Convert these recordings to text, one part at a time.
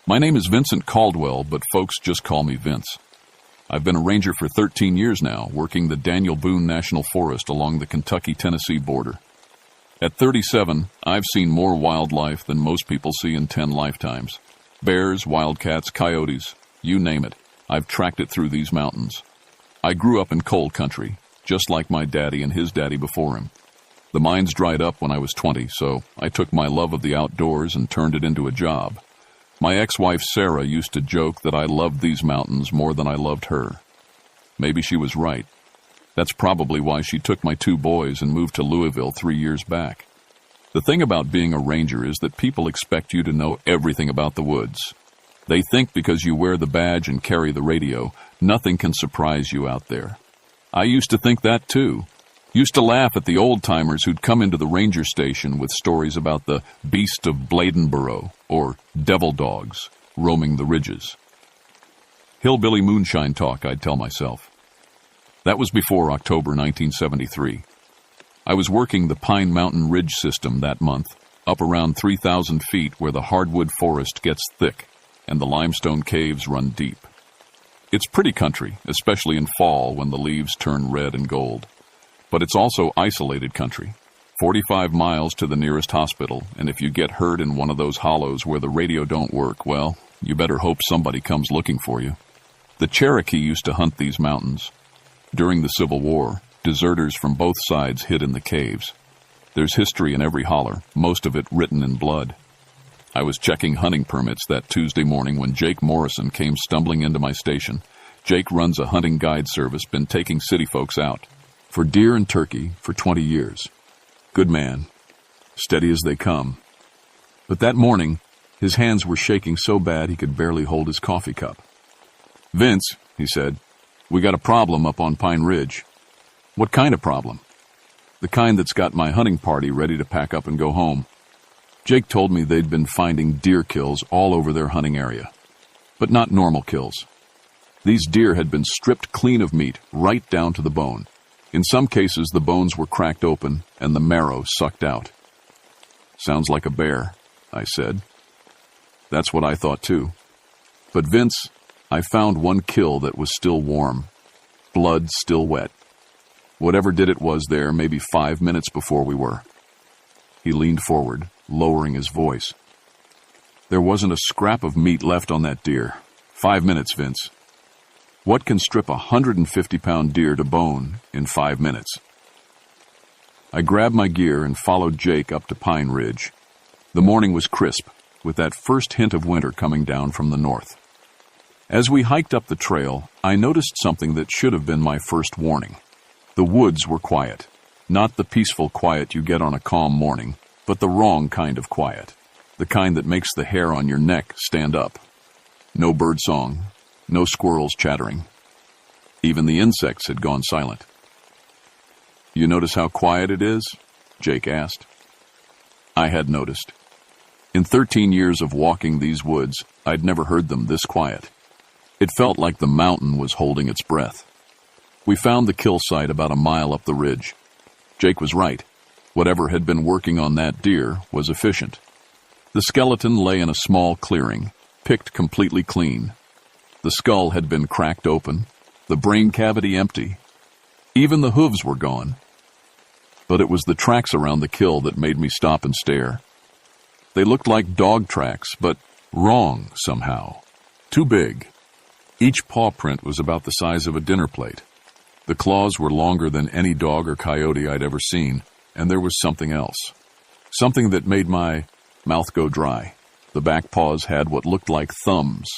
My name is Vincent Caldwell, but folks just call me Vince. I've been a ranger for 13 years now, working the Daniel Boone National Forest along the Kentucky-Tennessee border. At 37, I've seen more wildlife than most people see in 10 lifetimes. Bears, wildcats, coyotes, you name it. I've tracked it through these mountains. I grew up in coal country, just like my daddy and his daddy before him. The mines dried up when I was 20, so I took my love of the outdoors and turned it into a job. My ex-wife Sarah used to joke that I loved these mountains more than I loved her. Maybe she was right. That's probably why she took my 2 boys and moved to Louisville 3 years back. The thing about being a ranger is that people expect you to know everything about the woods. They think because you wear the badge and carry the radio, nothing can surprise you out there. I used to think that too. Used to laugh at the old-timers who'd come into the ranger station with stories about the beast of Bladenboro or devil dogs roaming the ridges. Hillbilly moonshine talk, I'd tell myself. That was before October 1973. I was working the Pine Mountain Ridge system that month, up around 3,000 feet where the hardwood forest gets thick and the limestone caves run deep. It's pretty country, especially in fall when the leaves turn red and gold. But it's also isolated country, 45 miles to the nearest hospital, and if you get hurt in one of those hollows where the radio don't work, well, you better hope somebody comes looking for you. The Cherokee used to hunt these mountains. During the Civil War, deserters from both sides hid in the caves. There's history in every holler, most of it written in blood. I was checking hunting permits that Tuesday morning when Jake Morrison came stumbling into my station. Jake runs a hunting guide service, been taking city folks out for deer and turkey for 20 years. Good man, steady as they come. But that morning, his hands were shaking so bad he could barely hold his coffee cup. "Vince," he said, "we got a problem up on Pine Ridge." "What kind of problem?" "The kind that's got my hunting party ready to pack up and go home." Jake told me they'd been finding deer kills all over their hunting area, but not normal kills. These deer had been stripped clean of meat, right down to the bone. In some cases, the bones were cracked open and the marrow sucked out. "Sounds like a bear," I said. That's what I thought too. But Vince, I found one kill that was still warm, blood still wet. Whatever did it was there maybe 5 minutes before we were. He leaned forward, lowering his voice. "There wasn't a scrap of meat left on that deer. 5 minutes, Vince. What can strip a 150-pound deer to bone in 5 minutes?" I grabbed my gear and followed Jake up to Pine Ridge. The morning was crisp, with that first hint of winter coming down from the north. As we hiked up the trail, I noticed something that should have been my first warning. The woods were quiet. Not the peaceful quiet you get on a calm morning, but the wrong kind of quiet. The kind that makes the hair on your neck stand up. No bird song. No squirrels chattering. Even the insects had gone silent. "You notice how quiet it is?" Jake asked. I had noticed. In 13 years of walking these woods, I'd never heard them this quiet. It felt like the mountain was holding its breath. We found the kill site about a mile up the ridge. Jake was right. Whatever had been working on that deer was efficient. The skeleton lay in a small clearing, picked completely clean. The skull had been cracked open, the brain cavity empty. Even the hooves were gone. But it was the tracks around the kill that made me stop and stare. They looked like dog tracks, but wrong somehow. Too big. Each paw print was about the size of a dinner plate. The claws were longer than any dog or coyote I'd ever seen, and there was something else. Something that made my mouth go dry. The back paws had what looked like thumbs.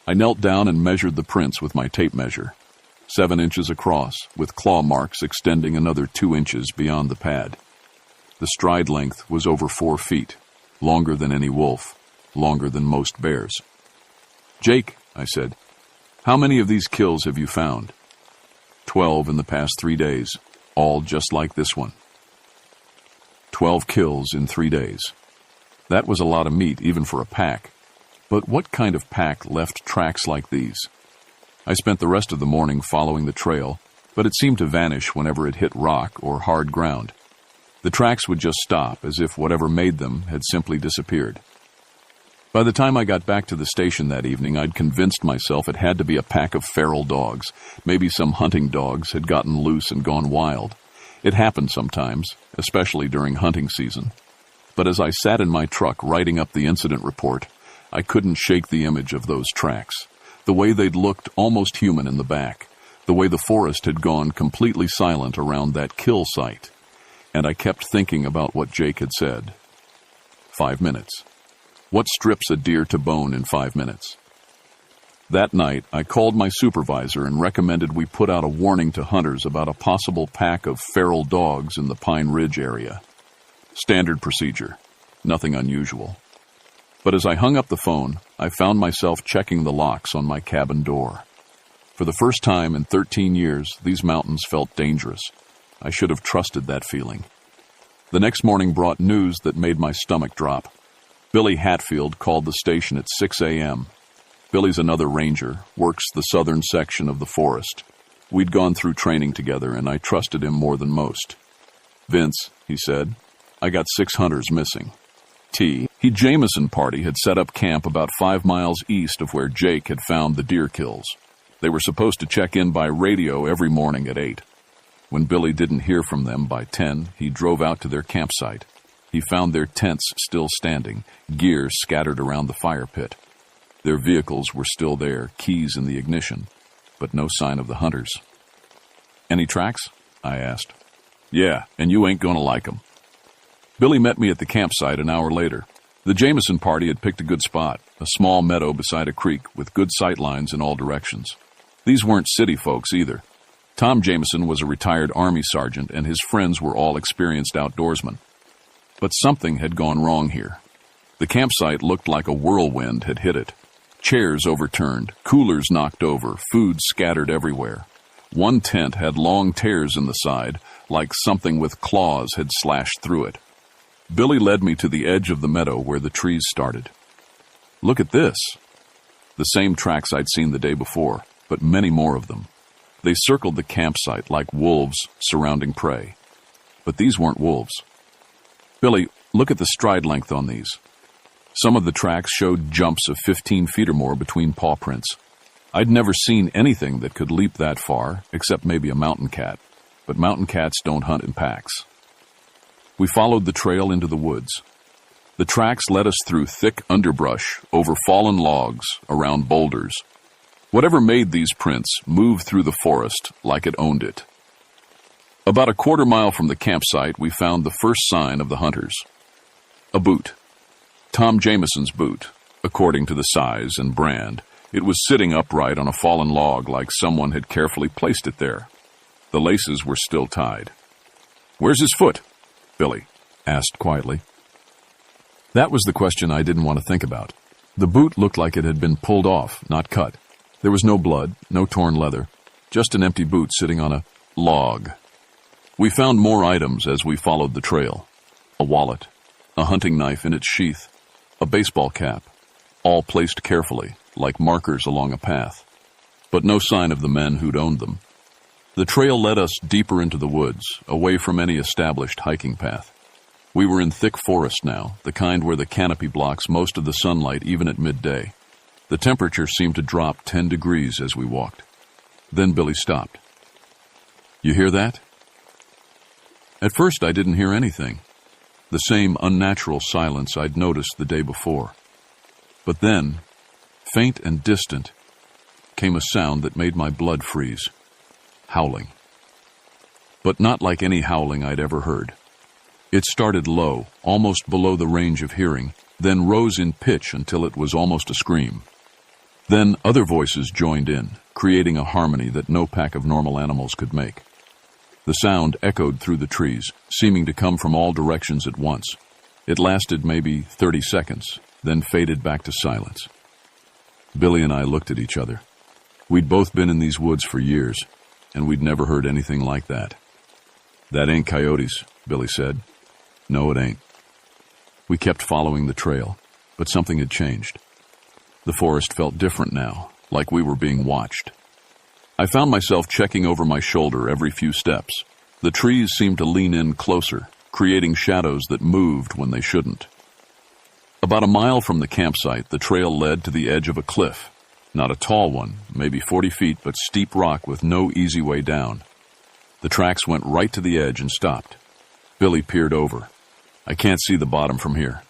I knelt down and measured the prints with my tape measure. 7 inches across, with claw marks extending another 2 inches beyond the pad. The stride length was over 4 feet, longer than any wolf, longer than most bears. "Jake," I said, "how many of these kills have you found?" 12 in the past 3 days, all just like this one. 12 kills in 3 days. That was a lot of meat, even for a pack. But what kind of pack left tracks like these? I spent the rest of the morning following the trail, but it seemed to vanish whenever it hit rock or hard ground. The tracks would just stop, as if whatever made them had simply disappeared. By the time I got back to the station that evening, I'd convinced myself it had to be a pack of feral dogs. Maybe some hunting dogs had gotten loose and gone wild. It happened sometimes, especially during hunting season. But as I sat in my truck writing up the incident report, I couldn't shake the image of those tracks. The way they'd looked almost human in the back. The way the forest had gone completely silent around that kill site. And I kept thinking about what Jake had said. 5 minutes. What strips a deer to bone in 5 minutes? That night, I called my supervisor and recommended we put out a warning to hunters about a possible pack of feral dogs in the Pine Ridge area. Standard procedure. Nothing unusual. But as I hung up the phone, I found myself checking the locks on my cabin door. For the first time in 13 years, these mountains felt dangerous. I should have trusted that feeling. The next morning brought news that made my stomach drop. Billy Hatfield called the station at 6 a.m. Billy's another ranger, works the southern section of the forest. We'd gone through training together, and I trusted him more than most. "Vince," he said, "I got 6 hunters missing." The Jameson party had set up camp about 5 miles east of where Jake had found the deer kills. They were supposed to check in by radio every morning at 8. When Billy didn't hear from them by 10, he drove out to their campsite. He found their tents still standing, gear scattered around the fire pit. Their vehicles were still there, keys in the ignition, but no sign of the hunters. "Any tracks?" I asked. "Yeah, and you ain't gonna like 'em." Billy met me at the campsite an hour later. The Jameson party had picked a good spot, a small meadow beside a creek with good sight lines in all directions. These weren't city folks either. Tom Jameson was a retired Army sergeant, and his friends were all experienced outdoorsmen. But something had gone wrong here. The campsite looked like a whirlwind had hit it. Chairs overturned, coolers knocked over, food scattered everywhere. One tent had long tears in the side, like something with claws had slashed through it. Billy led me to the edge of the meadow where the trees started. "Look at this." The same tracks I'd seen the day before, but many more of them. They circled the campsite like wolves surrounding prey. But these weren't wolves. "Billy, look at the stride length on these." Some of the tracks showed jumps of 15 feet or more between paw prints. I'd never seen anything that could leap that far, except maybe a mountain cat. But mountain cats don't hunt in packs. We followed the trail into the woods. The tracks led us through thick underbrush, over fallen logs, around boulders. Whatever made these prints moved through the forest like it owned it. About a quarter mile from the campsite, we found the first sign of the hunters. A boot. Tom Jameson's boot, according to the size and brand. It was sitting upright on a fallen log like someone had carefully placed it there. The laces were still tied. "Where's his foot?" Billy asked quietly. That was the question I didn't want to think about. The boot looked like it had been pulled off, not cut. There was no blood, no torn leather, just an empty boot sitting on a log. We found more items as we followed the trail. A wallet, a hunting knife in its sheath, a baseball cap, all placed carefully, like markers along a path. But no sign of the men who'd owned them. The trail led us deeper into the woods, away from any established hiking path. We were in thick forest now, the kind where the canopy blocks most of the sunlight even at midday. The temperature seemed to drop 10 degrees as we walked. Then Billy stopped. "You hear that?" At first I didn't hear anything. The same unnatural silence I'd noticed the day before. But then, faint and distant, came a sound that made my blood freeze. Howling. But not like any howling I'd ever heard. It started low, almost below the range of hearing, then rose in pitch until it was almost a scream. Then other voices joined in, creating a harmony that no pack of normal animals could make. The sound echoed through the trees, seeming to come from all directions at once. It lasted maybe 30 seconds, then faded back to silence. Billy and I looked at each other. We'd both been in these woods for years, and we'd never heard anything like that. "That ain't coyotes," Billy said. "No, it ain't." We kept following the trail, but something had changed. The forest felt different now, like we were being watched. I found myself checking over my shoulder every few steps. The trees seemed to lean in closer, creating shadows that moved when they shouldn't. About a mile from the campsite, the trail led to the edge of a cliff. Not a tall one, maybe 40 feet, but steep rock with no easy way down. The tracks went right to the edge and stopped. Billy peered over. I can't see the bottom from here.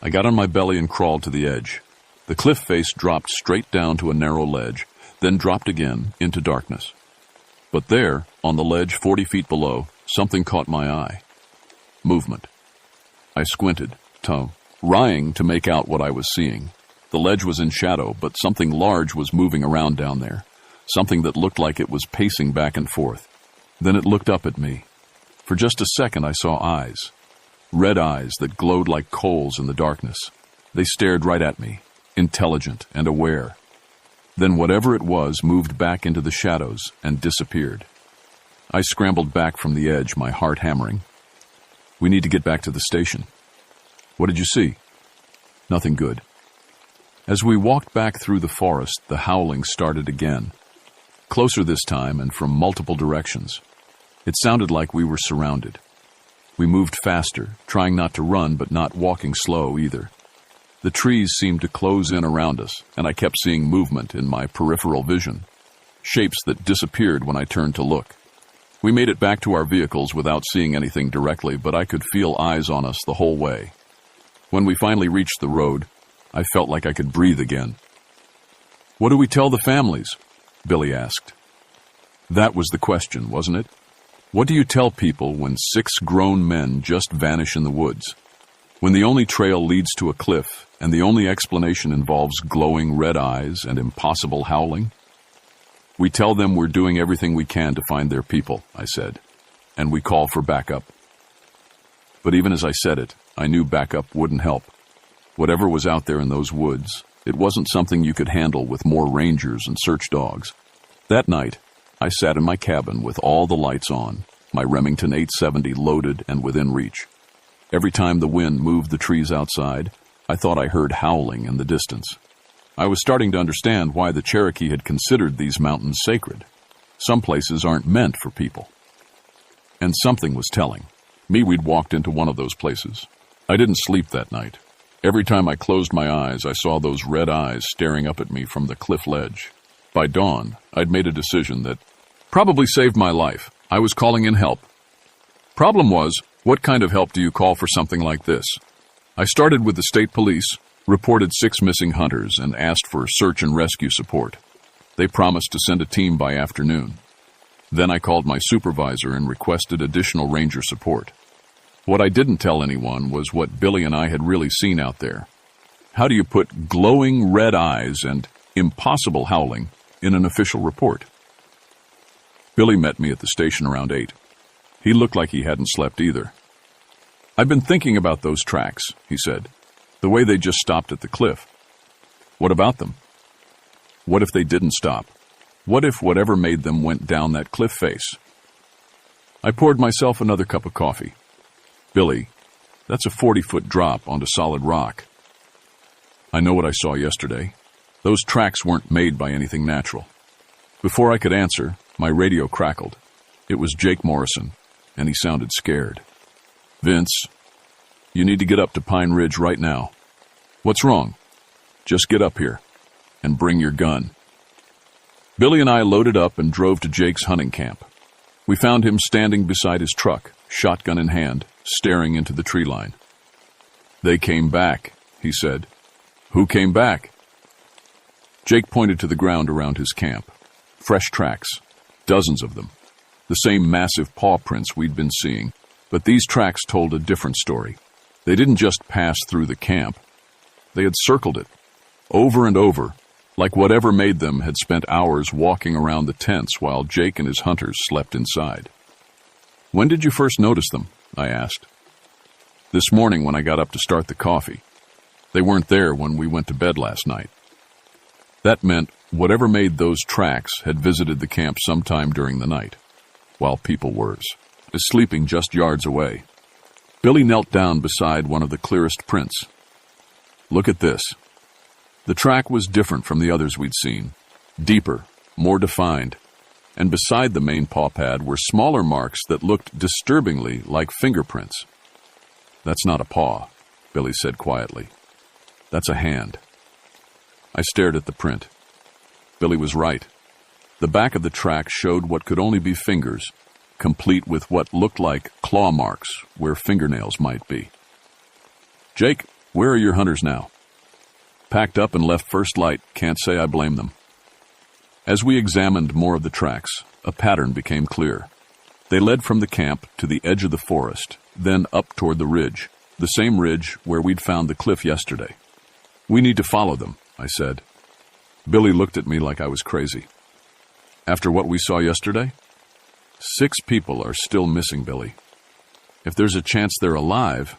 I got on my belly and crawled to the edge. The cliff face dropped straight down to a narrow ledge, then dropped again into darkness. But there, on the ledge 40 feet below, something caught my eye. Movement. I squinted, trying to make out what I was seeing. The ledge was in shadow, but something large was moving around down there, something that looked like it was pacing back and forth. Then it looked up at me. For just a second I saw eyes, red eyes that glowed like coals in the darkness. They stared right at me, intelligent and aware. Then whatever it was moved back into the shadows and disappeared. I scrambled back from the edge, my heart hammering. We need to get back to the station. What did you see? Nothing good. As we walked back through the forest, the howling started again. Closer this time and from multiple directions. It sounded like we were surrounded. We moved faster, trying not to run but not walking slow either. The trees seemed to close in around us, and I kept seeing movement in my peripheral vision. Shapes that disappeared when I turned to look. We made it back to our vehicles without seeing anything directly, but I could feel eyes on us the whole way. When we finally reached the road, I felt like I could breathe again. What do we tell the families? Billy asked. That was the question, wasn't it? What do you tell people when 6 grown men just vanish in the woods? When the only trail leads to a cliff, and the only explanation involves glowing red eyes and impossible howling? We tell them we're doing everything we can to find their people, I said, and we call for backup. But even as I said it, I knew backup wouldn't help. Whatever was out there in those woods, it wasn't something you could handle with more rangers and search dogs. That night, I sat in my cabin with all the lights on, my Remington 870 loaded and within reach. Every time the wind moved the trees outside, I thought I heard howling in the distance. I was starting to understand why the Cherokee had considered these mountains sacred. Some places aren't meant for people. And something was telling me we'd walked into one of those places. I didn't sleep that night. Every time I closed my eyes, I saw those red eyes staring up at me from the cliff ledge. By dawn, I'd made a decision that probably saved my life. I was calling in help. Problem was, what kind of help do you call for something like this? I started with the state police, reported 6 missing hunters, and asked for search and rescue support. They promised to send a team by afternoon. Then I called my supervisor and requested additional ranger support. What I didn't tell anyone was what Billy and I had really seen out there. How do you put glowing red eyes and impossible howling in an official report? Billy met me at the station around 8. He looked like he hadn't slept either. I've been thinking about those tracks, he said. The way they just stopped at the cliff. What about them? What if they didn't stop? What if whatever made them went down that cliff face? I poured myself another cup of coffee. Billy, that's a 40-foot drop onto solid rock. I know what I saw yesterday. Those tracks weren't made by anything natural. Before I could answer, my radio crackled. It was Jake Morrison, and he sounded scared. Vince, you need to get up to Pine Ridge right now. What's wrong? Just get up here, and bring your gun. Billy and I loaded up and drove to Jake's hunting camp. We found him standing beside his truck, shotgun in hand, staring into the tree line. They came back, he said. Who came back? Jake pointed to the ground around his camp. Fresh tracks, dozens of them. The same massive paw prints we'd been seeing, but these tracks told a different story. They didn't just pass through the camp. They had circled it, over and over, like whatever made them had spent hours walking around the tents while Jake and his hunters slept inside. When did you first notice them? I asked. This morning when I got up to start the coffee. They weren't there when we went to bed last night. That meant whatever made those tracks had visited the camp sometime during the night, while people were sleeping just yards away. Billy knelt down beside one of the clearest prints. Look at this. The track was different from the others we'd seen, deeper, more defined, and beside the main paw pad were smaller marks that looked disturbingly like fingerprints. That's not a paw, Billy said quietly. That's a hand. I stared at the print. Billy was right. The back of the track showed what could only be fingers, complete with what looked like claw marks where fingernails might be. Jake, where are your hunters now? Packed up and left first light. Can't say I blame them. As we examined more of the tracks, a pattern became clear. They led from the camp to the edge of the forest, then up toward the ridge, the same ridge where we'd found the cliff yesterday. We need to follow them, I said. Billy looked at me like I was crazy. After what we saw yesterday? 6 people are still missing, Billy. If there's a chance they're alive...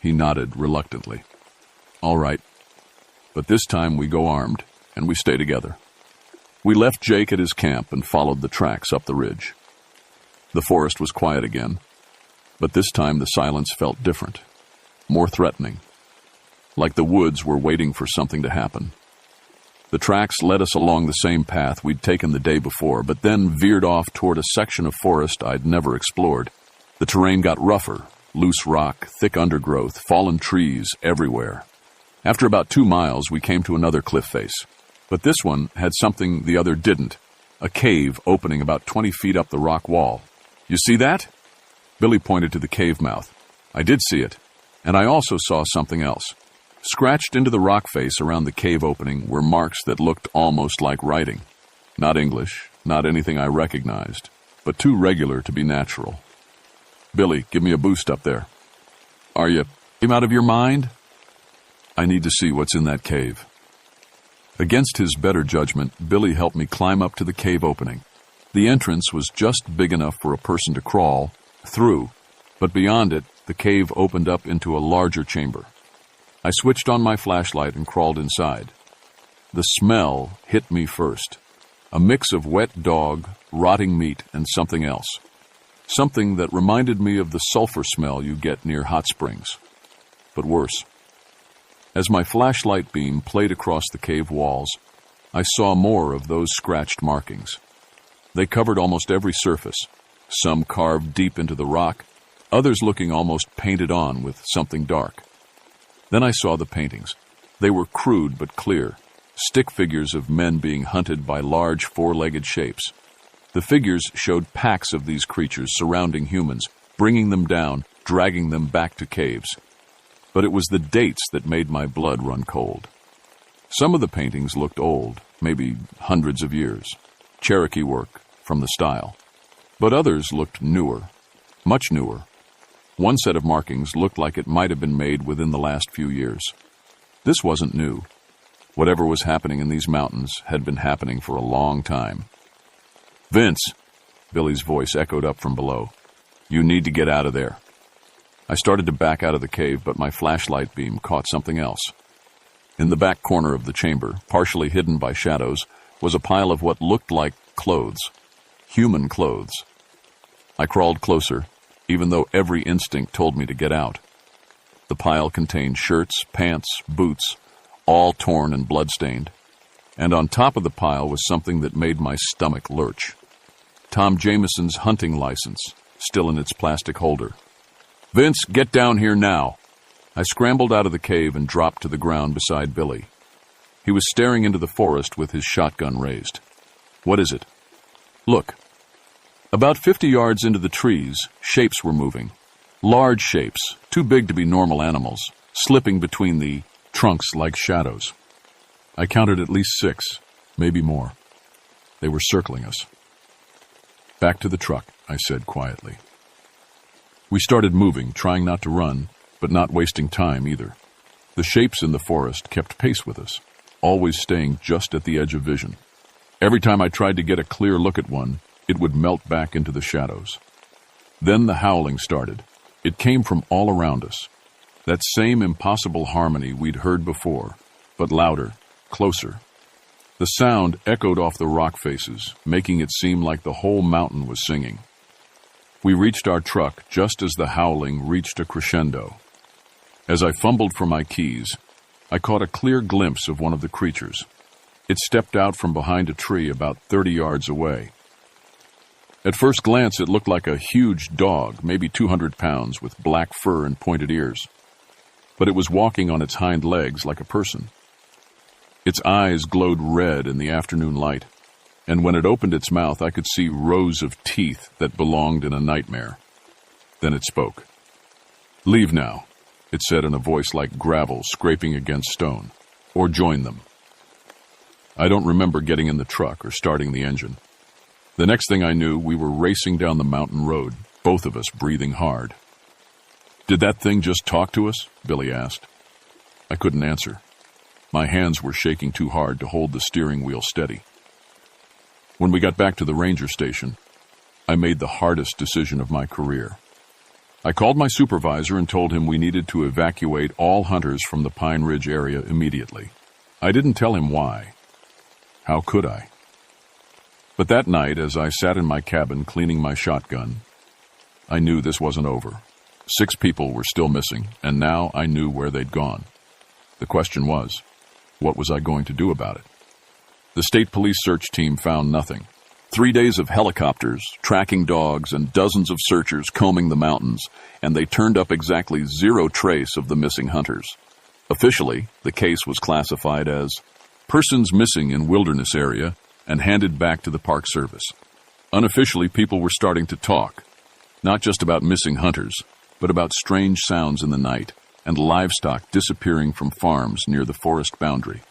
He nodded reluctantly. All right. But this time we go armed, and we stay together. We left Jake at his camp and followed the tracks up the ridge. The forest was quiet again, but this time the silence felt different, more threatening, like the woods were waiting for something to happen. The tracks led us along the same path we'd taken the day before, but then veered off toward a section of forest I'd never explored. The terrain got rougher, loose rock, thick undergrowth, fallen trees everywhere. After about 2 miles, we came to another cliff face. But this one had something the other didn't, a cave opening about 20 feet up the rock wall. You see that? Billy pointed to the cave mouth. I did see it, and I also saw something else. Scratched into the rock face around the cave opening were marks that looked almost like writing. Not English, not anything I recognized, but too regular to be natural. Billy, give me a boost up there. Are you out of your mind? I need to see what's in that cave. Against his better judgment, Billy helped me climb up to the cave opening. The entrance was just big enough for a person to crawl through, but beyond it, the cave opened up into a larger chamber. I switched on my flashlight and crawled inside. The smell hit me first. A mix of wet dog, rotting meat, and something else. Something that reminded me of the sulfur smell you get near hot springs. But worse. As my flashlight beam played across the cave walls, I saw more of those scratched markings. They covered almost every surface, some carved deep into the rock, others looking almost painted on with something dark. Then I saw the paintings. They were crude but clear, stick figures of men being hunted by large 4-legged shapes. The figures showed packs of these creatures surrounding humans, bringing them down, dragging them back to caves. But it was the dates that made my blood run cold. Some of the paintings looked old, maybe hundreds of years, Cherokee work from the style. But others looked newer, much newer. One set of markings looked like it might have been made within the last few years. This wasn't new. Whatever was happening in these mountains had been happening for a long time. Vince, Billy's voice echoed up from below. You need to get out of there. I started to back out of the cave, but my flashlight beam caught something else. In the back corner of the chamber, partially hidden by shadows, was a pile of what looked like clothes. Human clothes. I crawled closer, even though every instinct told me to get out. The pile contained shirts, pants, boots, all torn and blood-stained. And on top of the pile was something that made my stomach lurch. Tom Jameson's hunting license, still in its plastic holder. Vince, get down here now. I scrambled out of the cave and dropped to the ground beside Billy. He was staring into the forest with his shotgun raised. What is it? Look. About 50 yards into the trees, shapes were moving. Large shapes, too big to be normal animals, slipping between the trunks like shadows. I counted at least 6, maybe more. They were circling us. Back to the truck, I said quietly. We started moving, trying not to run, but not wasting time either. The shapes in the forest kept pace with us, always staying just at the edge of vision. Every time I tried to get a clear look at one, it would melt back into the shadows. Then the howling started. It came from all around us. That same impossible harmony we'd heard before, but louder, closer. The sound echoed off the rock faces, making it seem like the whole mountain was singing. We reached our truck just as the howling reached a crescendo. As I fumbled for my keys, I caught a clear glimpse of one of the creatures. It stepped out from behind a tree about 30 yards away. At first glance, it looked like a huge dog, maybe 200 pounds, with black fur and pointed ears. but it was walking on its hind legs like a person. Its eyes glowed red in the afternoon light, and when it opened its mouth, I could see rows of teeth that belonged in a nightmare. Then it spoke. "Leave now," it said in a voice like gravel scraping against stone, "or join them." I don't remember getting in the truck or starting the engine. The next thing I knew, we were racing down the mountain road, both of us breathing hard. "Did that thing just talk to us?" Billy asked. I couldn't answer. My hands were shaking too hard to hold the steering wheel steady. When we got back to the ranger station, I made the hardest decision of my career. I called my supervisor and told him we needed to evacuate all hunters from the Pine Ridge area immediately. I didn't tell him why. How could I? But that night, as I sat in my cabin cleaning my shotgun, I knew this wasn't over. 6 people were still missing, and now I knew where they'd gone. The question was, what was I going to do about it? The state police search team found nothing. 3 days of helicopters, tracking dogs, and dozens of searchers combing the mountains, and they turned up exactly 0 trace of the missing hunters. Officially, the case was classified as persons missing in wilderness area and handed back to the Park Service. Unofficially, people were starting to talk, not just about missing hunters, but about strange sounds in the night and livestock disappearing from farms near the forest boundary,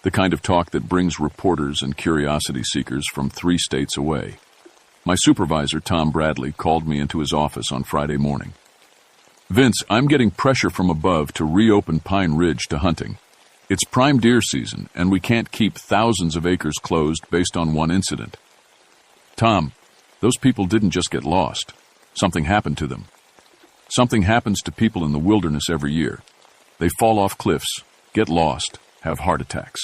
the kind of talk that brings reporters and curiosity seekers from 3 states away. My supervisor, Tom Bradley, called me into his office on Friday morning. "Vince, I'm getting pressure from above to reopen Pine Ridge to hunting. It's prime deer season, and we can't keep thousands of acres closed based on one incident." "Tom, those people didn't just get lost. Something happened to them. Something happens to people in the wilderness every year. They fall off cliffs, get lost, have heart attacks.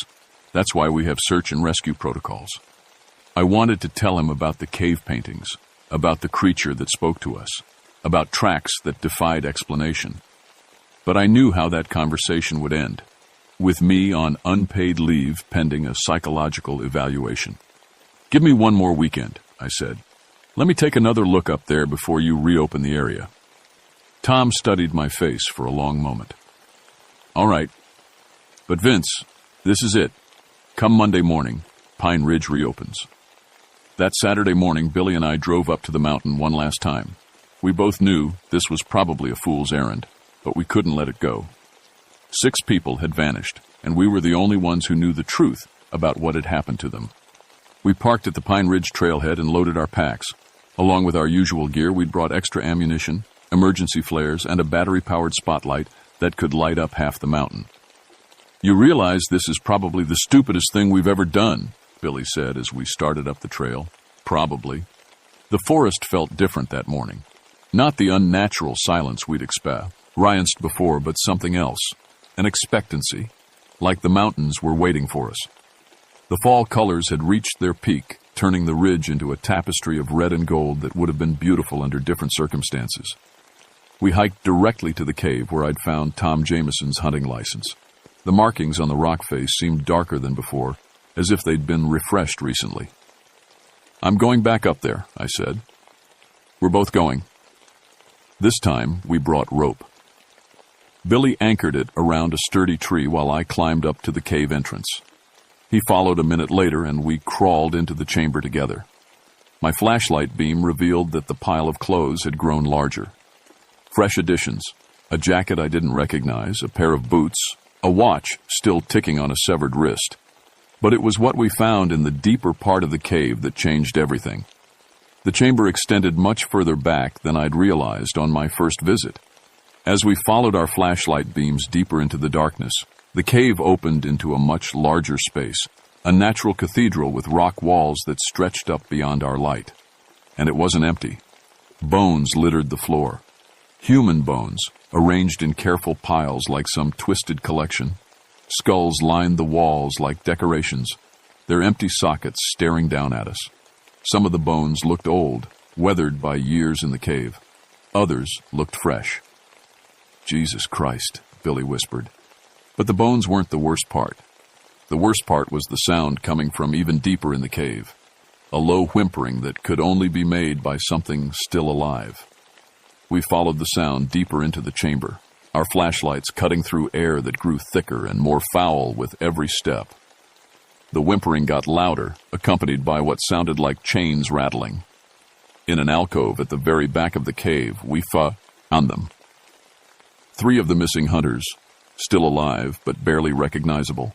That's why we have search and rescue protocols." I wanted to tell him about the cave paintings, about the creature that spoke to us, about tracks that defied explanation. But I knew how that conversation would end, with me on unpaid leave pending a psychological evaluation. "Give me one more weekend," I said. "Let me take another look up there before you reopen the area." Tom studied my face for a long moment. "All right. But Vince, this is it. Come Monday morning, Pine Ridge reopens." That Saturday morning, Billy and I drove up to the mountain one last time. We both knew this was probably a fool's errand, but we couldn't let it go. 6 people had vanished, and we were the only ones who knew the truth about what had happened to them. We parked at the Pine Ridge trailhead and loaded our packs. Along with our usual gear, we'd brought extra ammunition, emergency flares, and a battery-powered spotlight that could light up half the mountain. "You realize this is probably the stupidest thing we've ever done," Billy said as we started up the trail. Probably. The forest felt different that morning. Not the unnatural silence we'd experienced before, but something else. An expectancy, like the mountains were waiting for us. The fall colors had reached their peak, turning the ridge into a tapestry of red and gold that would have been beautiful under different circumstances. We hiked directly to the cave where I'd found Tom Jameson's hunting license. The markings on the rock face seemed darker than before, as if they'd been refreshed recently. "I'm going back up there," I said. "We're both going." This time, we brought rope. Billy anchored it around a sturdy tree while I climbed up to the cave entrance. He followed a minute later, and we crawled into the chamber together. My flashlight beam revealed that the pile of clothes had grown larger. Fresh additions, a jacket I didn't recognize, a pair of boots, a watch still ticking on a severed wrist. But it was what we found in the deeper part of the cave that changed everything. The chamber extended much further back than I'd realized on my first visit. As we followed our flashlight beams deeper into the darkness, the cave opened into a much larger space, a natural cathedral with rock walls that stretched up beyond our light. And it wasn't empty. Bones littered the floor. Human bones, arranged in careful piles like some twisted collection. Skulls lined the walls like decorations, their empty sockets staring down at us. Some of the bones looked old, weathered by years in the cave. Others looked fresh. "Jesus Christ," Billy whispered. But the bones weren't the worst part. The worst part was the sound coming from even deeper in the cave, a low whimpering that could only be made by something still alive. We followed the sound deeper into the chamber. our flashlights cutting through air that grew thicker and more foul with every step. The whimpering got louder, accompanied by what sounded like chains rattling. In an alcove at the very back of the cave, we found them. 3 of the missing hunters, still alive but barely recognizable.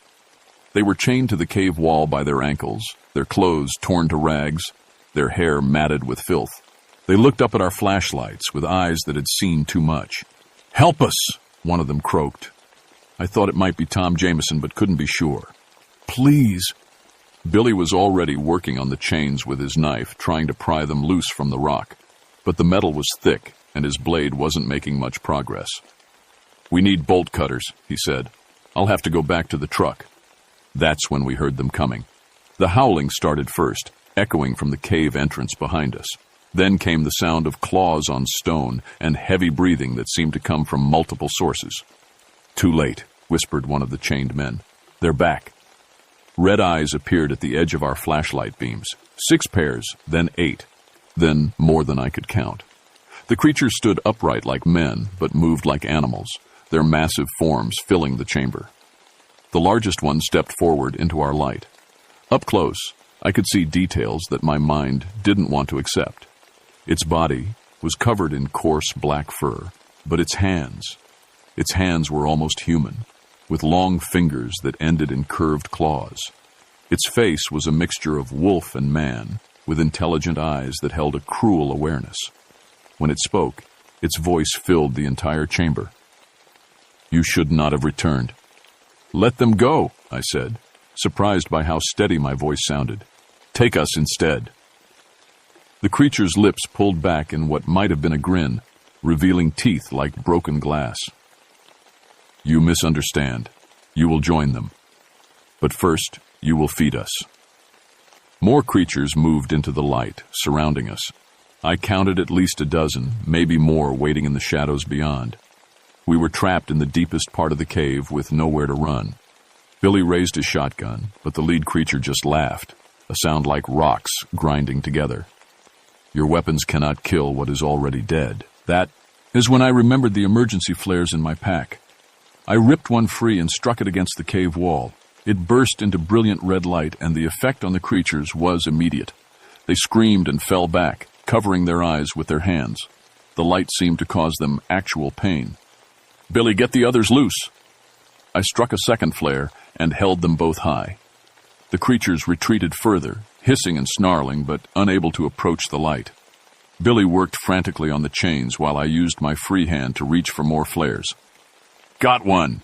They were chained to the cave wall by their ankles, their clothes torn to rags, their hair matted with filth. They looked up at our flashlights with eyes that had seen too much. "Help us!" one of them croaked. I thought it might be Tom Jameson, but couldn't be sure. "Please!" Billy was already working on the chains with his knife, trying to pry them loose from the rock, but the metal was thick, and his blade wasn't making much progress. "We need bolt cutters," he said. "I'll have to go back to the truck." That's when we heard them coming. The howling started first, echoing from the cave entrance behind us. Then came the sound of claws on stone and heavy breathing that seemed to come from multiple sources. "Too late," whispered one of the chained men. "They're back." Red eyes appeared at the edge of our flashlight beams. 6 pairs, then 8, then more than I could count. The creatures stood upright like men, but moved like animals, their massive forms filling the chamber. The largest one stepped forward into our light. Up close, I could see details that my mind didn't want to accept. Its body was covered in coarse black fur, but its hands were almost human, with long fingers that ended in curved claws. Its face was a mixture of wolf and man, with intelligent eyes that held a cruel awareness. When it spoke, its voice filled the entire chamber. "You should not have returned." "Let them go," I said, surprised by how steady my voice sounded. "Take us instead." The creature's lips pulled back in what might have been a grin, revealing teeth like broken glass. "You misunderstand. You will join them. But first, you will feed us." More creatures moved into the light, surrounding us. I counted at least a dozen, maybe more, waiting in the shadows beyond. We were trapped in the deepest part of the cave with nowhere to run. Billy raised his shotgun, but the lead creature just laughed, a sound like rocks grinding together. "Your weapons cannot kill what is already dead." That is when I remembered the emergency flares in my pack. I ripped one free and struck it against the cave wall. It burst into brilliant red light, and the effect on the creatures was immediate. They screamed and fell back, covering their eyes with their hands. The light seemed to cause them actual pain. "Billy, get the others loose." I struck a second flare and held them both high. The creatures retreated further, hissing and snarling, but unable to approach the light. Billy worked frantically on the chains while I used my free hand to reach for more flares. "Got one!"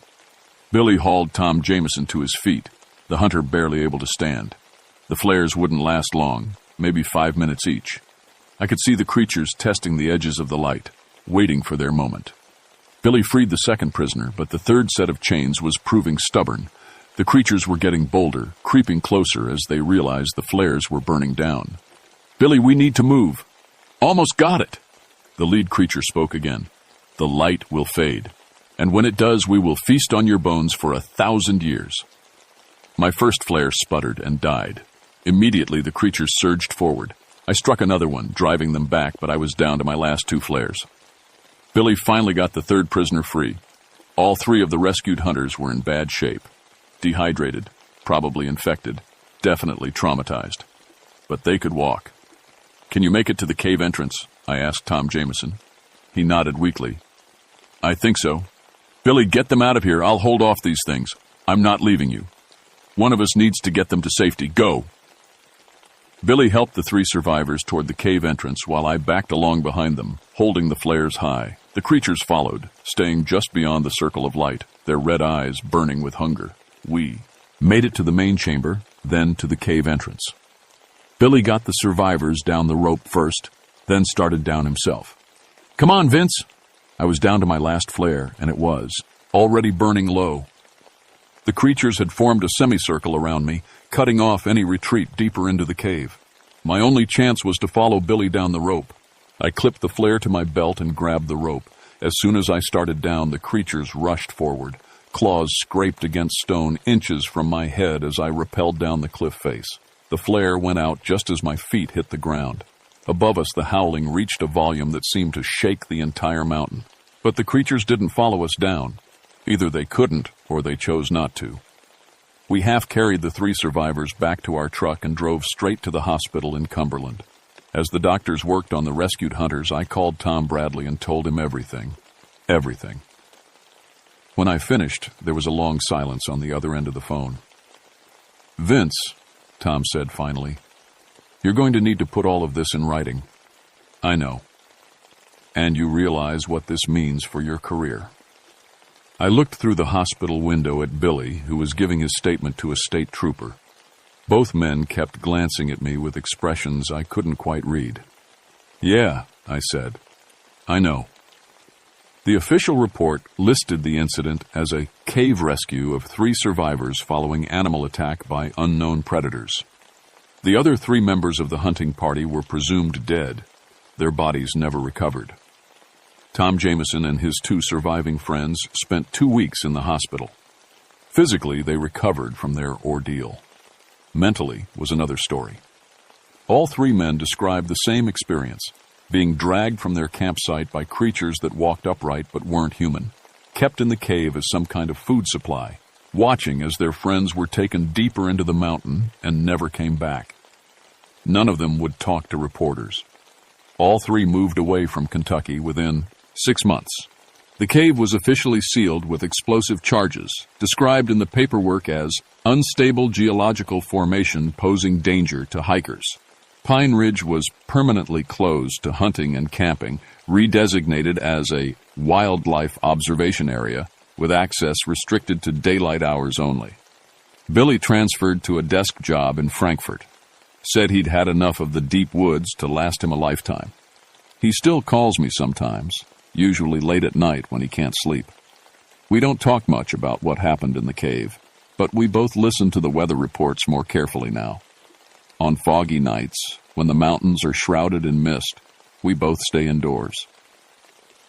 Billy hauled Tom Jameson to his feet, the hunter barely able to stand. The flares wouldn't last long, maybe 5 minutes each. I could see the creatures testing the edges of the light, waiting for their moment. Billy freed the second prisoner, but the third set of chains was proving stubborn. The creatures were getting bolder, creeping closer as they realized the flares were burning down. "Billy, we need to move." "Almost got it." The lead creature spoke again. "The light will fade, and when it does, we will feast on your bones for 1,000 years." My first flare sputtered and died. Immediately, the creatures surged forward. I struck another one, driving them back, but I was down to my last 2 flares. Billy finally got the third prisoner free. All 3 of the rescued hunters were in bad shape. Dehydrated, probably infected, definitely traumatized. But they could walk. "Can you make it to the cave entrance?" I asked Tom Jameson. He nodded weakly. "I think so." "Billy, get them out of here. I'll hold off these things. I'm not leaving you. One of us needs to get them to safety. Go." Billy helped the 3 survivors toward the cave entrance while I backed along behind them, holding the flares high. The creatures followed, staying just beyond the circle of light, their red eyes burning with hunger. We made it to the main chamber, then to the cave entrance. Billy got the survivors down the rope first, then started down himself. "Come on, Vince!" I was down to my last flare, and it was already burning low. The creatures had formed a semicircle around me, cutting off any retreat deeper into the cave. My only chance was to follow Billy down the rope. I clipped the flare to my belt and grabbed the rope. As soon as I started down, the creatures rushed forward. Claws scraped against stone inches from my head as I rappelled down the cliff face. The flare went out just as my feet hit the ground. Above us, the howling reached a volume that seemed to shake the entire mountain. But the creatures didn't follow us down. Either they couldn't or they chose not to. We half-carried the 3 survivors back to our truck and drove straight to the hospital in Cumberland. As the doctors worked on the rescued hunters, I called Tom Bradley and told him everything. Everything. When I finished, there was a long silence on the other end of the phone. "Vince," Tom said finally, "you're going to need to put all of this in writing." "I know." "And you realize what this means for your career." I looked through the hospital window at Billy, who was giving his statement to a state trooper. Both men kept glancing at me with expressions I couldn't quite read. "Yeah," I said. "I know." The official report listed the incident as a cave rescue of 3 survivors following animal attack by unknown predators. The other 3 members of the hunting party were presumed dead. Their bodies never recovered. Tom Jameson and his 2 surviving friends spent 2 weeks in the hospital. Physically, they recovered from their ordeal. Mentally was another story. All 3 men described the same experience, being dragged from their campsite by creatures that walked upright but weren't human, kept in the cave as some kind of food supply, watching as their friends were taken deeper into the mountain and never came back. None of them would talk to reporters. All 3 moved away from Kentucky within 6 months. The cave was officially sealed with explosive charges, described in the paperwork as unstable geological formation posing danger to hikers. Pine Ridge was permanently closed to hunting and camping, redesignated as a wildlife observation area, with access restricted to daylight hours only. Billy transferred to a desk job in Frankfurt. Said he'd had enough of the deep woods to last him a lifetime. He still calls me sometimes, usually late at night when he can't sleep. We don't talk much about what happened in the cave, but we both listen to the weather reports more carefully now. On foggy nights, when the mountains are shrouded in mist, we both stay indoors.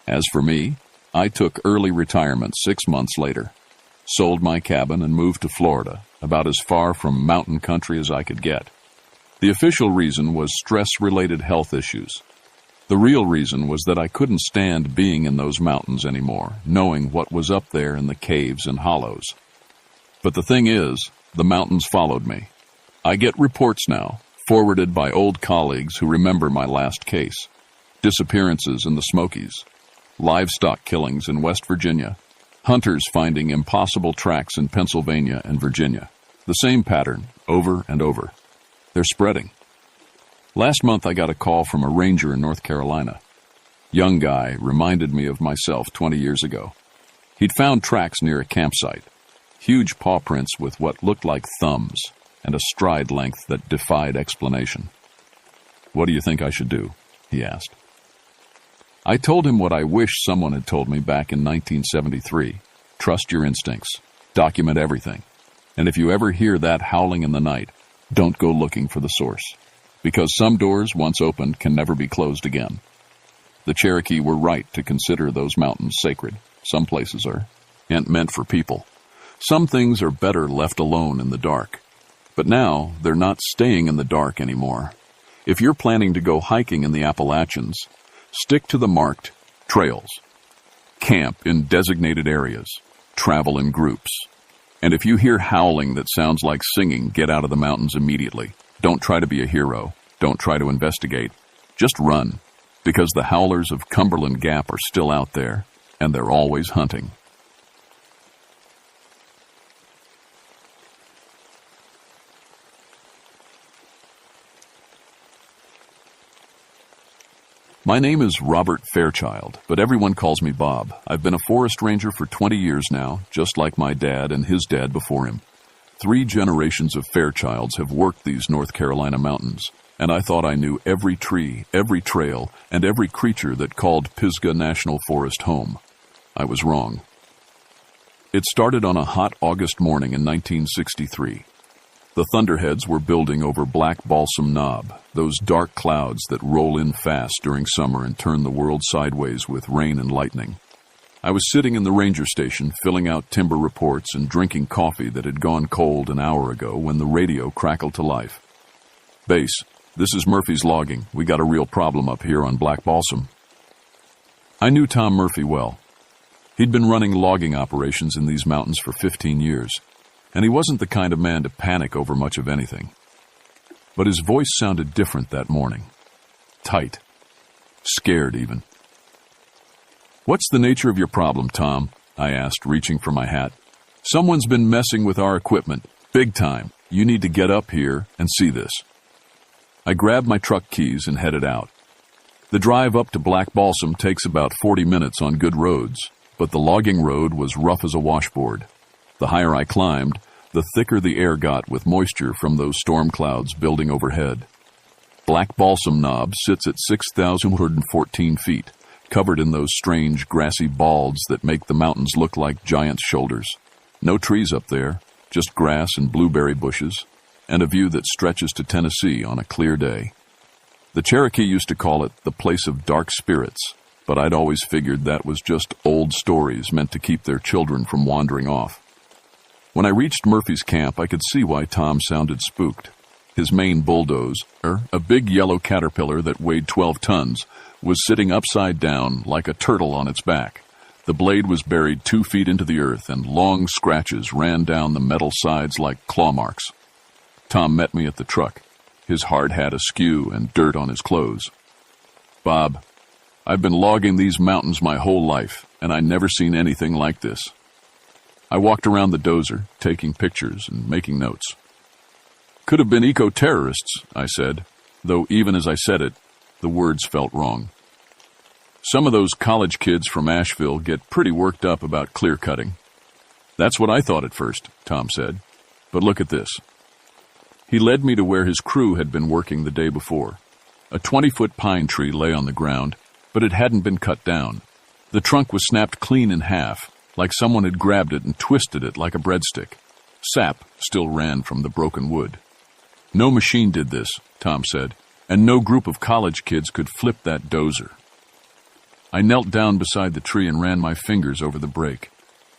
As for me, I took early retirement 6 months later, sold my cabin and moved to Florida, about as far from mountain country as I could get. The official reason was stress-related health issues. The real reason was that I couldn't stand being in those mountains anymore, knowing what was up there in the caves and hollows. But the thing is, the mountains followed me. I get reports now, forwarded by old colleagues who remember my last case. Disappearances in the Smokies, livestock killings in West Virginia, hunters finding impossible tracks in Pennsylvania and Virginia. The same pattern, over and over. They're spreading. Last month I got a call from a ranger in North Carolina. Young guy reminded me of myself 20 years ago. He'd found tracks near a campsite, huge paw prints with what looked like thumbs, and a stride length that defied explanation. "What do you think I should do?" he asked. I told him what I wish someone had told me back in 1973. Trust your instincts. Document everything. And if you ever hear that howling in the night, don't go looking for the source. Because some doors, once opened, can never be closed again. The Cherokee were right to consider those mountains sacred. Some places aren't meant for people. Some things are better left alone in the dark. But now, they're not staying in the dark anymore. If you're planning to go hiking in the Appalachians, stick to the marked trails. Camp in designated areas. Travel in groups. And if you hear howling that sounds like singing, get out of the mountains immediately. Don't try to be a hero. Don't try to investigate. Just run, because the howlers of Cumberland Gap are still out there, and they're always hunting. My name is Robert Fairchild, but everyone calls me Bob. I've been a forest ranger for 20 years now, just like my dad and his dad before him. 3 generations of Fairchilds have worked these North Carolina mountains, and I thought I knew every tree, every trail, and every creature that called Pisgah National Forest home. I was wrong. It started on a hot August morning in 1963. The thunderheads were building over Black Balsam Knob, those dark clouds that roll in fast during summer and turn the world sideways with rain and lightning. I was sitting in the ranger station filling out timber reports and drinking coffee that had gone cold an hour ago when the radio crackled to life. "Base, this is Murphy's logging. We got a real problem up here on Black Balsam." I knew Tom Murphy well. He'd been running logging operations in these mountains for 15 years, and he wasn't the kind of man to panic over much of anything. But his voice sounded different that morning. Tight. Scared, even. "What's the nature of your problem, Tom?" I asked, reaching for my hat. "Someone's been messing with our equipment. Big time. You need to get up here and see this." I grabbed my truck keys and headed out. The drive up to Black Balsam takes about 40 minutes on good roads, but the logging road was rough as a washboard. The higher I climbed, the thicker the air got with moisture from those storm clouds building overhead. Black Balsam Knob sits at 6,114 feet, covered in those strange grassy balds that make the mountains look like giant's shoulders. No trees up there, just grass and blueberry bushes, and a view that stretches to Tennessee on a clear day. The Cherokee used to call it the place of dark spirits, but I'd always figured that was just old stories meant to keep their children from wandering off. When I reached Murphy's camp, I could see why Tom sounded spooked. His main bulldozer, a big yellow Caterpillar that weighed 12 tons, was sitting upside down like a turtle on its back. The blade was buried 2 feet into the earth, and long scratches ran down the metal sides like claw marks. Tom met me at the truck, his hard hat askew and dirt on his clothes. "Bob, I've been logging these mountains my whole life, and I never seen anything like this." I walked around the dozer, taking pictures and making notes. "Could have been eco-terrorists," I said, though even as I said it, the words felt wrong. "Some of those college kids from Asheville get pretty worked up about clear-cutting." "That's what I thought at first," Tom said. "But look at this." He led me to where his crew had been working the day before. A 20-foot pine tree lay on the ground, but it hadn't been cut down. The trunk was snapped clean in half, like someone had grabbed it and twisted it like a breadstick. Sap still ran from the broken wood. "No machine did this," Tom said, "and no group of college kids could flip that dozer." I knelt down beside the tree and ran my fingers over the break.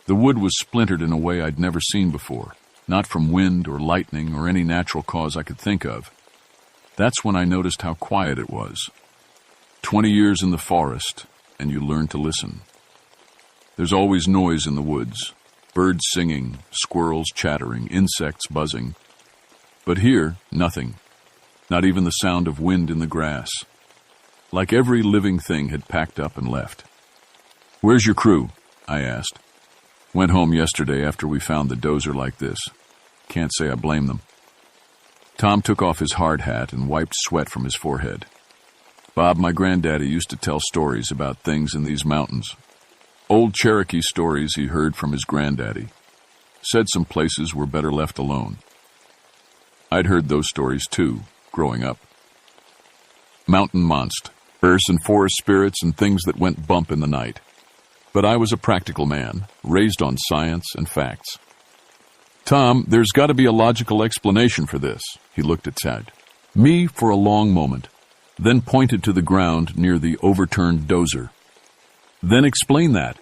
The wood was splintered in a way I'd never seen before, not from wind or lightning or any natural cause I could think of. That's when I noticed how quiet it was. 20 years in the forest, and you learn to listen. There's always noise in the woods, birds singing, squirrels chattering, insects buzzing. But here, nothing, not even the sound of wind in the grass. Like every living thing had packed up and left. "Where's your crew?" I asked. "Went home yesterday after we found the dozer like this. Can't say I blame them." Tom took off his hard hat and wiped sweat from his forehead. "Bob, my granddaddy used to tell stories about things in these mountains. Old Cherokee stories he heard from his granddaddy. Said some places were better left alone. I'd heard those stories too, growing up. Mountain monsters and forest spirits and things that went bump in the night. But I was a practical man, raised on science and facts." "Tom, there's got to be a logical explanation for this." He looked at Tad. Me for a long moment, then pointed to the ground near the overturned dozer. "Then explain that."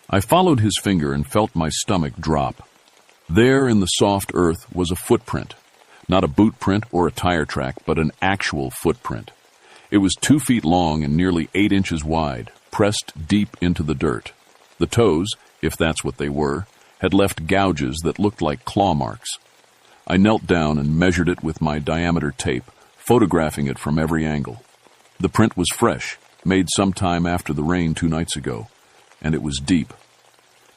I followed his finger and felt my stomach drop. There in the soft earth was a footprint. Not a boot print or a tire track, but an actual footprint. It was 2 feet long and nearly 8 inches wide, pressed deep into the dirt. The toes, if that's what they were, had left gouges that looked like claw marks. I knelt down and measured it with my diameter tape, photographing it from every angle. The print was fresh, made some time after the rain 2 nights ago, and it was deep.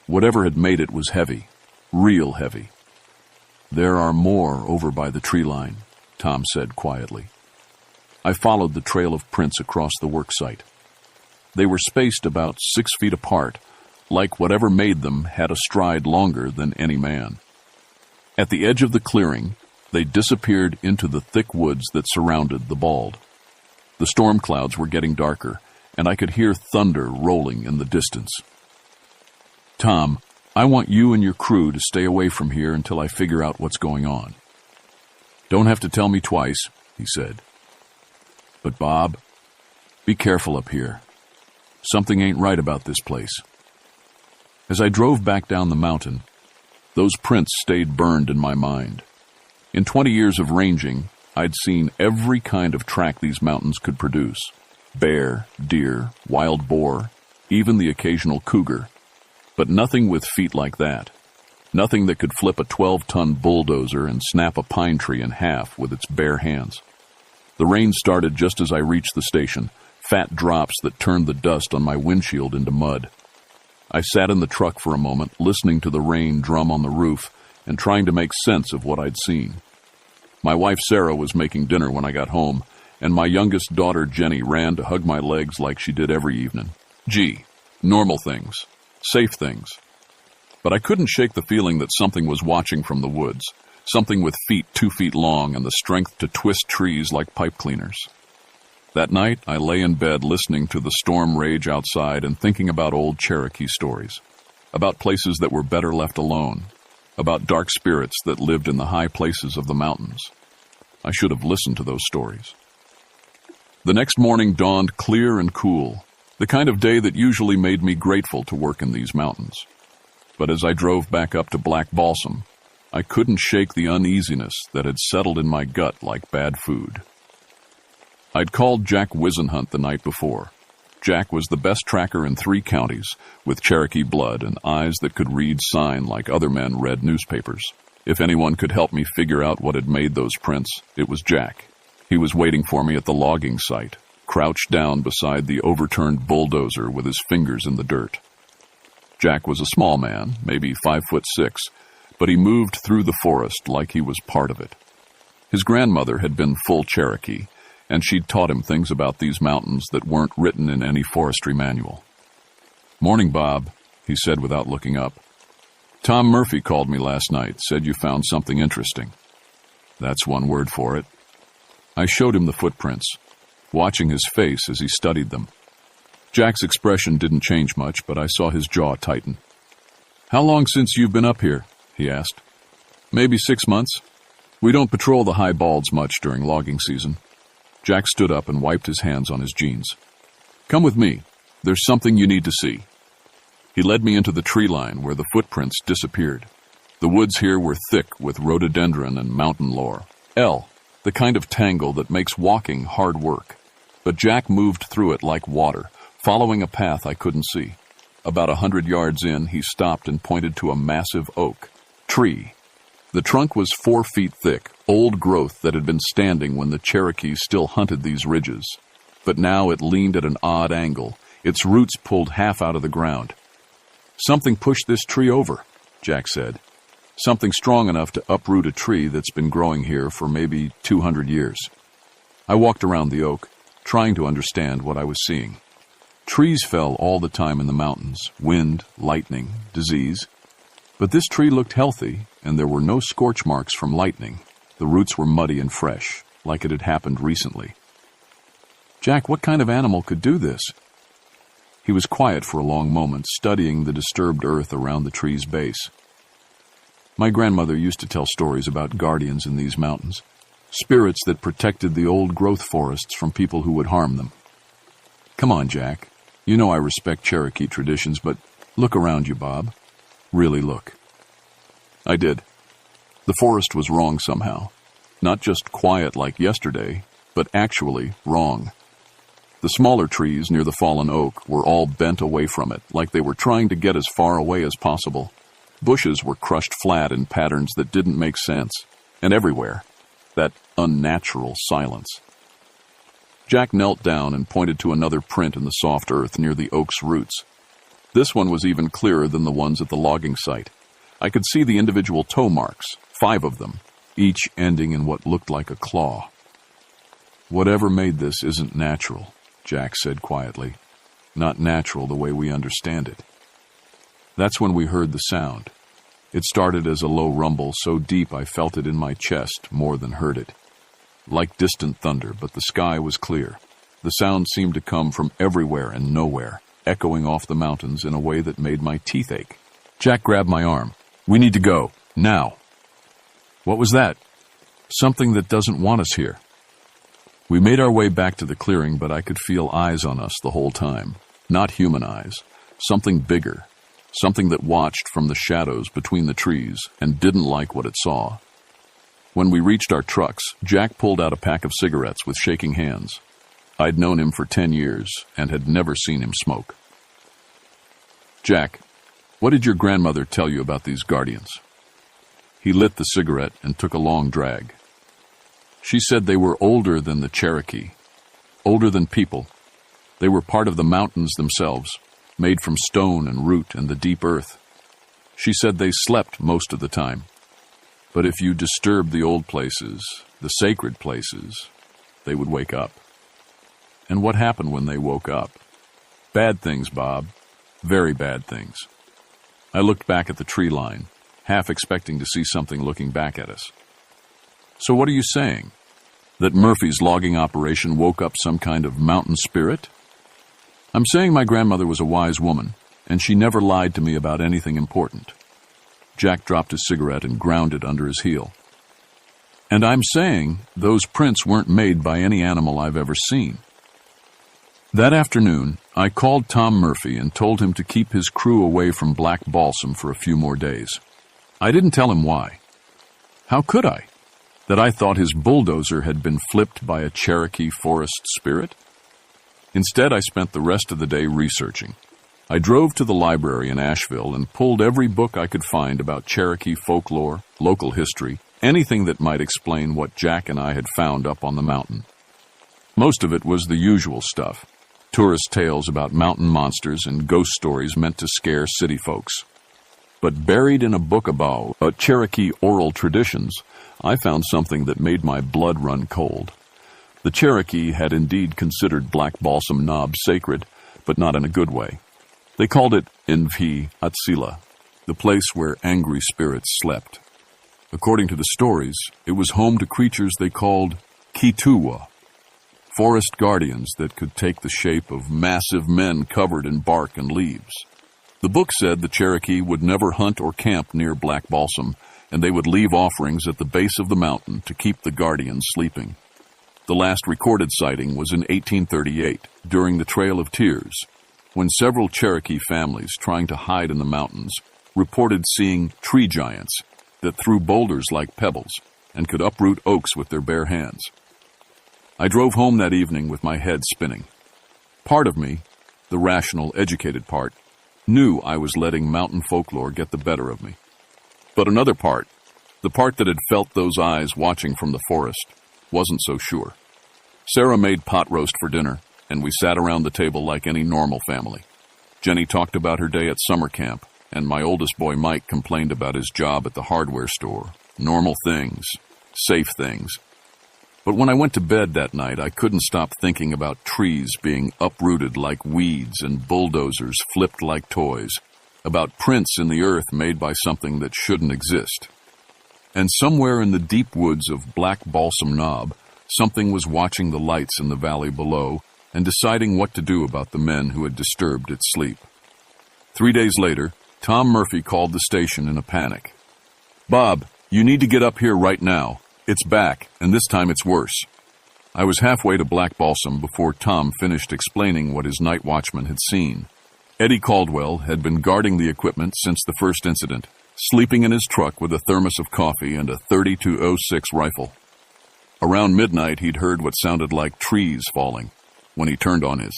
Whatever had made it was heavy, real heavy. "There are more over by the tree line," Tom said quietly. I followed the trail of prints across the work site. They were spaced about 6 feet apart, like whatever made them had a stride longer than any man. At the edge of the clearing, they disappeared into the thick woods that surrounded the bald. The storm clouds were getting darker, and I could hear thunder rolling in the distance. "Tom, I want you and your crew to stay away from here until I figure out what's going on." "Don't have to tell me twice," he said. "But Bob, be careful up here. Something ain't right about this place." As I drove back down the mountain, those prints stayed burned in my mind. In 20 years of ranging, I'd seen every kind of track these mountains could produce. Bear, deer, wild boar, even the occasional cougar. but nothing with feet like that. Nothing that could flip a 12-ton bulldozer and snap a pine tree in half with its bare hands. The rain started just as I reached the station, fat drops that turned the dust on my windshield into mud. I sat in the truck for a moment, listening to the rain drum on the roof and trying to make sense of what I'd seen. My wife Sarah was making dinner when I got home, and my youngest daughter Jenny ran to hug my legs like she did every evening. Gee, normal things, safe things. But I couldn't shake the feeling that something was watching from the woods, something with feet 2 feet long and the strength to twist trees like pipe cleaners. That night, I lay in bed listening to the storm rage outside and thinking about old Cherokee stories, about places that were better left alone, about dark spirits that lived in the high places of the mountains. I should have listened to those stories. The next morning dawned clear and cool, the kind of day that usually made me grateful to work in these mountains. But as I drove back up to Black Balsam, I couldn't shake the uneasiness that had settled in my gut like bad food. I'd called Jack Wisenhunt the night before. Jack was the best tracker in 3 counties, with Cherokee blood and eyes that could read sign like other men read newspapers. If anyone could help me figure out what had made those prints, it was Jack. He was waiting for me at the logging site, crouched down beside the overturned bulldozer with his fingers in the dirt. Jack was a small man, maybe 5'6", but he moved through the forest like he was part of it. His grandmother had been full Cherokee, and she'd taught him things about these mountains that weren't written in any forestry manual. "Morning, Bob," he said without looking up. "Tom Murphy called me last night, said you found something interesting." That's one word for it. I showed him the footprints, watching his face as he studied them. Jack's expression didn't change much, but I saw his jaw tighten. "How long since you've been up here?" he asked. "Maybe 6 months. We don't patrol the high balds much during logging season." Jack stood up and wiped his hands on his jeans. "Come with me. There's something you need to see." He led me into the tree line where the footprints disappeared. The woods here were thick with rhododendron and mountain laurel. The kind of tangle that makes walking hard work. But Jack moved through it like water, following a path I couldn't see. About 100 yards in, he stopped and pointed to a massive oak tree. The trunk was 4 feet thick, old growth that had been standing when the Cherokee still hunted these ridges. But now it leaned at an odd angle, its roots pulled half out of the ground. "Something pushed this tree over," Jack said. "Something strong enough to uproot a tree that's been growing here for maybe 200 years. I walked around the oak, trying to understand what I was seeing. Trees fell all the time in the mountains, wind, lightning, disease. But this tree looked healthy, and there were no scorch marks from lightning. The roots were muddy and fresh, like it had happened recently." "Jack, what kind of animal could do this?" He was quiet for a long moment, studying the disturbed earth around the tree's base. "My grandmother used to tell stories about guardians in these mountains, spirits that protected the old-growth forests from people who would harm them. Come on, Jack. You know I respect Cherokee traditions, but look around you, Bob. Really look." I did. The forest was wrong somehow. Not just quiet like yesterday, but actually wrong. The smaller trees near the fallen oak were all bent away from it, like they were trying to get as far away as possible. Bushes were crushed flat in patterns that didn't make sense, and everywhere, that unnatural silence. Jack knelt down and pointed to another print in the soft earth near the oak's roots. This one was even clearer than the ones at the logging site. I could see the individual toe marks, 5 of them, each ending in what looked like a claw. "Whatever made this isn't natural," Jack said quietly. "Not natural the way we understand it." That's when we heard the sound. It started as a low rumble so deep I felt it in my chest more than heard it. Like distant thunder, but the sky was clear. The sound seemed to come from everywhere and nowhere, echoing off the mountains in a way that made my teeth ache. Jack grabbed my arm. "We need to go. Now." "What was that?" "Something that doesn't want us here." We made our way back to the clearing, but I could feel eyes on us the whole time. Not human eyes. Something bigger. Something that watched from the shadows between the trees and didn't like what it saw. When we reached our trucks, Jack pulled out a pack of cigarettes with shaking hands. I'd known him for 10 years and had never seen him smoke. "Jack, What did your grandmother tell you about these guardians? He lit the cigarette and took a long drag. She said they were older than the Cherokee, older than people. They were part of the mountains themselves, made from stone and root and the deep earth. She said they slept most of the time. But if you disturbed the old places, the sacred places, they would wake up. And what happened when they woke up? Bad things, Bob. Very bad things. I looked back at the tree line, half expecting to see something looking back at us. So what are you saying? That Murphy's logging operation woke up some kind of mountain spirit? I'm saying my grandmother was a wise woman, and she never lied to me about anything important. Jack dropped his cigarette and ground it under his heel. And I'm saying those prints weren't made by any animal I've ever seen. That afternoon, I called Tom Murphy and told him to keep his crew away from Black Balsam for a few more days. I didn't tell him why. How could I? That I thought his bulldozer had been flipped by a Cherokee forest spirit? Instead, I spent the rest of the day researching. I drove to the library in Asheville and pulled every book I could find about Cherokee folklore, local history, anything that might explain what Jack and I had found up on the mountain. Most of it was the usual stuff. Tourist tales about mountain monsters and ghost stories meant to scare city folks. But buried in a book about Cherokee oral traditions, I found something that made my blood run cold. The Cherokee had indeed considered Black Balsam Knob sacred, but not in a good way. They called it Invi Atsila, the place where angry spirits slept. According to the stories, it was home to creatures they called Kituwa, forest guardians that could take the shape of massive men covered in bark and leaves. The book said the Cherokee would never hunt or camp near Black Balsam, and they would leave offerings at the base of the mountain to keep the guardians sleeping. The last recorded sighting was in 1838, during the Trail of Tears, when several Cherokee families trying to hide in the mountains reported seeing tree giants that threw boulders like pebbles and could uproot oaks with their bare hands. I drove home that evening with my head spinning. Part of me, the rational, educated part, knew I was letting mountain folklore get the better of me. But another part, the part that had felt those eyes watching from the forest, wasn't so sure. Sarah made pot roast for dinner, and we sat around the table like any normal family. Jenny talked about her day at summer camp, and my oldest boy Mike complained about his job at the hardware store. Normal things, safe things. But when I went to bed that night, I couldn't stop thinking about trees being uprooted like weeds and bulldozers flipped like toys, about prints in the earth made by something that shouldn't exist. And somewhere in the deep woods of Black Balsam Knob, something was watching the lights in the valley below and deciding what to do about the men who had disturbed its sleep. 3 days later, Tom Murphy called the station in a panic. "Bob, you need to get up here right now. It's back, and this time it's worse." I was halfway to Black Balsam before Tom finished explaining what his night watchman had seen. Eddie Caldwell had been guarding the equipment since the first incident, sleeping in his truck with a thermos of coffee and a .32-06 rifle. Around midnight, he'd heard what sounded like trees falling. When he turned on his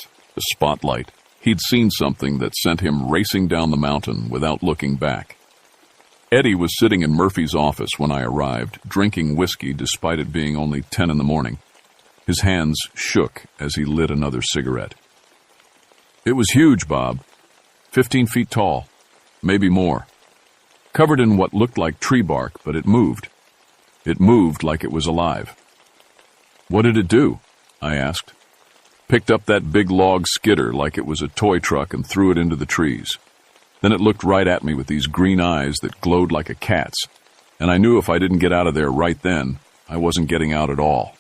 spotlight, he'd seen something that sent him racing down the mountain without looking back. Eddie was sitting in Murphy's office when I arrived, drinking whiskey despite it being only 10 in the morning. His hands shook as he lit another cigarette. "It was huge, Bob. 15 feet tall, maybe more. Covered in what looked like tree bark, but it moved. It moved like it was alive." "What did it do?" I asked. "Picked up that big log skidder like it was a toy truck and threw it into the trees. Then it looked right at me with these green eyes that glowed like a cat's, and I knew if I didn't get out of there right then, I wasn't getting out at all."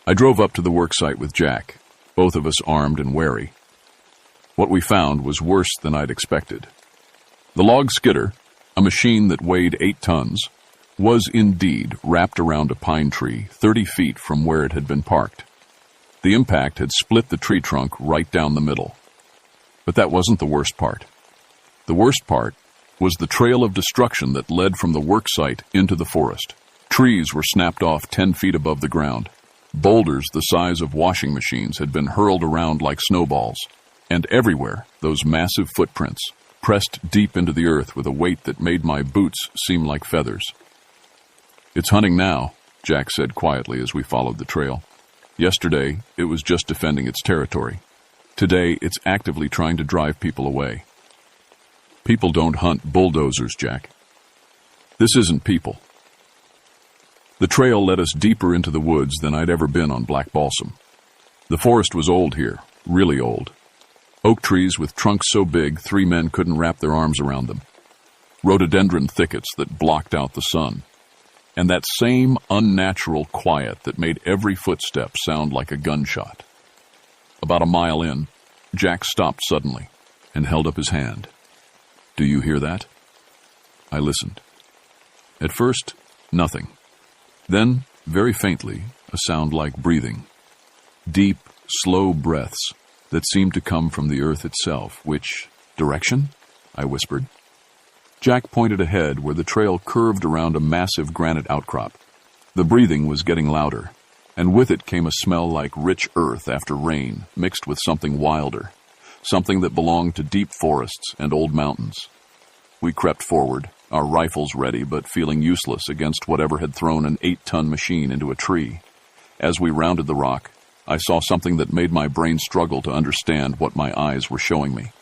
I drove up to the work site with Jack, both of us armed and wary. What we found was worse than I'd expected. The log skidder, a machine that weighed 8 tons, was indeed wrapped around a pine tree 30 feet from where it had been parked. The impact had split the tree trunk right down the middle. But that wasn't the worst part. The worst part was the trail of destruction that led from the work site into the forest. Trees were snapped off 10 feet above the ground. Boulders the size of washing machines had been hurled around like snowballs. And everywhere, those massive footprints, pressed deep into the earth with a weight that made my boots seem like feathers. "It's hunting now," Jack said quietly as we followed the trail. "Yesterday, it was just defending its territory. Today, it's actively trying to drive people away." "People don't hunt bulldozers, Jack. This isn't people." The trail led us deeper into the woods than I'd ever been on Black Balsam. The forest was old here, really old. Oak trees with trunks so big 3 men couldn't wrap their arms around them. Rhododendron thickets that blocked out the sun. And that same unnatural quiet that made every footstep sound like a gunshot. About a mile in, Jack stopped suddenly and held up his hand. "Do you hear that?" I listened. At first, nothing. Then, very faintly, a sound like breathing. Deep, slow breaths that seemed to come from the earth itself. "Which direction?" I whispered. Jack pointed ahead where the trail curved around a massive granite outcrop. The breathing was getting louder, and with it came a smell like rich earth after rain, mixed with something wilder, something that belonged to deep forests and old mountains. We crept forward, our rifles ready but feeling useless against whatever had thrown an 8-ton machine into a tree. As we rounded the rock, I saw something that made my brain struggle to understand what my eyes were showing me.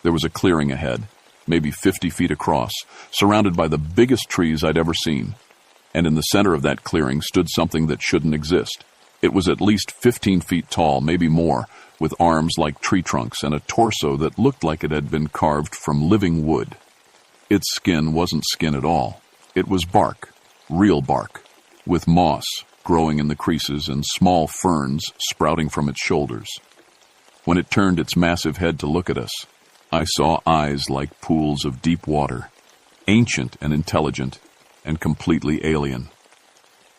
There was a clearing ahead, maybe 50 feet across, surrounded by the biggest trees I'd ever seen. And in the center of that clearing stood something that shouldn't exist. It was at least 15 feet tall, maybe more, with arms like tree trunks and a torso that looked like it had been carved from living wood. Its skin wasn't skin at all. It was bark, real bark, with moss growing in the creases and small ferns sprouting from its shoulders. When it turned its massive head to look at us, I saw eyes like pools of deep water, ancient and intelligent, and completely alien.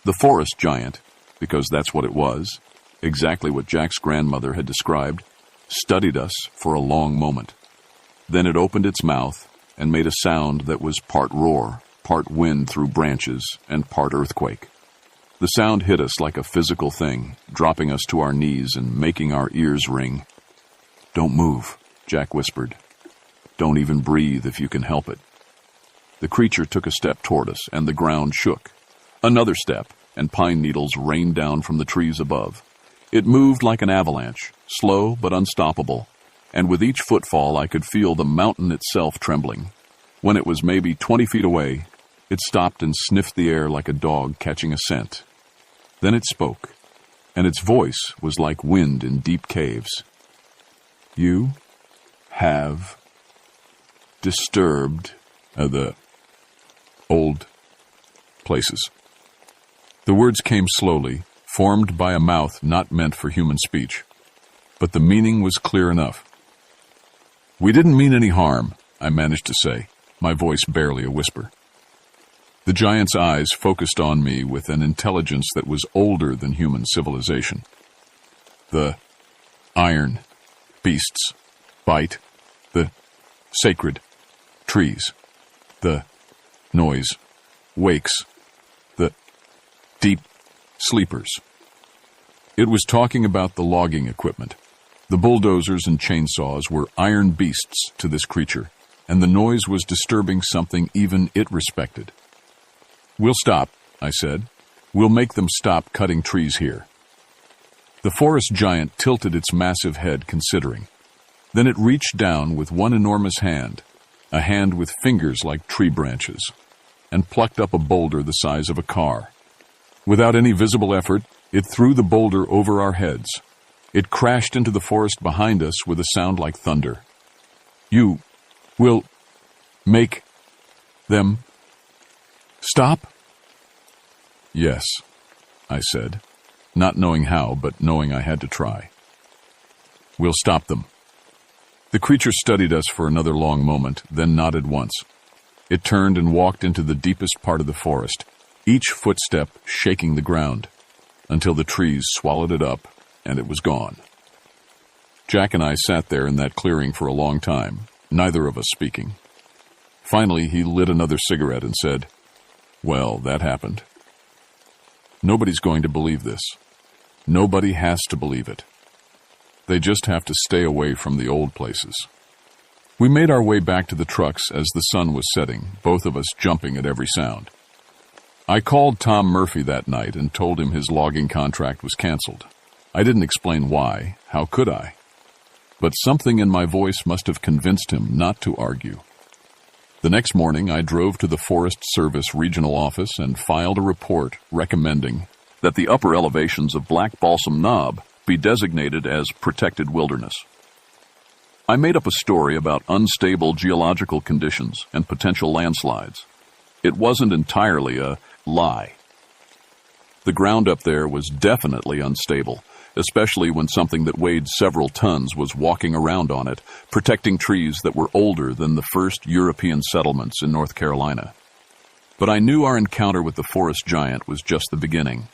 The forest giant, because that's what it was, exactly what Jack's grandmother had described, studied us for a long moment. Then it opened its mouth and made a sound that was part roar, part wind through branches, and part earthquake. The sound hit us like a physical thing, dropping us to our knees and making our ears ring. "Don't move," Jack whispered. "Don't even breathe if you can help it." The creature took a step toward us, and the ground shook. Another step, and pine needles rained down from the trees above. It moved like an avalanche, slow but unstoppable, and with each footfall I could feel the mountain itself trembling. When it was maybe 20 feet away, it stopped and sniffed the air like a dog catching a scent. Then it spoke, and its voice was like wind in deep caves. "You have disturbed the old places." The words came slowly, formed by a mouth not meant for human speech, but the meaning was clear enough. "We didn't mean any harm," I managed to say, my voice barely a whisper. The giant's eyes focused on me with an intelligence that was older than human civilization. "The iron beasts bite the sacred trees. The noise wakes the deep sleepers." It was talking about the logging equipment. The bulldozers and chainsaws were iron beasts to this creature, and the noise was disturbing something even it respected. "We'll stop," I said. "We'll make them stop cutting trees here." The forest giant tilted its massive head, considering. Then it reached down with one enormous hand, a hand with fingers like tree branches, and plucked up a boulder the size of a car. Without any visible effort, it threw the boulder over our heads. It crashed into the forest behind us with a sound like thunder. "You will make them stop?" "Yes," I said, not knowing how, but knowing I had to try. "We'll stop them." The creature studied us for another long moment, then nodded once. It turned and walked into the deepest part of the forest, each footstep shaking the ground, until the trees swallowed it up, and it was gone. Jack and I sat there in that clearing for a long time, neither of us speaking. Finally, he lit another cigarette and said, "Well, that happened. Nobody's going to believe this. Nobody has to believe it. They just have to stay away from the old places." We made our way back to the trucks as the sun was setting, both of us jumping at every sound. I called Tom Murphy that night and told him his logging contract was canceled. I didn't explain why. How could I? But something in my voice must have convinced him not to argue. The next morning, I drove to the Forest Service regional office and filed a report recommending that the upper elevations of Black Balsam Knob be designated as protected wilderness. I made up a story about unstable geological conditions and potential landslides. It wasn't entirely a lie. The ground up there was definitely unstable, especially when something that weighed several tons was walking around on it, protecting trees that were older than the first European settlements in North Carolina. But I knew our encounter with the forest giant was just the beginning.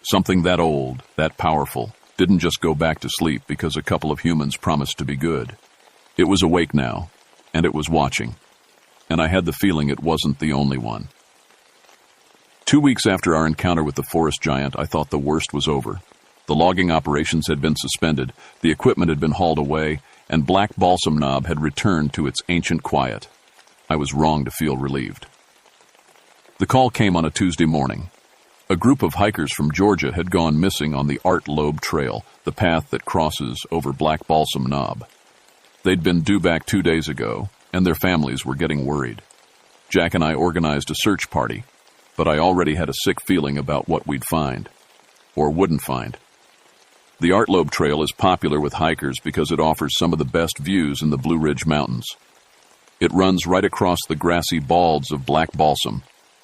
Something that old, that powerful, didn't just go back to sleep because a couple of humans promised to be good. It was awake now, and it was watching. And I had the feeling it wasn't the only one. 2 weeks after our encounter with the forest giant, I thought the worst was over. The logging operations had been suspended, the equipment had been hauled away, and Black Balsam Knob had returned to its ancient quiet. I was wrong to feel relieved. The call came on a Tuesday morning. A group of hikers from Georgia had gone missing on the Art Loeb Trail, the path that crosses over Black Balsam Knob. They'd been due back 2 days ago, and their families were getting worried. Jack and I organized a search party, but I already had a sick feeling about what we'd find, or wouldn't find. The Art Loeb Trail is popular with hikers because it offers some of the best views in the Blue Ridge Mountains. It runs right across the grassy balds of Black Balsam,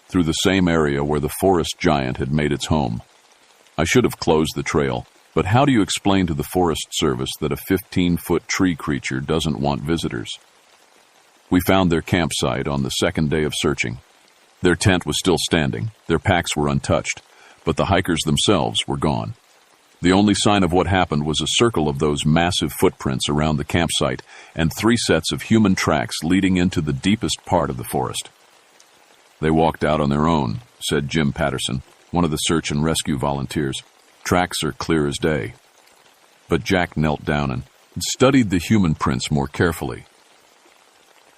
through the same area where the forest giant had made its home. I should have closed the trail, but how do you explain to the Forest Service that a 15-foot tree creature doesn't want visitors? We found their campsite on the second day of searching. Their tent was still standing, their packs were untouched, but the hikers themselves were gone. The only sign of what happened was a circle of those massive footprints around the campsite and 3 sets of human tracks leading into the deepest part of the forest. They walked out on their own, said Jim Patterson, one of the search and rescue volunteers. Tracks are clear as day. But Jack knelt down and studied the human prints more carefully.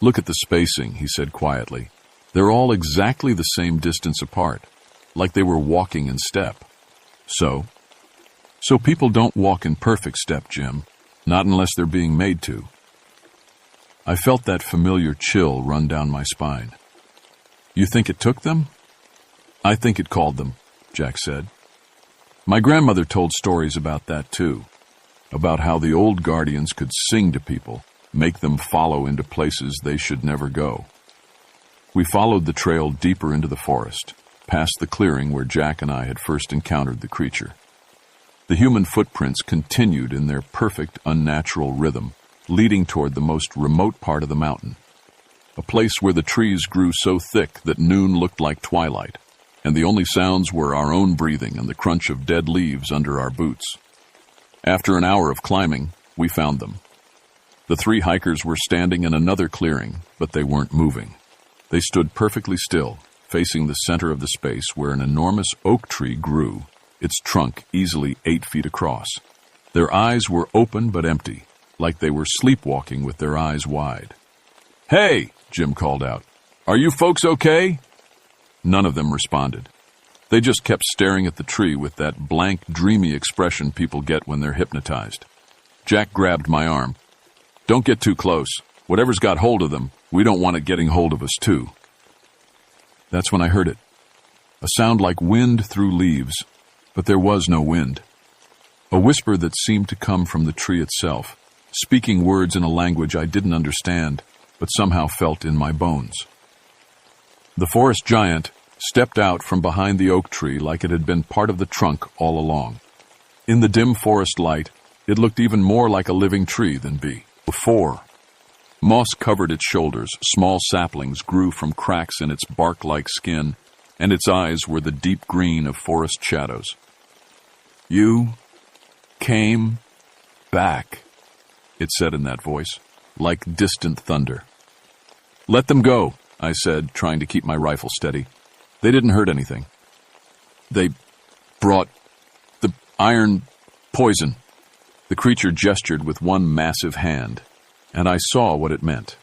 Look at the spacing, he said quietly. They're all exactly the same distance apart, like they were walking in step. So people don't walk in perfect step, Jim, not unless they're being made to. I felt that familiar chill run down my spine. You think it took them? I think it called them, Jack said. My grandmother told stories about that too, about how the old guardians could sing to people, make them follow into places they should never go. We followed the trail deeper into the forest, past the clearing where Jack and I had first encountered the creature. The human footprints continued in their perfect, unnatural rhythm, leading toward the most remote part of the mountain, a place where the trees grew so thick that noon looked like twilight, and the only sounds were our own breathing and the crunch of dead leaves under our boots. After an hour of climbing, we found them. The 3 hikers were standing in another clearing, but they weren't moving. They stood perfectly still, facing the center of the space where an enormous oak tree grew, its trunk easily 8 feet across. Their eyes were open but empty, like they were sleepwalking with their eyes wide. "Hey!" Jim called out. "Are you folks okay?" None of them responded. They just kept staring at the tree with that blank, dreamy expression people get when they're hypnotized. Jack grabbed my arm. "Don't get too close. Whatever's got hold of them, we don't want it getting hold of us too." That's when I heard it. A sound like wind through leaves, but there was no wind. A whisper that seemed to come from the tree itself, speaking words in a language I didn't understand, but somehow felt in my bones. The forest giant stepped out from behind the oak tree like it had been part of the trunk all along. In the dim forest light, it looked even more like a living tree than before. Moss covered its shoulders, small saplings grew from cracks in its bark-like skin, and its eyes were the deep green of forest shadows. "You came back," it said in that voice, like distant thunder. "Let them go," I said, trying to keep my rifle steady. "They didn't hurt anything. They brought the iron poison." The creature gestured with one massive hand, and I saw what it meant.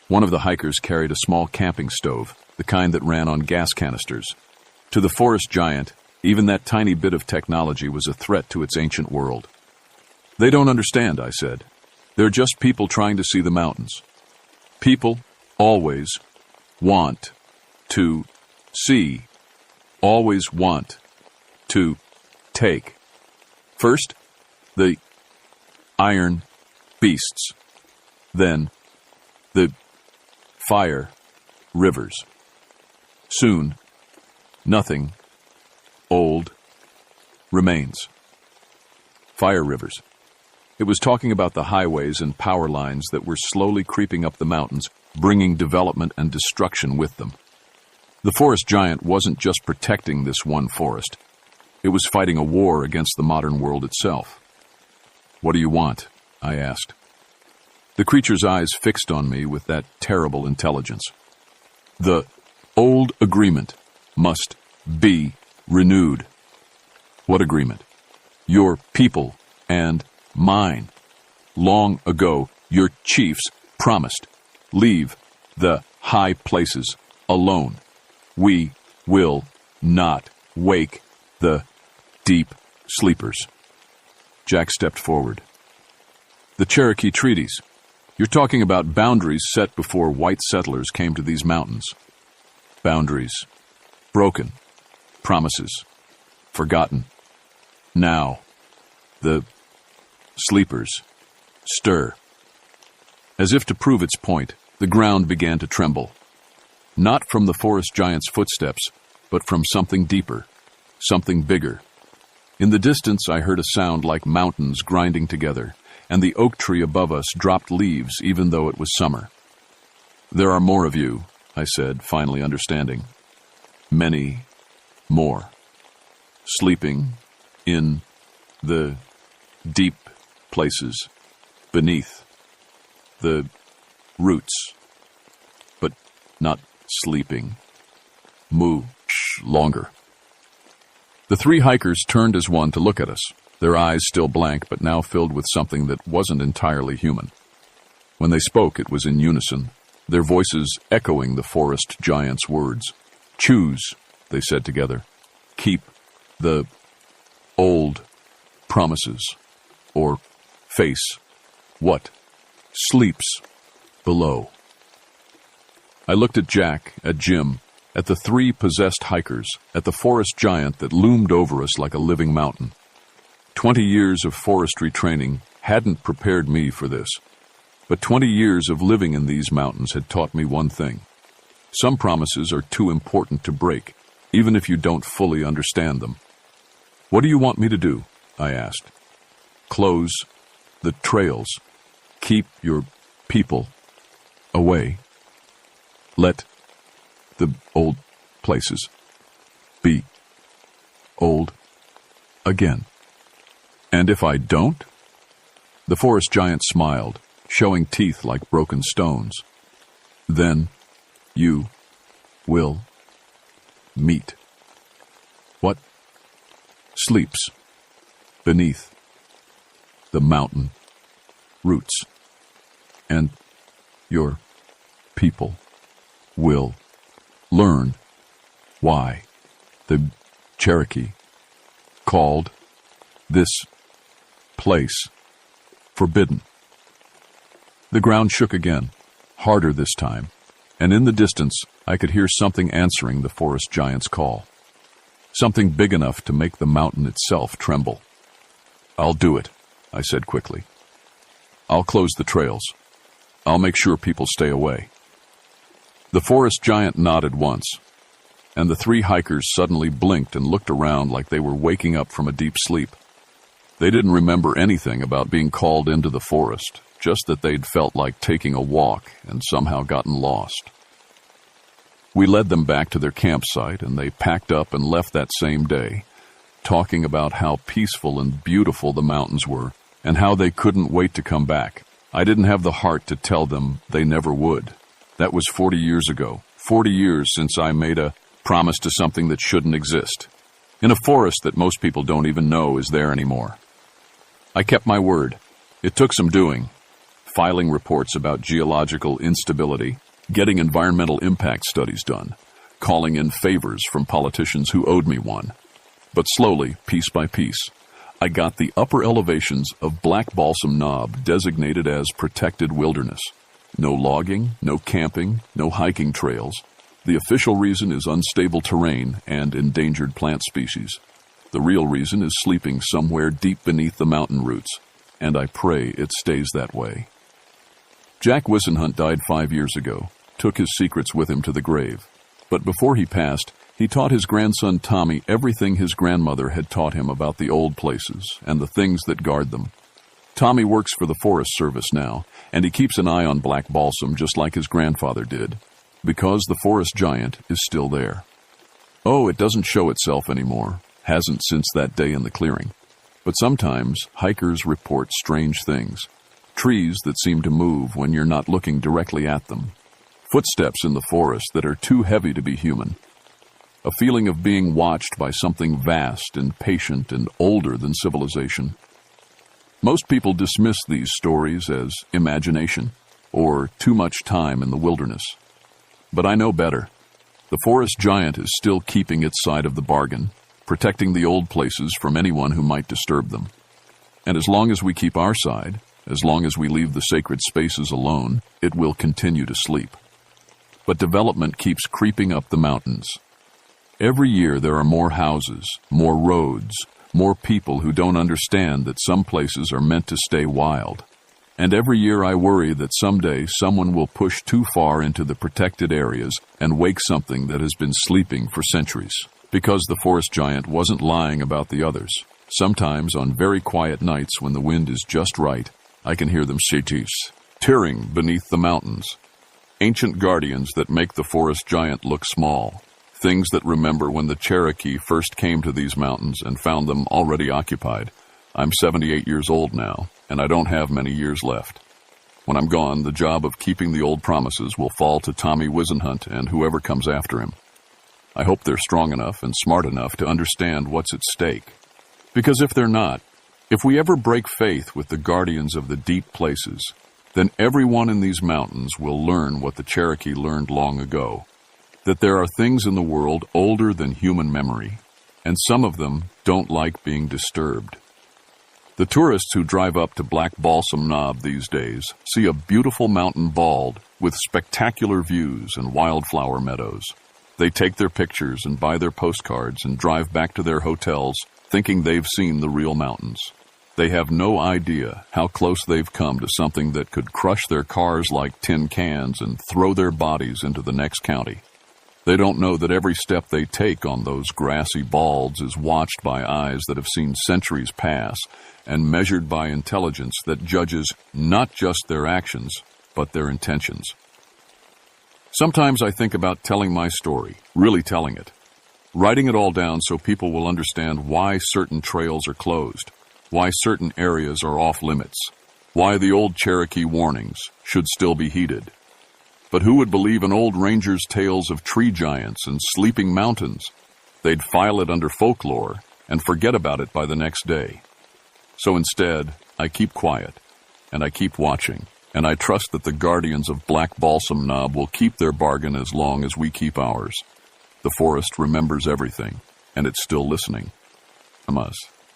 One of the hikers carried a small camping stove, the kind that ran on gas canisters. To the forest giant, even that tiny bit of technology was a threat to its ancient world. "They don't understand," I said. "They're just people trying to see the mountains. People always want to see, always want to take. First, the iron beasts, then the fire rivers. Soon, nothing old remains." Fire rivers. It was talking about the highways and power lines that were slowly creeping up the mountains, bringing development and destruction with them. The forest giant wasn't just protecting this one forest. It was fighting a war against the modern world itself. "What do you want?" I asked. The creature's eyes fixed on me with that terrible intelligence. "The old agreement must be renewed." "What agreement?" "Your people and mine. Long ago, your chiefs promised, leave the high places alone. We will not wake the deep sleepers." Jack stepped forward. "The Cherokee treaties. You're talking about boundaries set before white settlers came to these mountains. Boundaries. Broken. Promises. Forgotten. Now, the sleepers stir." As if to prove its point, the ground began to tremble. Not from the forest giant's footsteps, but from something deeper, something bigger. In the distance, I heard a sound like mountains grinding together, and the oak tree above us dropped leaves even though it was summer. "There are more of you," I said, finally understanding. "Many more. Sleeping in the deep places beneath the roots, but not sleeping much longer." The three hikers turned as one to look at us, their eyes still blank but now filled with something that wasn't entirely human. When they spoke, it was in unison, their voices echoing the forest giant's words. "Choose," they said together. "Keep the old promises, or face what sleeps below." I looked at Jack, at Jim, at the three possessed hikers, at the forest giant that loomed over us like a living mountain. 20 years of forestry training hadn't prepared me for this, but 20 years of living in these mountains had taught me one thing. Some promises are too important to break, even if you don't fully understand them. "What do you want me to do?" I asked. "Close the trails. Keep your people away. Let the old places be old again." "And if I don't?" The forest giant smiled, showing teeth like broken stones. "Then you will meet what sleeps beneath the mountain roots, and your people will learn why the Cherokee called this place forbidden." The ground shook again, harder this time, and in the distance I could hear something answering the forest giant's call. Something big enough to make the mountain itself tremble. "I'll do it," I said quickly. "I'll close the trails. I'll make sure people stay away." The forest giant nodded once, and the three hikers suddenly blinked and looked around like they were waking up from a deep sleep. They didn't remember anything about being called into the forest, just that they'd felt like taking a walk and somehow gotten lost. We led them back to their campsite, and they packed up and left that same day, talking about how peaceful and beautiful the mountains were, and how they couldn't wait to come back. I didn't have the heart to tell them they never would. That was 40 years ago, 40 years since I made a promise to something that shouldn't exist, in a forest that most people don't even know is there anymore. I kept my word. It took some doing. filing reports about geological instability, getting environmental impact studies done, calling in favors from politicians who owed me one. But slowly, piece by piece, I got the upper elevations of Black Balsam Knob designated as protected wilderness. No logging, no camping, no hiking trails. The official reason is unstable terrain and endangered plant species. The real reason is sleeping somewhere deep beneath the mountain roots, and I pray it stays that way. Jack Wissenhunt died 5 years ago, took his secrets with him to the grave. But before he passed, he taught his grandson Tommy everything his grandmother had taught him about the old places and the things that guard them. Tommy works for the Forest Service now, and he keeps an eye on Black Balsam just like his grandfather did, because the forest giant is still there. Oh, it doesn't show itself anymore, hasn't since that day in the clearing. But sometimes hikers report strange things. Trees that seem to move when you're not looking directly at them. Footsteps in the forest that are too heavy to be human. A feeling of being watched by something vast and patient and older than civilization. Most people dismiss these stories as imagination or too much time in the wilderness. But I know better. The forest giant is still keeping its side of the bargain, protecting the old places from anyone who might disturb them. And as long as we keep our side, as long as we leave the sacred spaces alone, it will continue to sleep. But development keeps creeping up the mountains. Every year there are more houses, more roads, more people who don't understand that some places are meant to stay wild. And every year I worry that someday someone will push too far into the protected areas and wake something that has been sleeping for centuries. Because the forest giant wasn't lying about the others. Sometimes on very quiet nights when the wind is just right, I can hear them cities, tearing beneath the mountains. Ancient guardians that make the forest giant look small. Things that remember when the Cherokee first came to these mountains and found them already occupied. I'm 78 years old now, and I don't have many years left. When I'm gone, the job of keeping the old promises will fall to Tommy Wissenhunt and whoever comes after him. I hope they're strong enough and smart enough to understand what's at stake. Because if they're not, if we ever break faith with the guardians of the deep places, then everyone in these mountains will learn what the Cherokee learned long ago, that there are things in the world older than human memory, and some of them don't like being disturbed. The tourists who drive up to Black Balsam Knob these days see a beautiful mountain bald with spectacular views and wildflower meadows. They take their pictures and buy their postcards and drive back to their hotels thinking they've seen the real mountains. They have no idea how close they've come to something that could crush their cars like tin cans and throw their bodies into the next county. They don't know that every step they take on those grassy balds is watched by eyes that have seen centuries pass and measured by intelligence that judges not just their actions, but their intentions. Sometimes I think about telling my story, really telling it, writing it all down so people will understand why certain trails are closed, why certain areas are off limits, why the old Cherokee warnings should still be heeded. But who would believe an old ranger's tales of tree giants and sleeping mountains? They'd file it under folklore and forget about it by the next day. So instead, I keep quiet, and I keep watching, and I trust that the guardians of Black Balsam Knob will keep their bargain as long as we keep ours. The forest remembers everything, and it's still listening from us.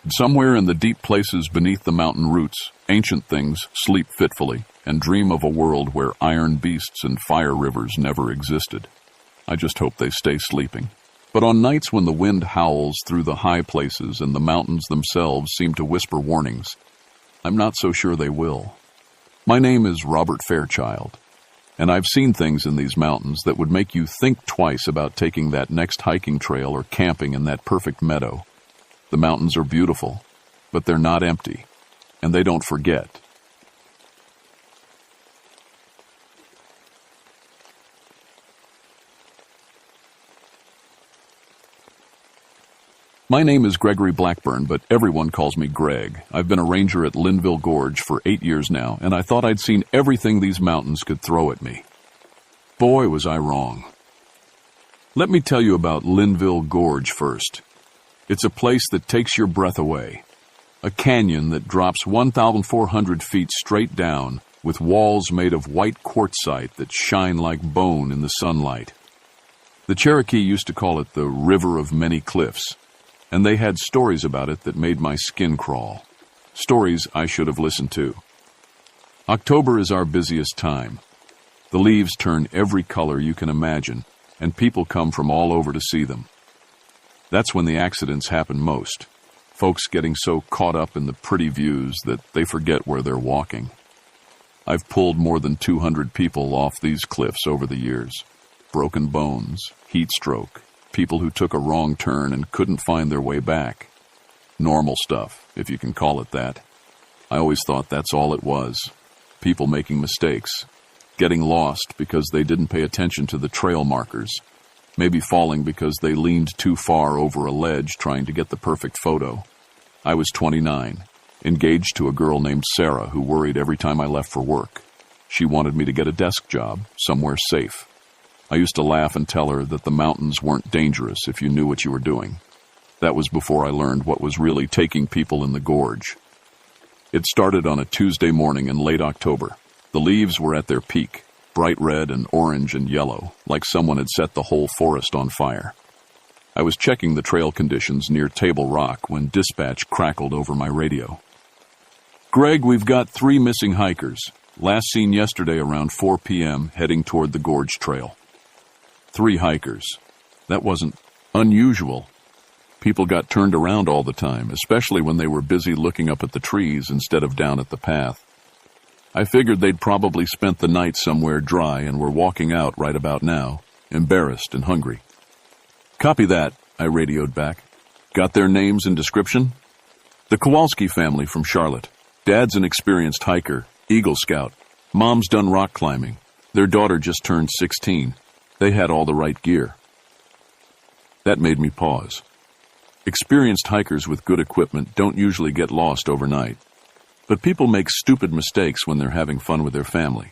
Somewhere in the deep places beneath the mountain roots, ancient things sleep fitfully and dream of a world where iron beasts and fire rivers never existed. I just hope they stay sleeping. But on nights when the wind howls through the high places and the mountains themselves seem to whisper warnings, I'm not so sure they will. My name is Robert Fairchild, and I've seen things in these mountains that would make you think twice about taking that next hiking trail or camping in that perfect meadow. The mountains are beautiful, but they're not empty, and they don't forget. My name is Gregory Blackburn, but everyone calls me Greg. I've been a ranger at Linville Gorge for 8 years now, and I thought I'd seen everything these mountains could throw at me. Boy, was I wrong. Let me tell you about Linville Gorge first. It's a place that takes your breath away. A canyon that drops 1,400 feet straight down with walls made of white quartzite that shine like bone in the sunlight. The Cherokee used to call it the River of Many Cliffs, and they had stories about it that made my skin crawl. Stories I should have listened to. October is our busiest time. The leaves turn every color you can imagine, and people come from all over to see them. That's when the accidents happen most, folks getting so caught up in the pretty views that they forget where they're walking. I've pulled more than 200 people off these cliffs over the years. Broken bones, heat stroke, people who took a wrong turn and couldn't find their way back. Normal stuff, if you can call it that. I always thought that's all it was. People making mistakes, getting lost because they didn't pay attention to the trail markers, maybe falling because they leaned too far over a ledge trying to get the perfect photo. I was 29, engaged to a girl named Sarah who worried every time I left for work. She wanted me to get a desk job, somewhere safe. I used to laugh and tell her that the mountains weren't dangerous if you knew what you were doing. That was before I learned what was really taking people in the gorge. It started on a Tuesday morning in late October. The leaves were at their peak, bright red and orange and yellow, like someone had set the whole forest on fire. I was checking the trail conditions near Table Rock when dispatch crackled over my radio. "Greg, we've got 3 missing hikers, last seen yesterday around 4 p.m. heading toward the gorge trail." 3 hikers. That wasn't unusual. People got turned around all the time, especially when they were busy looking up at the trees instead of down at the path. I figured they'd probably spent the night somewhere dry and were walking out right about now, embarrassed and hungry. "Copy that," I radioed back. "Got their names and description?" "The Kowalski family from Charlotte. Dad's an experienced hiker, Eagle Scout. Mom's done rock climbing. Their daughter just turned 16. They had all the right gear." That made me pause. Experienced hikers with good equipment don't usually get lost overnight. But people make stupid mistakes when they're having fun with their family.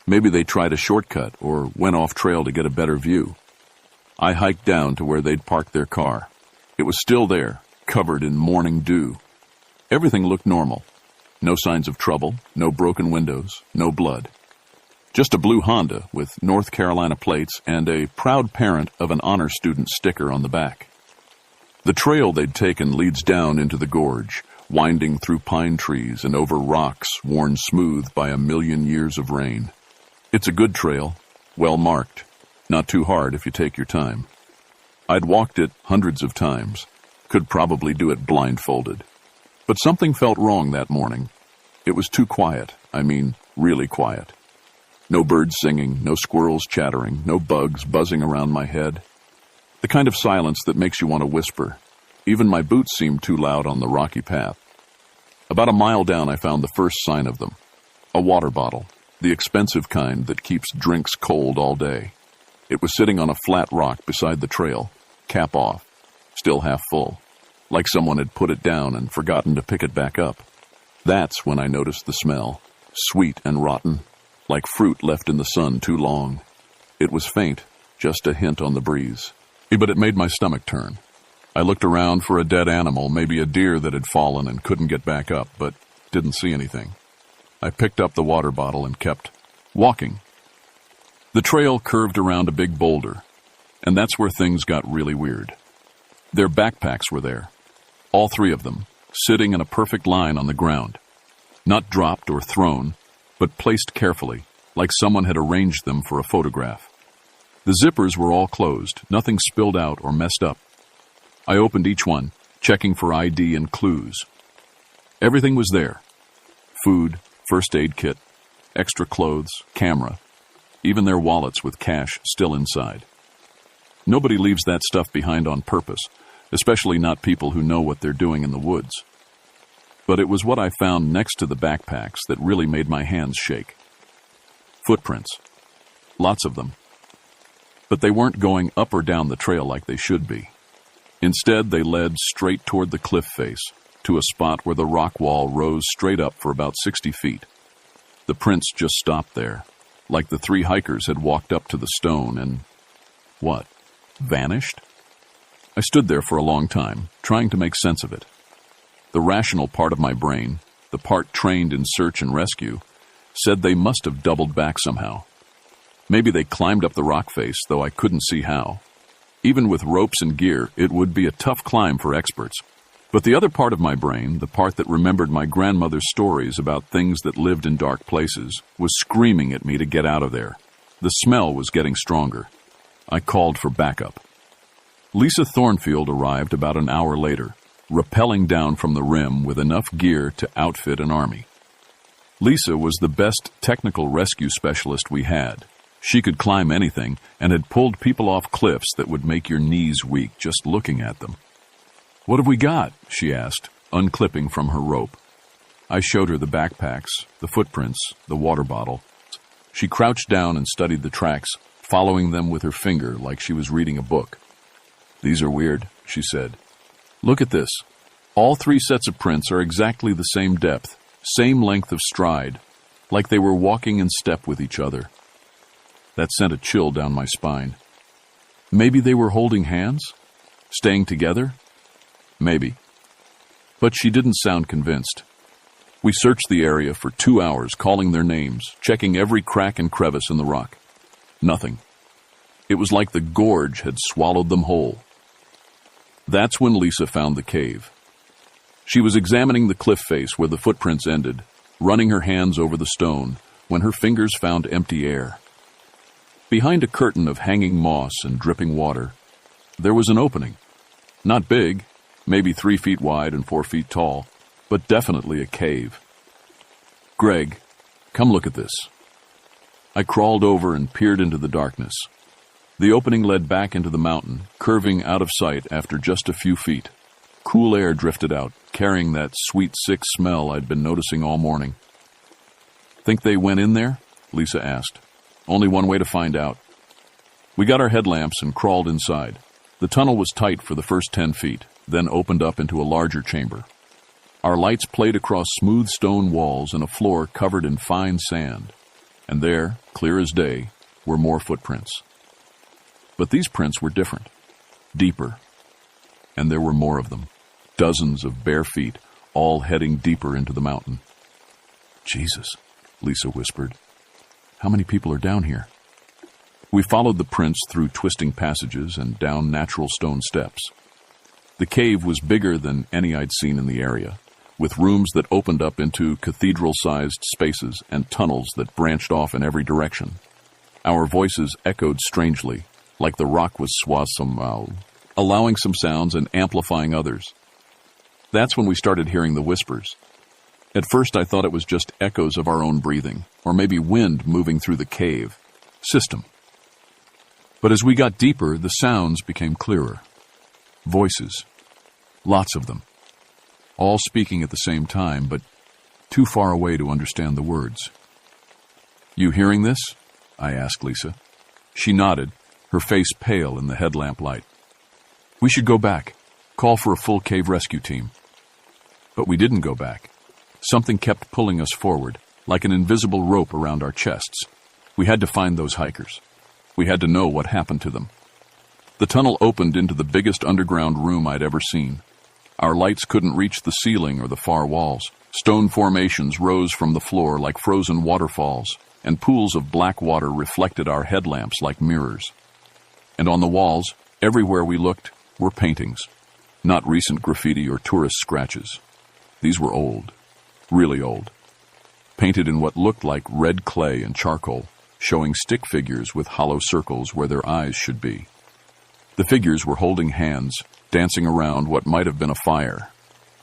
Maybe they tried a shortcut or went off trail to get a better view. I hiked down to where they'd parked their car. It was still there, covered in morning dew. Everything looked normal. No signs of trouble, no broken windows, no blood. Just a blue Honda with North Carolina plates and a proud parent of an honor student sticker on the back. The trail they'd taken leads down into the gorge, winding through pine trees and over rocks worn smooth by a million years of rain. It's a good trail, well marked, not too hard if you take your time. I'd walked it hundreds of times, could probably do it blindfolded. But something felt wrong that morning. It was too quiet, really quiet. No birds singing, no squirrels chattering, no bugs buzzing around my head. The kind of silence that makes you want to whisper. Even my boots seemed too loud on the rocky path. About a mile down, I found the first sign of them. A water bottle, the expensive kind that keeps drinks cold all day. It was sitting on a flat rock beside the trail, cap off, still half full, like someone had put it down and forgotten to pick it back up. That's when I noticed the smell, sweet and rotten, like fruit left in the sun too long. It was faint, just a hint on the breeze. But it made my stomach turn. I looked around for a dead animal, maybe a deer that had fallen and couldn't get back up, but didn't see anything. I picked up the water bottle and kept walking. The trail curved around a big boulder, and that's where things got really weird. Their backpacks were there, all 3 of them, sitting in a perfect line on the ground. Not dropped or thrown, but placed carefully, like someone had arranged them for a photograph. The zippers were all closed, nothing spilled out or messed up. I opened each one, checking for ID and clues. Everything was there. Food, first aid kit, extra clothes, camera, even their wallets with cash still inside. Nobody leaves that stuff behind on purpose, especially not people who know what they're doing in the woods. But it was what I found next to the backpacks that really made my hands shake. Footprints. Lots of them. But they weren't going up or down the trail like they should be. Instead, they led straight toward the cliff face, to a spot where the rock wall rose straight up for about 60 feet. The prints just stopped there, like the 3 hikers had walked up to the stone and, vanished? I stood there for a long time, trying to make sense of it. The rational part of my brain, the part trained in search and rescue, said they must have doubled back somehow. Maybe they climbed up the rock face, though I couldn't see how. Even with ropes and gear, it would be a tough climb for experts. But the other part of my brain, the part that remembered my grandmother's stories about things that lived in dark places, was screaming at me to get out of there. The smell was getting stronger. I called for backup. Lisa Thornfield arrived about an hour later, rappelling down from the rim with enough gear to outfit an army. Lisa was the best technical rescue specialist we had. She could climb anything and had pulled people off cliffs that would make your knees weak just looking at them. "What have we got?" she asked, unclipping from her rope. I showed her the backpacks, the footprints, the water bottle. She crouched down and studied the tracks, following them with her finger like she was reading a book. "These are weird," she said. "Look at this. All 3 sets of prints are exactly the same depth, same length of stride, like they were walking in step with each other." That sent a chill down my spine. Maybe they were holding hands? Staying together? Maybe. But she didn't sound convinced. We searched the area for 2 hours, calling their names, checking every crack and crevice in the rock. Nothing. It was like the gorge had swallowed them whole. That's when Lisa found the cave. She was examining the cliff face where the footprints ended, running her hands over the stone, when her fingers found empty air. Behind a curtain of hanging moss and dripping water, there was an opening. Not big, maybe 3 feet wide and 4 feet tall, but definitely a cave. "Greg, come look at this." I crawled over and peered into the darkness. The opening led back into the mountain, curving out of sight after just a few feet. Cool air drifted out, carrying that sweet, sick smell I'd been noticing all morning. "Think they went in there?" Lisa asked. "Only one way to find out." We got our headlamps and crawled inside. The tunnel was tight for the first 10 feet, then opened up into a larger chamber. Our lights played across smooth stone walls and a floor covered in fine sand. And there, clear as day, were more footprints. But these prints were different, deeper. And there were more of them, dozens of bare feet, all heading deeper into the mountain. "Jesus," Lisa whispered. "How many people are down here?" We followed the prints through twisting passages and down natural stone steps. The cave was bigger than any I'd seen in the area, with rooms that opened up into cathedral-sized spaces and tunnels that branched off in every direction. Our voices echoed strangely, like the rock was somehow, allowing some sounds and amplifying others. That's when we started hearing the whispers. At first I thought it was just echoes of our own breathing, or maybe wind moving through the cave system. But as we got deeper, the sounds became clearer. Voices. Lots of them. All speaking at the same time, but too far away to understand the words. "You hearing this?" I asked Lisa. She nodded, her face pale in the headlamp light. "We should go back, call for a full cave rescue team." But we didn't go back. Something kept pulling us forward, like an invisible rope around our chests. We had to find those hikers. We had to know what happened to them. The tunnel opened into the biggest underground room I'd ever seen. Our lights couldn't reach the ceiling or the far walls. Stone formations rose from the floor like frozen waterfalls, and pools of black water reflected our headlamps like mirrors. And on the walls, everywhere we looked, were paintings. Not recent graffiti or tourist scratches. These were old. Really old. Painted in what looked like red clay and charcoal, showing stick figures with hollow circles where their eyes should be. The figures were holding hands, dancing around what might have been a fire.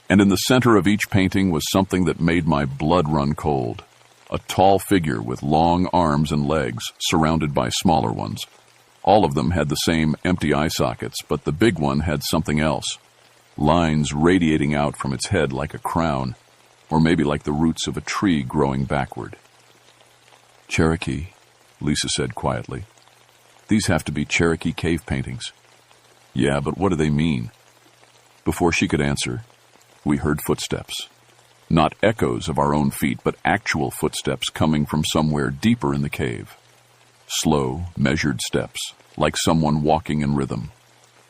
And in the center of each painting was something that made my blood run cold. A tall figure with long arms and legs, surrounded by smaller ones. All of them had the same empty eye sockets, but the big one had something else. Lines radiating out from its head like a crown, or maybe like the roots of a tree growing backward. "Cherokee," Lisa said quietly. "These have to be Cherokee cave paintings." "Yeah, but what do they mean?" Before she could answer, we heard footsteps. Not echoes of our own feet, but actual footsteps coming from somewhere deeper in the cave. Slow, measured steps, like someone walking in rhythm.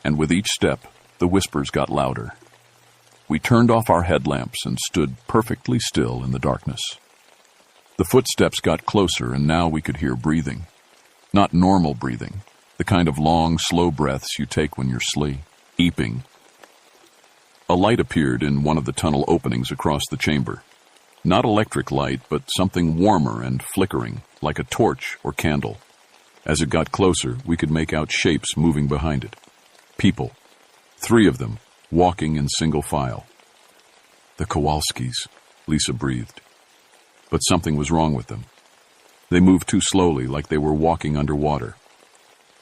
And with each step, the whispers got louder. We turned off our headlamps and stood perfectly still in the darkness. The footsteps got closer, and now we could hear breathing. Not normal breathing, the kind of long, slow breaths you take when you're sleeping. A light appeared in one of the tunnel openings across the chamber. Not electric light, but something warmer and flickering, like a torch or candle. As it got closer, we could make out shapes moving behind it. People. 3 of them, walking in single file. The Kowalskis, Lisa breathed. But something was wrong with them. They moved too slowly, like they were walking underwater.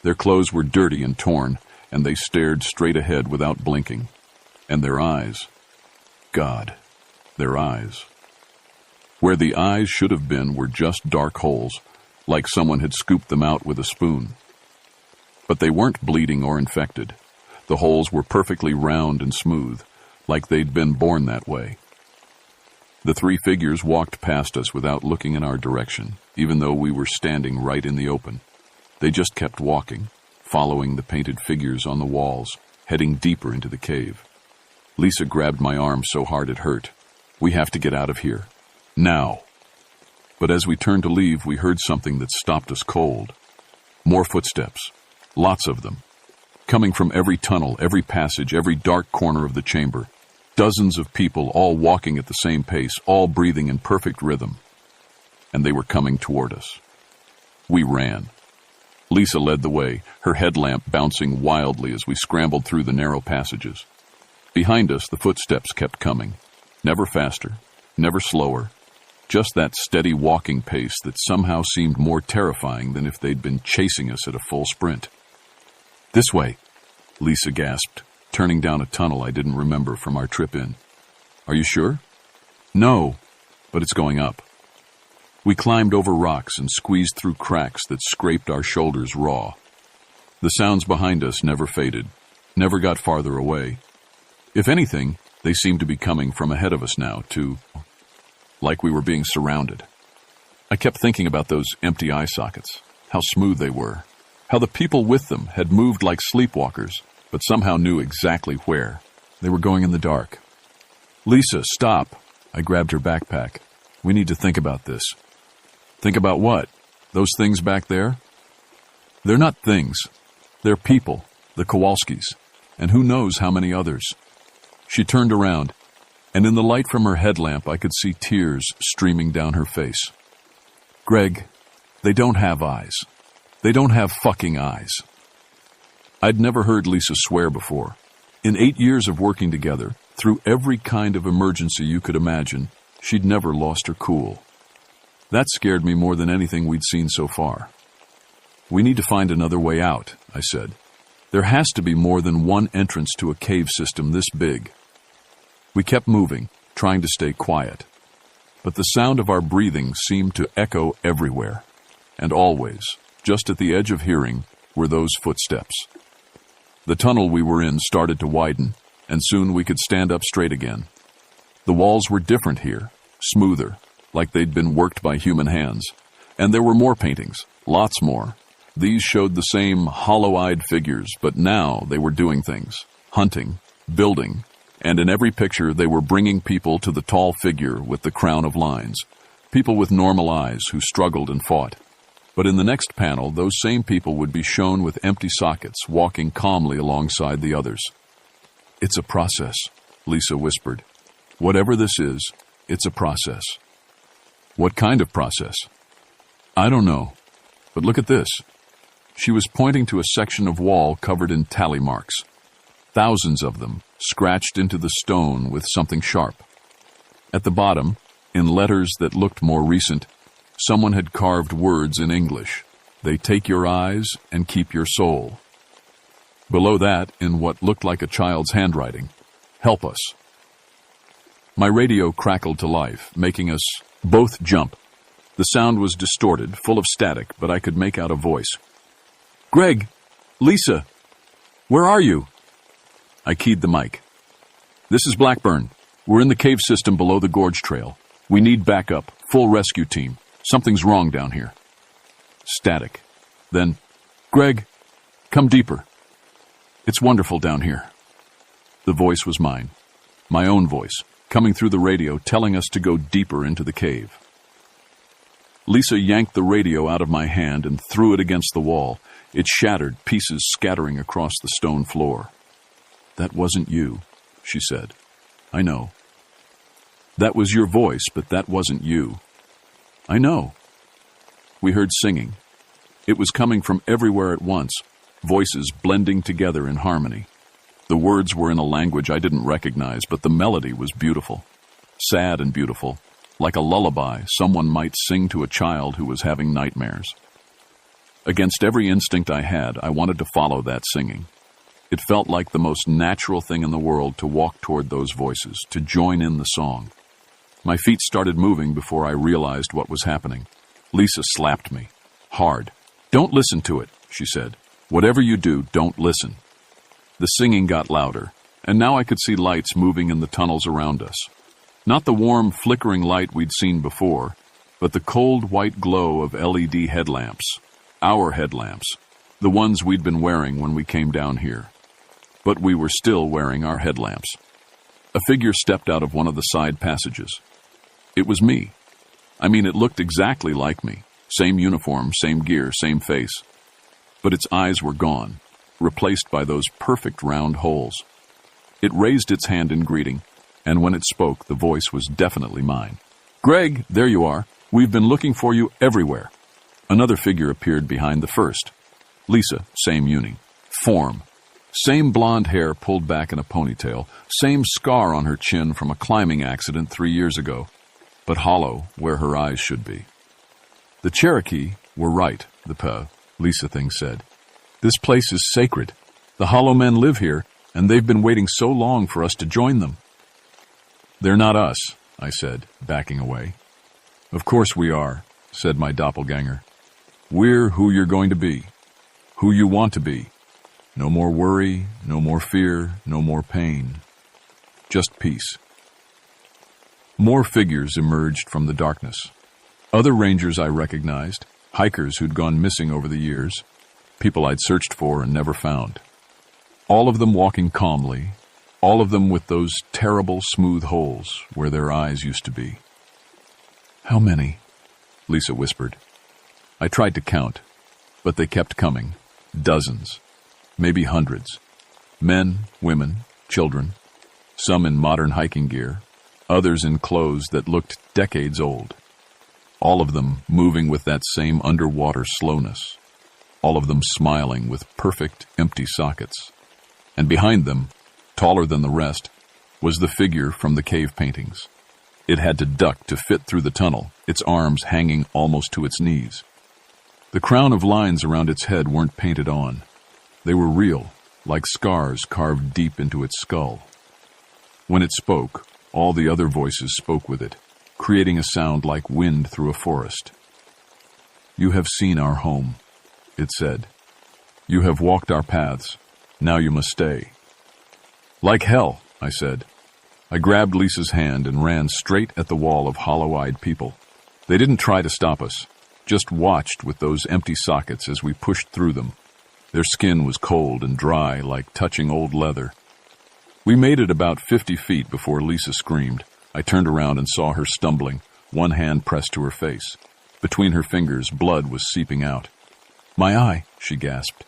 Their clothes were dirty and torn, and they stared straight ahead without blinking. And their eyes. God, their eyes. Where the eyes should have been were just dark holes, like someone had scooped them out with a spoon. But they weren't bleeding or infected. The holes were perfectly round and smooth, like they'd been born that way. The 3 figures walked past us without looking in our direction, even though we were standing right in the open. They just kept walking, following the painted figures on the walls, heading deeper into the cave. Lisa grabbed my arm so hard it hurt. We have to get out of here. Now. But as we turned to leave, we heard something that stopped us cold. More footsteps. Lots of them. Coming from every tunnel, every passage, every dark corner of the chamber. Dozens of people, all walking at the same pace, all breathing in perfect rhythm. And they were coming toward us. We ran. Lisa led the way, her headlamp bouncing wildly as we scrambled through the narrow passages. Behind us, the footsteps kept coming. Never faster, never slower. Just that steady walking pace that somehow seemed more terrifying than if they'd been chasing us at a full sprint. This way, Lisa gasped, turning down a tunnel I didn't remember from our trip in. Are you sure? No, but it's going up. We climbed over rocks and squeezed through cracks that scraped our shoulders raw. The sounds behind us never faded, never got farther away. If anything, they seemed to be coming from ahead of us now, too. Like we were being surrounded. I kept thinking about those empty eye sockets, how smooth they were, how the people with them had moved like sleepwalkers, but somehow knew exactly where. They were going in the dark. Lisa, stop. I grabbed her backpack. We need to think about this. Think about what? Those things back there? They're not things. They're people, the Kowalskis, and who knows how many others. She turned around, and in the light from her headlamp I could see tears streaming down her face. Greg, they don't have eyes. They don't have fucking eyes. I'd never heard Lisa swear before. In 8 years of working together, through every kind of emergency you could imagine, she'd never lost her cool. That scared me more than anything we'd seen so far. We need to find another way out, I said. There has to be more than one entrance to a cave system this big. We kept moving, trying to stay quiet. But the sound of our breathing seemed to echo everywhere. And always, just at the edge of hearing, were those footsteps. The tunnel we were in started to widen, and soon we could stand up straight again. The walls were different here, smoother, like they'd been worked by human hands. And there were more paintings, lots more. These showed the same hollow-eyed figures, but now they were doing things, hunting, building, and in every picture they were bringing people to the tall figure with the crown of lines, people with normal eyes who struggled and fought. But in the next panel, those same people would be shown with empty sockets, walking calmly alongside the others. It's a process, Lisa whispered. Whatever this is, it's a process. What kind of process? I don't know, but look at this. She was pointing to a section of wall covered in tally marks. Thousands of them, scratched into the stone with something sharp. At the bottom, in letters that looked more recent, someone had carved words in English. They take your eyes and keep your soul. Below that, in what looked like a child's handwriting, help us. My radio crackled to life, making us both jump. The sound was distorted, full of static, but I could make out a voice. Greg! Lisa! Where are you? I keyed the mic. This is Blackburn. We're in the cave system below the gorge trail. We need backup, full rescue team. Something's wrong down here. Static. Then, Greg, come deeper. It's wonderful down here. The voice was mine. My own voice, coming through the radio, telling us to go deeper into the cave. Lisa yanked the radio out of my hand and threw it against the wall. It shattered, pieces scattering across the stone floor. "That wasn't you," she said. "I know." "That was your voice, but that wasn't you." "I know." We heard singing. It was coming from everywhere at once, voices blending together in harmony. The words were in a language I didn't recognize, but the melody was beautiful. Sad and beautiful, like a lullaby someone might sing to a child who was having nightmares. Against every instinct I had, I wanted to follow that singing. It felt like the most natural thing in the world to walk toward those voices, to join in the song. My feet started moving before I realized what was happening. Lisa slapped me. Hard. "Don't listen to it," she said. "Whatever you do, don't listen." The singing got louder, and now I could see lights moving in the tunnels around us. Not the warm, flickering light we'd seen before, but the cold white glow of LED headlamps. Our headlamps. The ones we'd been wearing when we came down here. But we were still wearing our headlamps. A figure stepped out of one of the side passages. It was me. I mean, it looked exactly like me. Same uniform, same gear, same face. But its eyes were gone, replaced by those perfect round holes. It raised its hand in greeting, and when it spoke, the voice was definitely mine. "Greg, there you are. We've been looking for you everywhere." Another figure appeared behind the first. Lisa, same uni. Form. Same blonde hair pulled back in a ponytail, same scar on her chin from a climbing accident 3 years ago, but hollow where her eyes should be. "The Cherokee were right," the Lisa thing said. "This place is sacred. The Hollow Men live here, and they've been waiting so long for us to join them." "They're not us," I said, backing away. "Of course we are," said my doppelganger. "We're who you're going to be, who you want to be. No more worry, no more fear, no more pain. Just peace." More figures emerged from the darkness. Other rangers I recognized, hikers who'd gone missing over the years, people I'd searched for and never found. All of them walking calmly, all of them with those terrible smooth holes where their eyes used to be. "How many?" Lisa whispered. I tried to count, but they kept coming. Dozens, maybe hundreds. Men, women, children, some in modern hiking gear, others in clothes that looked decades old. All of them moving with that same underwater slowness. All of them smiling with perfect, empty sockets. And behind them, taller than the rest, was the figure from the cave paintings. It had to duck to fit through the tunnel, its arms hanging almost to its knees. The crown of lines around its head weren't painted on. They were real, like scars carved deep into its skull. When it spoke, all the other voices spoke with it, creating a sound like wind through a forest. "You have seen our home," it said. "You have walked our paths. Now you must stay." "Like hell," I said. I grabbed Lisa's hand and ran straight at the wall of hollow-eyed people. They didn't try to stop us, just watched with those empty sockets as we pushed through them. Their skin was cold and dry, like touching old leather. We made it about 50 feet before Lisa screamed. I turned around and saw her stumbling, one hand pressed to her face. Between her fingers, blood was seeping out. "My eye," she gasped.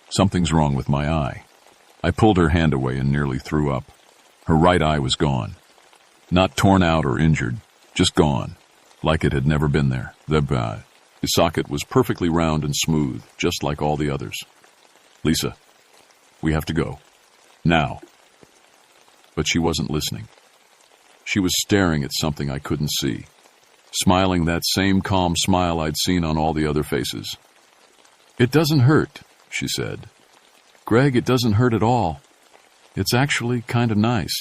"Something's wrong with my eye." I pulled her hand away and nearly threw up. Her right eye was gone. Not torn out or injured, just gone, like it had never been there. The socket was perfectly round and smooth, just like all the others. "Lisa, we have to go. Now." But she wasn't listening. She was staring at something I couldn't see, smiling that same calm smile I'd seen on all the other faces. "It doesn't hurt," she said. "Greg, it doesn't hurt at all. It's actually kind of nice."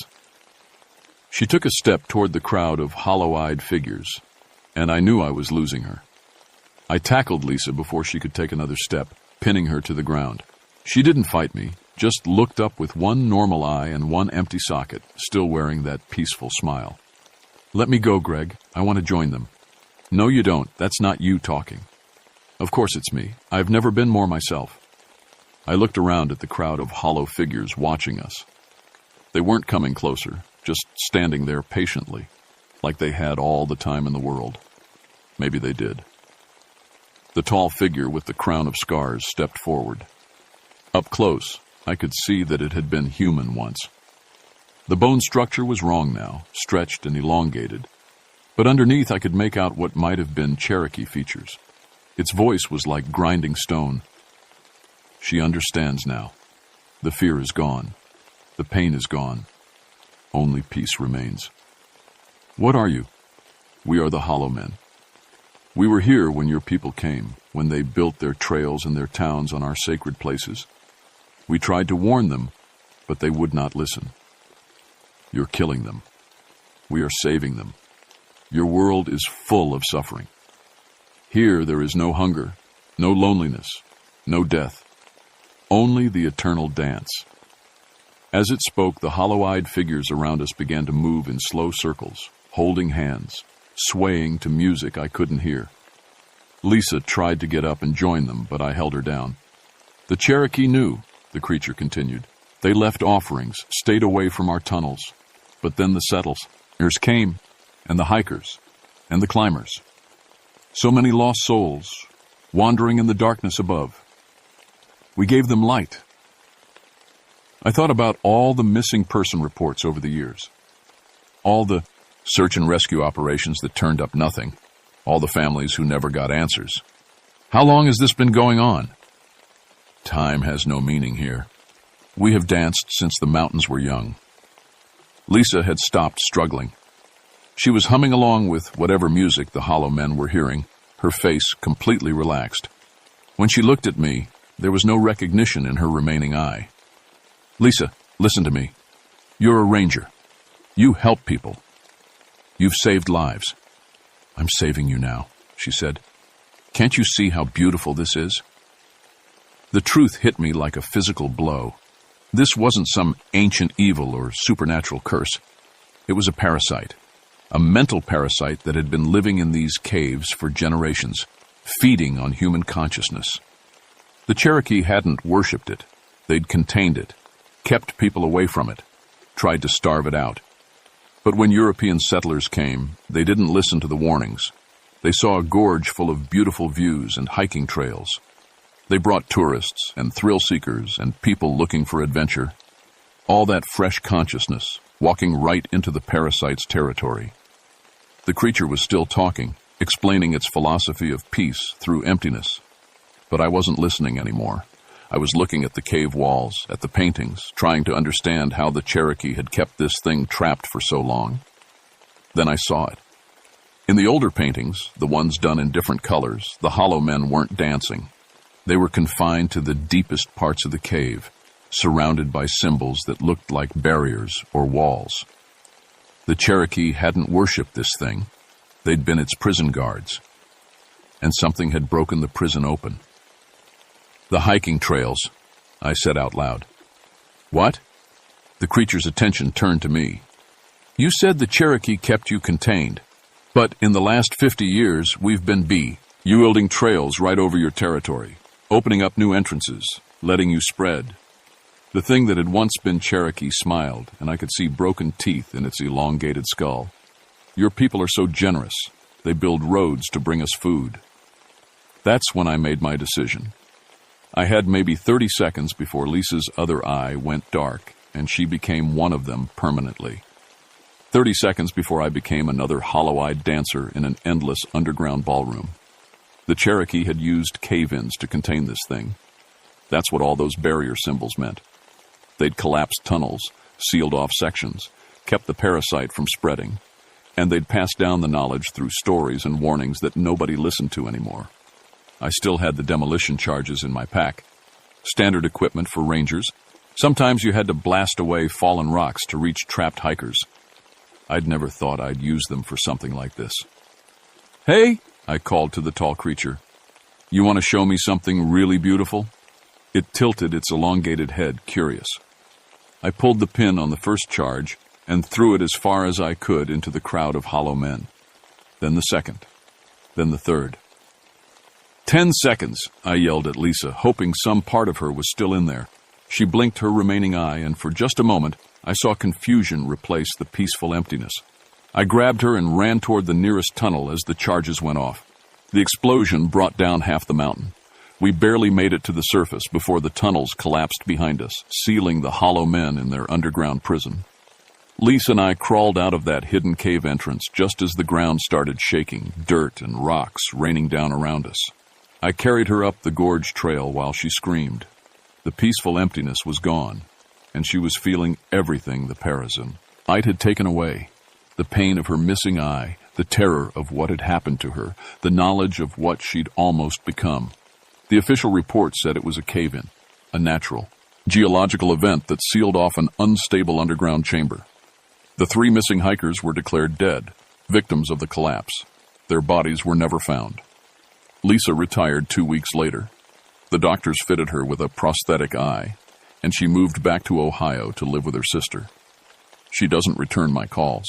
She took a step toward the crowd of hollow-eyed figures, and I knew I was losing her. I tackled Lisa before she could take another step, pinning her to the ground. She didn't fight me, just looked up with one normal eye and one empty socket, still wearing that peaceful smile. "Let me go, Greg. I want to join them." "No, you don't. That's not you talking." "Of course it's me. I've never been more myself." I looked around at the crowd of hollow figures watching us. They weren't coming closer, just standing there patiently, like they had all the time in the world. Maybe they did. The tall figure with the crown of scars stepped forward. Up close, I could see that it had been human once. The bone structure was wrong now, stretched and elongated, but underneath I could make out what might have been Cherokee features. Its voice was like grinding stone. She understands now. The fear is gone. The pain is gone. Only peace remains. What are you? We are the Hollow Men. We were here when your people came, when they built their trails and their towns on our sacred places. We tried to warn them, but they would not listen. You're killing them. We are saving them. Your world is full of suffering. Here there is no hunger, no loneliness, no death. Only the eternal dance. As it spoke, the hollow-eyed figures around us began to move in slow circles, holding hands, swaying to music I couldn't hear. Lisa tried to get up and join them, but I held her down. The Cherokee knew, the creature continued. They left offerings, stayed away from our tunnels. But then the settlers came, and the hikers, and the climbers. So many lost souls, wandering in the darkness above. We gave them light. I thought about all the missing person reports over the years. All the search and rescue operations that turned up nothing. All the families who never got answers. How long has this been going on? Time has no meaning here. We have danced since the mountains were young. Lisa had stopped struggling. She was humming along with whatever music the Hollow Men were hearing, her face completely relaxed. When she looked at me, there was no recognition in her remaining eye. Lisa, listen to me. You're a ranger. You help people. You've saved lives. I'm saving you now, she said. Can't you see how beautiful this is? The truth hit me like a physical blow. This wasn't some ancient evil or supernatural curse. It was a parasite, a mental parasite that had been living in these caves for generations, feeding on human consciousness. The Cherokee hadn't worshipped it. They'd contained it, kept people away from it, tried to starve it out. But when European settlers came, they didn't listen to the warnings. They saw a gorge full of beautiful views and hiking trails. They brought tourists and thrill-seekers and people looking for adventure. All that fresh consciousness, walking right into the parasite's territory. The creature was still talking, explaining its philosophy of peace through emptiness. But I wasn't listening anymore. I was looking at the cave walls, at the paintings, trying to understand how the Cherokee had kept this thing trapped for so long. Then I saw it. In the older paintings, the ones done in different colors, the Hollow Men weren't dancing. They were confined to the deepest parts of the cave, surrounded by symbols that looked like barriers or walls. The Cherokee hadn't worshipped this thing. They'd been its prison guards. And something had broken the prison open. The hiking trails, I said out loud. What? The creature's attention turned to me. You said the Cherokee kept you contained, but in the last 50 years we've been building trails right over your territory, opening up new entrances, letting you spread. The thing that had once been Cherokee smiled, and I could see broken teeth in its elongated skull. Your people are so generous. They build roads to bring us food. That's when I made my decision. I had maybe 30 seconds before Lisa's other eye went dark, and she became one of them permanently. 30 seconds before I became another hollow-eyed dancer in an endless underground ballroom. The Cherokee had used cave-ins to contain this thing. That's what all those barrier symbols meant. They'd collapsed tunnels, sealed off sections, kept the parasite from spreading, and they'd passed down the knowledge through stories and warnings that nobody listened to anymore. I still had the demolition charges in my pack. Standard equipment for rangers. Sometimes you had to blast away fallen rocks to reach trapped hikers. I'd never thought I'd use them for something like this. Hey, I called to the tall creature. You want to show me something really beautiful? It tilted its elongated head, curious. I pulled the pin on the first charge and threw it as far as I could into the crowd of Hollow Men. Then the second. Then the third. 10 seconds, I yelled at Lisa, hoping some part of her was still in there. She blinked her remaining eye, and for just a moment, I saw confusion replace the peaceful emptiness. I grabbed her and ran toward the nearest tunnel as the charges went off. The explosion brought down half the mountain. We barely made it to the surface before the tunnels collapsed behind us, sealing the hollow men in their underground prison. Lisa and I crawled out of that hidden cave entrance just as the ground started shaking, dirt and rocks raining down around us. I carried her up the gorge trail while she screamed. The peaceful emptiness was gone, and she was feeling everything the parasite had taken away. The pain of her missing eye, the terror of what had happened to her, the knowledge of what she'd almost become. The official report said it was a cave-in, a natural, geological event that sealed off an unstable underground chamber. The 3 missing hikers were declared dead, victims of the collapse. Their bodies were never found. Lisa retired 2 weeks later. The doctors fitted her with a prosthetic eye, and she moved back to Ohio to live with her sister. She doesn't return my calls.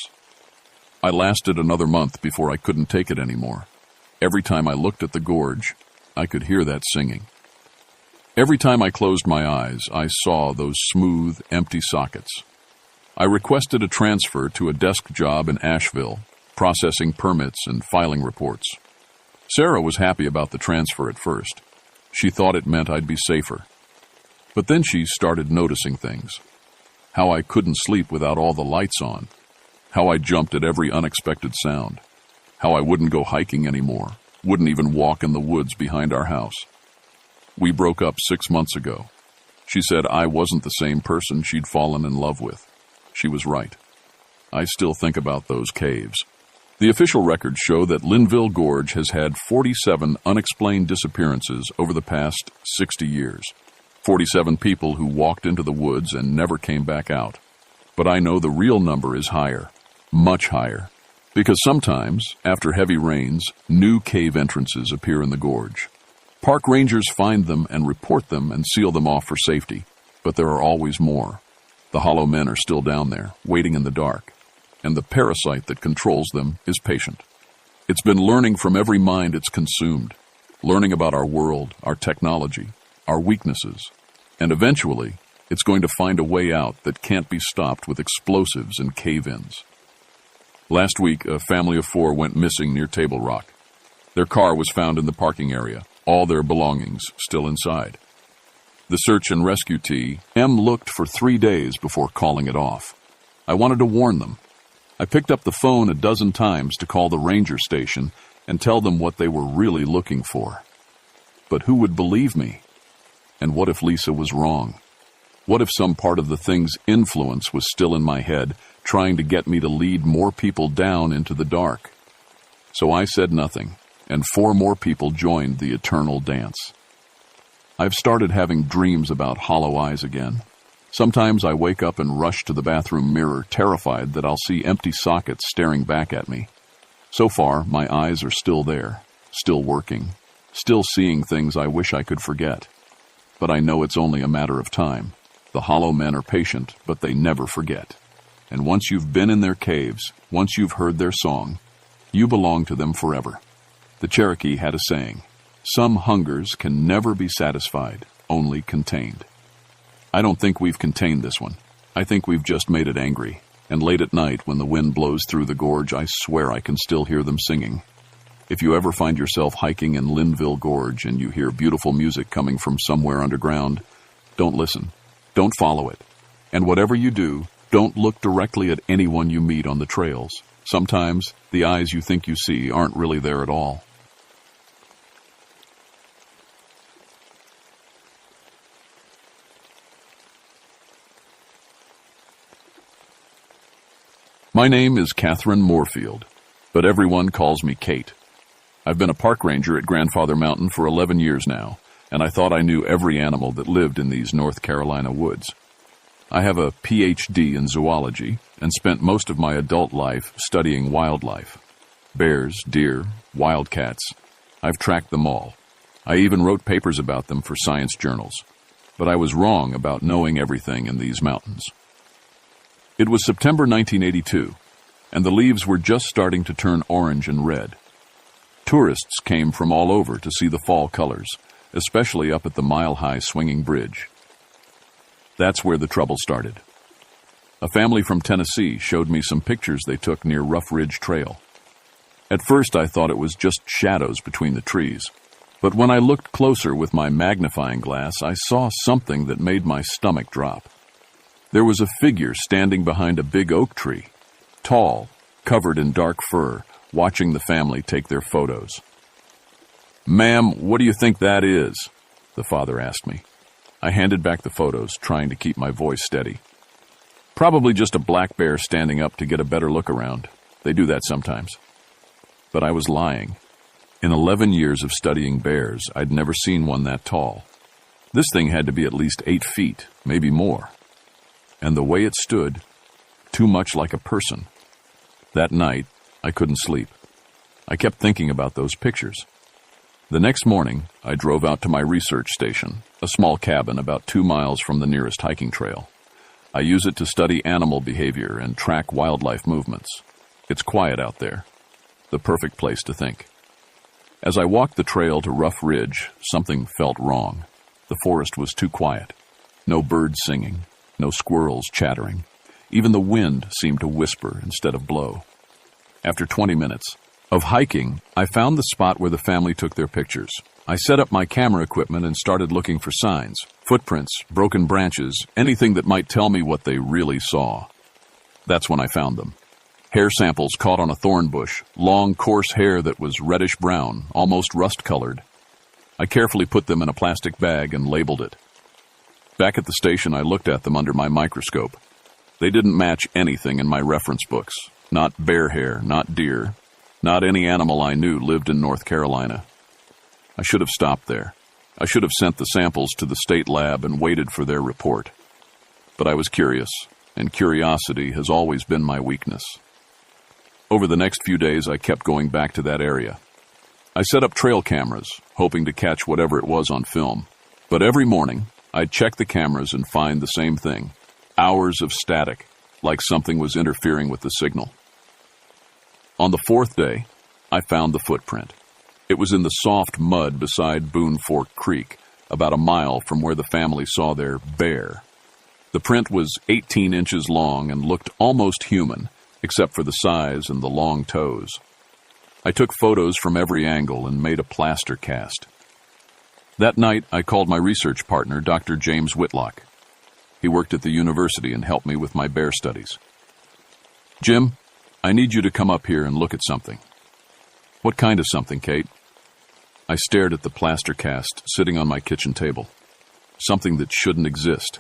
I lasted another month before I couldn't take it anymore. Every time I looked at the gorge, I could hear that singing. Every time I closed my eyes, I saw those smooth, empty sockets. I requested a transfer to a desk job in Asheville, processing permits and filing reports. Sarah was happy about the transfer at first. She thought it meant I'd be safer. But then she started noticing things. How I couldn't sleep without all the lights on. How I jumped at every unexpected sound. How I wouldn't go hiking anymore, wouldn't even walk in the woods behind our house. We broke up 6 months ago. She said I wasn't the same person she'd fallen in love with. She was right. I still think about those caves. The official records show that Linville Gorge has had 47 unexplained disappearances over the past 60 years. 47 people who walked into the woods and never came back out. But I know the real number is higher, much higher, because sometimes, after heavy rains, new cave entrances appear in the gorge. Park rangers find them and report them and seal them off for safety, but there are always more. The hollow men are still down there, waiting in the dark, and the parasite that controls them is patient. It's been learning from every mind it's consumed, learning about our world, our technology, our weaknesses, and eventually, it's going to find a way out that can't be stopped with explosives and cave-ins. Last week, a family of 4 went missing near Table Rock. Their car was found in the parking area, all their belongings still inside. The search and rescue team looked for 3 days before calling it off. I wanted to warn them. I picked up the phone a dozen times to call the ranger station and tell them what they were really looking for. But who would believe me? And what if Lisa was wrong? What if some part of the thing's influence was still in my head, trying to get me to lead more people down into the dark? So I said nothing, and 4 more people joined the eternal dance. I've started having dreams about hollow eyes again. Sometimes I wake up and rush to the bathroom mirror, terrified that I'll see empty sockets staring back at me. So far, my eyes are still there, still working, still seeing things I wish I could forget. But I know it's only a matter of time. The hollow men are patient, but they never forget. And once you've been in their caves, once you've heard their song, you belong to them forever. The Cherokee had a saying, "Some hungers can never be satisfied, only contained." I don't think we've contained this one. I think we've just made it angry. And late at night, when the wind blows through the gorge, I swear I can still hear them singing. If you ever find yourself hiking in Linville Gorge and you hear beautiful music coming from somewhere underground, don't listen. Don't follow it. And whatever you do, don't look directly at anyone you meet on the trails. Sometimes the eyes you think you see aren't really there at all. My name is Catherine Moorfield, but everyone calls me Kate. I've been a park ranger at Grandfather Mountain for 11 years now, and I thought I knew every animal that lived in these North Carolina woods. I have a PhD in zoology and spent most of my adult life studying wildlife. Bears, deer, wildcats. I've tracked them all. I even wrote papers about them for science journals. But I was wrong about knowing everything in these mountains. It was September 1982, and the leaves were just starting to turn orange and red. Tourists came from all over to see the fall colors, especially up at the mile-high swinging bridge. That's where the trouble started. A family from Tennessee showed me some pictures they took near Rough Ridge Trail. At first I thought it was just shadows between the trees, but when I looked closer with my magnifying glass, I saw something that made my stomach drop. There was a figure standing behind a big oak tree, tall, covered in dark fur, watching the family take their photos. "Ma'am, what do you think that is?" the father asked me. I handed back the photos, trying to keep my voice steady. "Probably just a black bear standing up to get a better look around. They do that sometimes." But I was lying. In 11 years of studying bears, I'd never seen one that tall. This thing had to be at least 8 feet, maybe more. And the way it stood, too much like a person. That night, I couldn't sleep. I kept thinking about those pictures. The next morning, I drove out to my research station, a small cabin about 2 miles from the nearest hiking trail. I use it to study animal behavior and track wildlife movements. It's quiet out there. The perfect place to think. As I walked the trail to Rough Ridge, something felt wrong. The forest was too quiet. No birds singing, no squirrels chattering. Even the wind seemed to whisper instead of blow. After 20 minutes of hiking, I found the spot where the family took their pictures. I set up my camera equipment and started looking for signs, footprints, broken branches, anything that might tell me what they really saw. That's when I found them. Hair samples caught on a thorn bush, long, coarse hair that was reddish-brown, almost rust-colored. I carefully put them in a plastic bag and labeled it. Back at the station, I looked at them under my microscope. They didn't match anything in my reference books. Not bear hair, not deer, not any animal I knew lived in North Carolina. I should have stopped there. I should have sent the samples to the state lab and waited for their report. But I was curious, and curiosity has always been my weakness. Over the next few days, I kept going back to that area. I set up trail cameras, hoping to catch whatever it was on film. But every morning, I'd check the cameras and find the same thing. Hours of static, like something was interfering with the signal. On the 4th day, I found the footprint. It was in the soft mud beside Boone Fork Creek, about a mile from where the family saw their bear. The print was 18 inches long and looked almost human, except for the size and the long toes. I took photos from every angle and made a plaster cast. That night, I called my research partner, Dr. James Whitlock. He worked at the university and helped me with my bear studies. "Jim, I need you to come up here and look at something." "What kind of something, Kate?" I stared at the plaster cast sitting on my kitchen table. Something that shouldn't exist.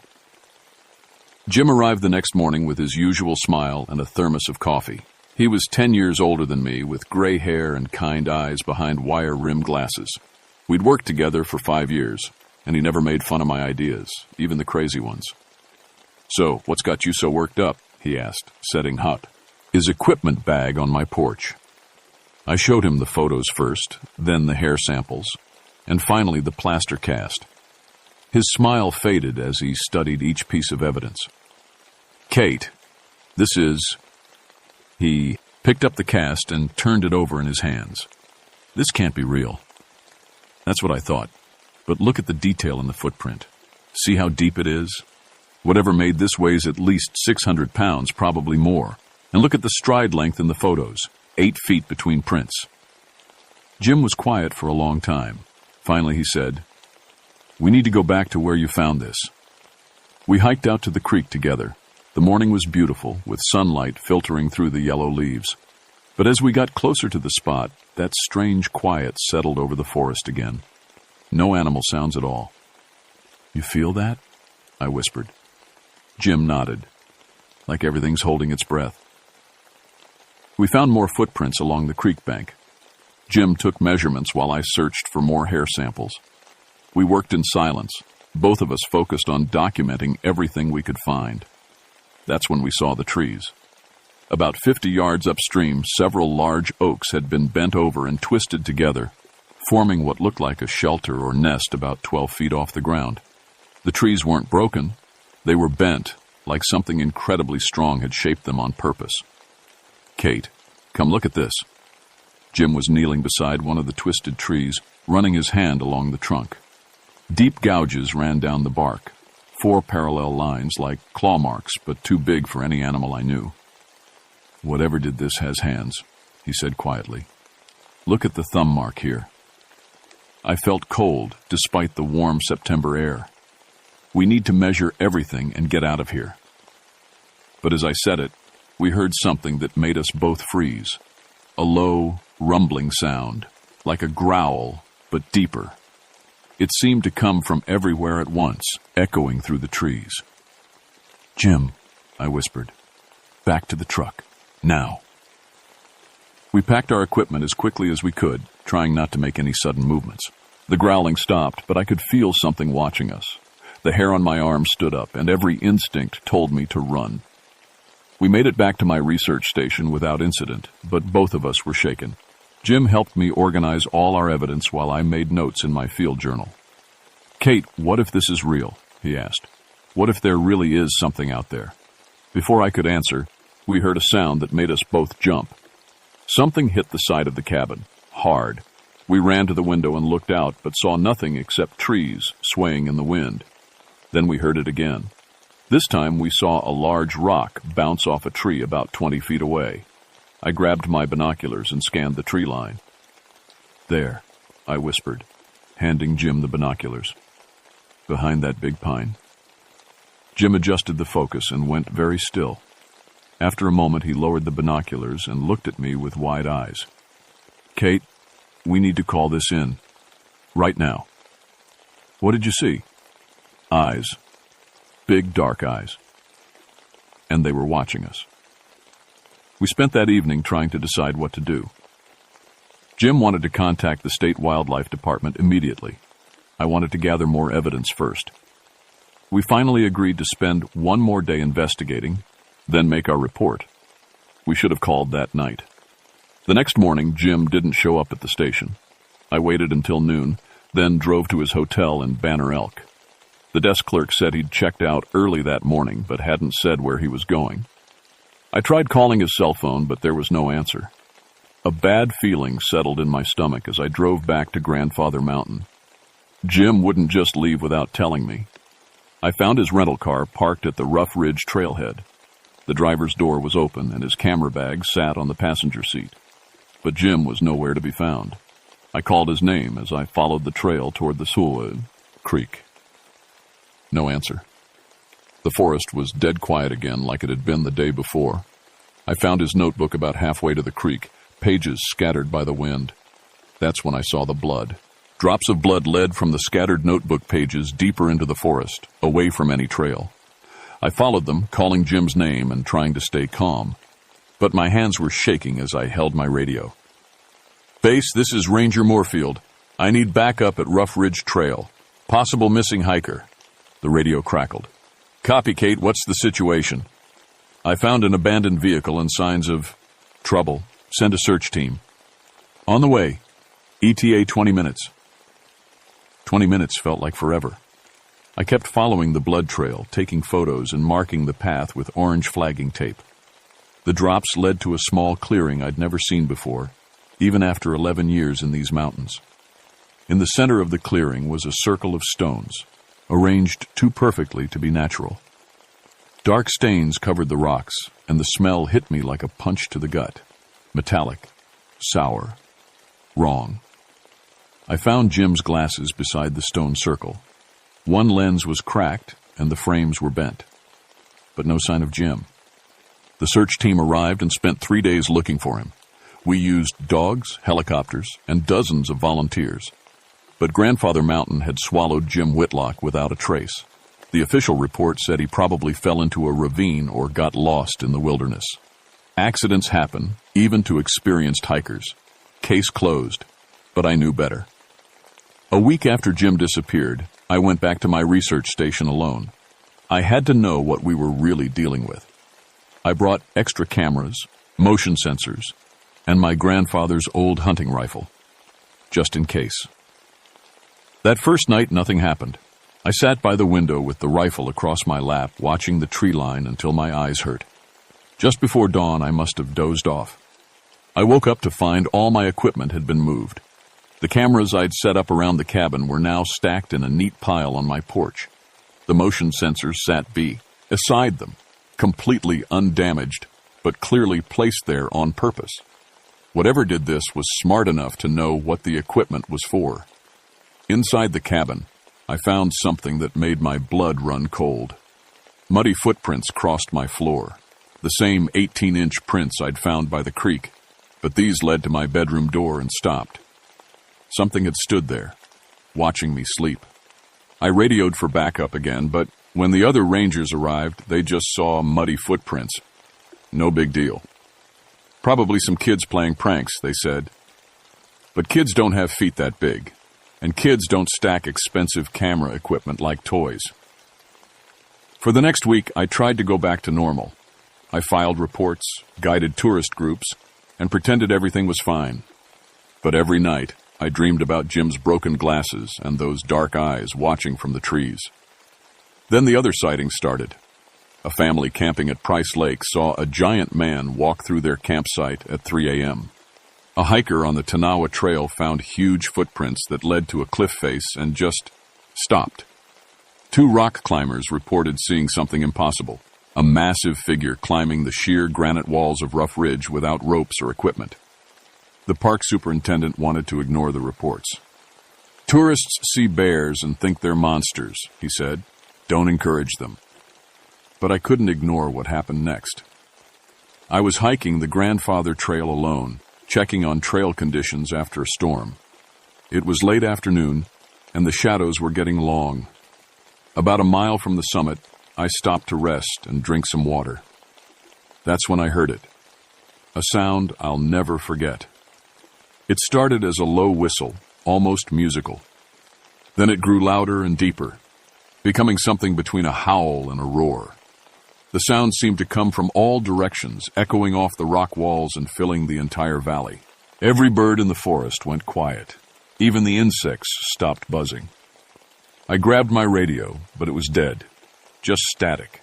Jim arrived the next morning with his usual smile and a thermos of coffee. He was 10 years older than me, with gray hair and kind eyes behind wire-rimmed glasses. We'd worked together for 5 years, and he never made fun of my ideas, even the crazy ones. "So, what's got you so worked up?" he asked, setting his equipment bag on my porch. I showed him the photos first, then the hair samples, and finally the plaster cast. His smile faded as he studied each piece of evidence. "Kate, this is..." He picked up the cast and turned it over in his hands. "This can't be real." That's what I thought. But look at the detail in the footprint. See how deep it is? Whatever made this weighs at least 600 pounds, probably more. And look at the stride length in the photos, 8 feet between prints. Jim was quiet for a long time. Finally he said, "We need to go back to where you found this." We hiked out to the creek together. The morning was beautiful, with sunlight filtering through the yellow leaves. But as we got closer to the spot, that strange quiet settled over the forest again. No animal sounds at all. "You feel that?" I whispered. Jim nodded, like everything's holding its breath. We found more footprints along the creek bank. Jim took measurements while I searched for more hair samples. We worked in silence, both of us focused on documenting everything we could find. That's when we saw the trees. About 50 yards upstream, several large oaks had been bent over and twisted together, forming what looked like a shelter or nest about 12 feet off the ground. The trees weren't broken. They were bent, like something incredibly strong had shaped them on purpose. "Kate, come look at this." Jim was kneeling beside one of the twisted trees, running his hand along the trunk. Deep gouges ran down the bark, 4 parallel lines like claw marks, but too big for any animal I knew. "Whatever did this has hands," he said quietly. Look at the thumb mark here. I felt cold despite the warm September air. We need to measure everything and get out of here. But as I said it, we heard something that made us both freeze. A low, rumbling sound, like a growl, but deeper. It seemed to come from everywhere at once, echoing through the trees. "Jim," I whispered. "Back to the truck. Now." We packed our equipment as quickly as we could, trying not to make any sudden movements. The growling stopped, but I could feel something watching us. The hair on my arm stood up, and every instinct told me to run. We made it back to my research station without incident, but both of us were shaken. Jim helped me organize all our evidence while I made notes in my field journal. "Kate, what if this is real?" he asked. "What if there really is something out there?" Before I could answer, we heard a sound that made us both jump. Something hit the side of the cabin, hard. We ran to the window and looked out, but saw nothing except trees swaying in the wind. Then we heard it again. This time we saw a large rock bounce off a tree about 20 feet away. I grabbed my binoculars and scanned the tree line. "There," I whispered, handing Jim the binoculars. "Behind that big pine." Jim adjusted the focus and went very still. After a moment, he lowered the binoculars and looked at me with wide eyes. "Kate, we need to call this in. Right now." "What did you see?" "Eyes. Big, dark eyes. And they were watching us." We spent that evening trying to decide what to do. Jim wanted to contact the State Wildlife Department immediately. I wanted to gather more evidence first. We finally agreed to spend one more day investigating, then make our report. We should have called that night. The next morning, Jim didn't show up at the station. I waited until noon, then drove to his hotel in Banner Elk. The desk clerk said he'd checked out early that morning, but hadn't said where he was going. I tried calling his cell phone, but there was no answer. A bad feeling settled in my stomach as I drove back to Grandfather Mountain. Jim wouldn't just leave without telling me. I found his rental car parked at the Rough Ridge trailhead. The driver's door was open, and his camera bag sat on the passenger seat. But Jim was nowhere to be found. I called his name as I followed the trail toward the Sulwa Creek. No answer. The forest was dead quiet again, like it had been the day before. I found his notebook about halfway to the creek, pages scattered by the wind. That's when I saw the blood. Drops of blood led from the scattered notebook pages deeper into the forest, away from any trail. I followed them, calling Jim's name and trying to stay calm. But my hands were shaking as I held my radio. "Base, this is Ranger Moorfield. I need backup at Rough Ridge Trail. Possible missing hiker." The radio crackled. "Copy, Kate. What's the situation?" "I found an abandoned vehicle and signs of trouble. Send a search team." "On the way. ETA 20 minutes. 20 minutes felt like forever. I kept following the blood trail, taking photos and marking the path with orange flagging tape. The drops led to a small clearing I'd never seen before, even after 11 years in these mountains. In the center of the clearing was a circle of stones, arranged too perfectly to be natural. Dark stains covered the rocks, and the smell hit me like a punch to the gut. Metallic, sour, wrong. I found Jim's glasses beside the stone circle. One lens was cracked, and the frames were bent. But no sign of Jim. The search team arrived and spent 3 days looking for him. We used dogs, helicopters, and dozens of volunteers. But Grandfather Mountain had swallowed Jim Whitlock without a trace. The official report said he probably fell into a ravine or got lost in the wilderness. Accidents happen, even to experienced hikers. Case closed, but I knew better. A week after Jim disappeared, I went back to my research station alone. I had to know what we were really dealing with. I brought extra cameras, motion sensors, and my grandfather's old hunting rifle, just in case. That first night, nothing happened. I sat by the window with the rifle across my lap, watching the tree line until my eyes hurt. Just before dawn, I must have dozed off. I woke up to find all my equipment had been moved. The cameras I'd set up around the cabin were now stacked in a neat pile on my porch. The motion sensors sat beside them, completely undamaged, but clearly placed there on purpose. Whatever did this was smart enough to know what the equipment was for. Inside the cabin, I found something that made my blood run cold. Muddy footprints crossed my floor, the same 18-inch prints I'd found by the creek, but these led to my bedroom door and stopped. Something had stood there, watching me sleep. I radioed for backup again, but when the other rangers arrived, they just saw muddy footprints. No big deal. Probably some kids playing pranks, they said. But kids don't have feet that big, and kids don't stack expensive camera equipment like toys. For the next week, I tried to go back to normal. I filed reports, guided tourist groups, and pretended everything was fine. But every night, I dreamed about Jim's broken glasses and those dark eyes watching from the trees. Then the other sightings started. A family camping at Price Lake saw a giant man walk through their campsite at 3 a.m. A hiker on the Tanawa Trail found huge footprints that led to a cliff face and just stopped. 2 rock climbers reported seeing something impossible, a massive figure climbing the sheer granite walls of Rough Ridge without ropes or equipment. The park superintendent wanted to ignore the reports. Tourists see bears and think they're monsters, he said. Don't encourage them. But I couldn't ignore what happened next. I was hiking the Grandfather Trail alone, checking on trail conditions after a storm. It was late afternoon, and the shadows were getting long. About a mile from the summit, I stopped to rest and drink some water. That's when I heard it. A sound I'll never forget. It started as a low whistle, almost musical. Then it grew louder and deeper, becoming something between a howl and a roar. The sound seemed to come from all directions, echoing off the rock walls and filling the entire valley. Every bird in the forest went quiet. Even the insects stopped buzzing. I grabbed my radio, but it was dead. Just static.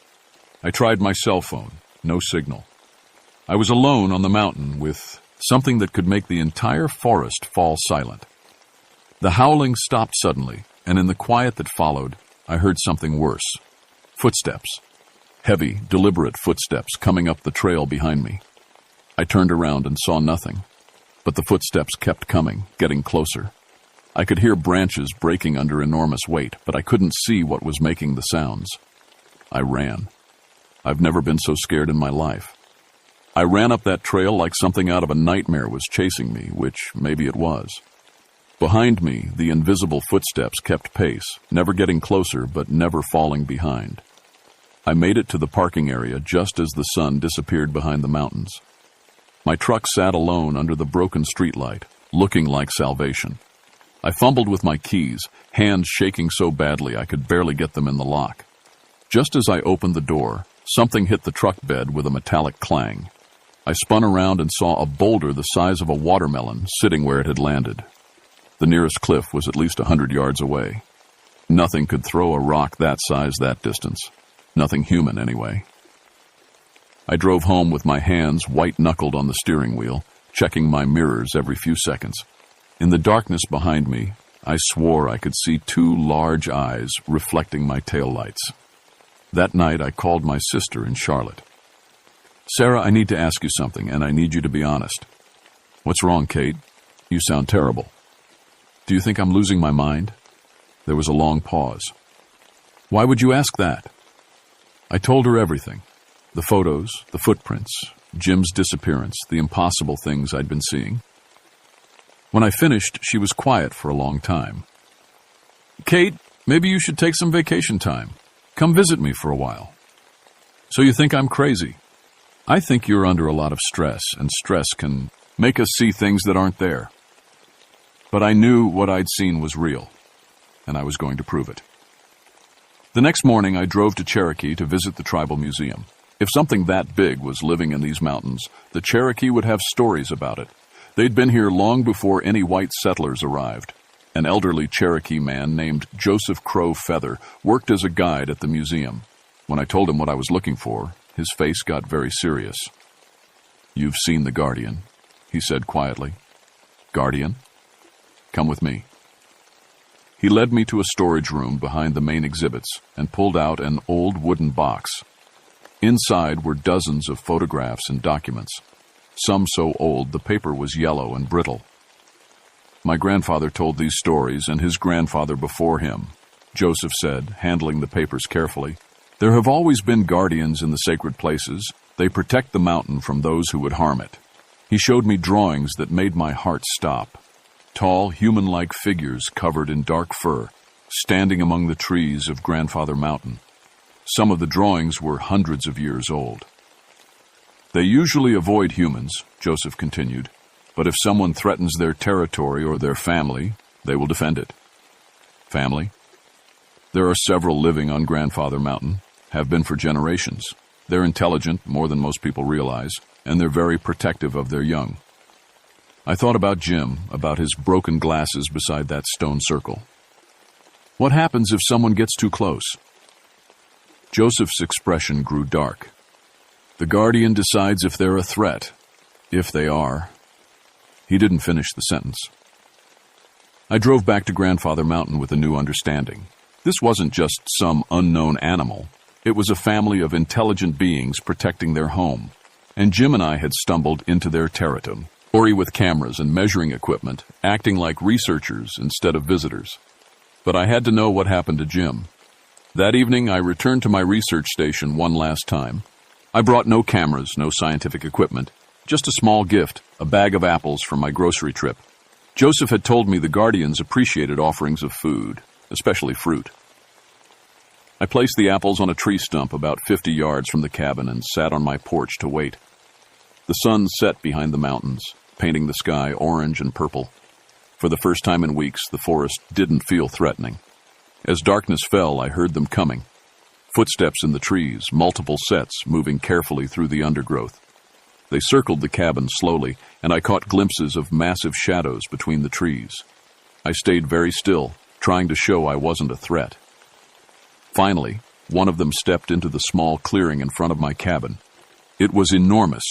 I tried my cell phone. No signal. I was alone on the mountain with something that could make the entire forest fall silent. The howling stopped suddenly, and in the quiet that followed, I heard something worse. Footsteps. Heavy, deliberate footsteps coming up the trail behind me. I turned around and saw nothing, but the footsteps kept coming, getting closer. I could hear branches breaking under enormous weight, but I couldn't see what was making the sounds. I ran. I've never been so scared in my life. I ran up that trail like something out of a nightmare was chasing me, which maybe it was. Behind me, the invisible footsteps kept pace, never getting closer but never falling behind. I made it to the parking area just as the sun disappeared behind the mountains. My truck sat alone under the broken streetlight, looking like salvation. I fumbled with my keys, hands shaking so badly I could barely get them in the lock. Just as I opened the door, something hit the truck bed with a metallic clang. I spun around and saw a boulder the size of a watermelon sitting where it had landed. The nearest cliff was at least 100 yards away. Nothing could throw a rock that size that distance. Nothing human, anyway. I drove home with my hands white-knuckled on the steering wheel, checking my mirrors every few seconds. In the darkness behind me, I swore I could see 2 large eyes reflecting my taillights. That night, I called my sister in Charlotte. "Sarah, I need to ask you something, and I need you to be honest." "What's wrong, Kate? You sound terrible." "Do you think I'm losing my mind?" There was a long pause. "Why would you ask that?" I told her everything. The photos, the footprints, Jim's disappearance, the impossible things I'd been seeing. When I finished, she was quiet for a long time. "Kate, maybe you should take some vacation time. Come visit me for a while." "So you think I'm crazy?" "I think you're under a lot of stress, and stress can make us see things that aren't there." But I knew what I'd seen was real, and I was going to prove it. The next morning, I drove to Cherokee to visit the tribal museum. If something that big was living in these mountains, the Cherokee would have stories about it. They'd been here long before any white settlers arrived. An elderly Cherokee man named Joseph Crow Feather worked as a guide at the museum. When I told him what I was looking for, his face got very serious. "You've seen the Guardian," he said quietly. "Guardian? Come with me." He led me to a storage room behind the main exhibits and pulled out an old wooden box. Inside were dozens of photographs and documents. some so old the paper was yellow and brittle. My grandfather told these stories, and his grandfather before him. Joseph said, handling the papers carefully. There have always been guardians in the sacred places. They protect the mountain from those who would harm it. He showed me drawings that made my heart stop. Tall, human-like figures covered in dark fur, standing among the trees of Grandfather Mountain. Some of the drawings were hundreds of years old. They usually avoid humans, Joseph continued, but if someone threatens their territory or their family, they will defend it. Family? There are several living on Grandfather Mountain, have been for generations. They're intelligent, more than most people realize, and they're very protective of their young. I thought about Jim, about his broken glasses beside that stone circle. What happens if someone gets too close? Joseph's expression grew dark. The guardian decides if they're a threat. If they are. He didn't finish the sentence. I drove back to Grandfather Mountain with a new understanding. This wasn't just some unknown animal. It was a family of intelligent beings protecting their home. And Jim and I had stumbled into their territory. Ori with cameras and measuring equipment, acting like researchers instead of visitors. But I had to know what happened to Jim. That evening, I returned to my research station one last time. I brought no cameras, no scientific equipment, just a small gift, a bag of apples from my grocery trip. Joseph had told me the guardians appreciated offerings of food, especially fruit. I placed the apples on a tree stump about 50 yards from the cabin and sat on my porch to wait. The sun set behind the mountains, painting the sky orange and purple. For the first time in weeks, the forest didn't feel threatening. As darkness fell, I heard them coming. Footsteps in the trees, multiple sets moving carefully through the undergrowth. They circled the cabin slowly, and I caught glimpses of massive shadows between the trees. I stayed very still, trying to show I wasn't a threat. Finally, one of them stepped into the small clearing in front of my cabin. It was enormous,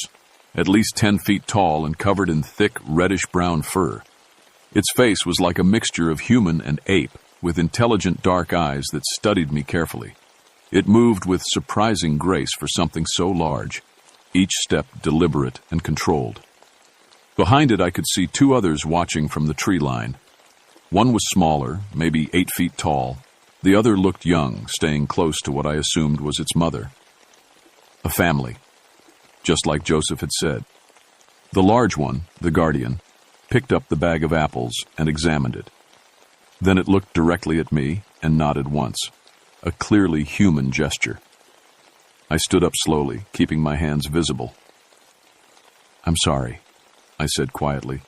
at least 10 feet tall and covered in thick, reddish-brown fur. Its face was like a mixture of human and ape, with intelligent dark eyes that studied me carefully. It moved with surprising grace for something so large, each step deliberate and controlled. Behind it, I could see two others watching from the tree line. One was smaller, maybe 8 feet tall. The other looked young, staying close to what I assumed was its mother. A family, just like Joseph had said. The large one, the guardian, picked up the bag of apples and examined it. Then it looked directly at me and nodded once, a clearly human gesture. I stood up slowly, keeping my hands visible. "I'm sorry," I said quietly.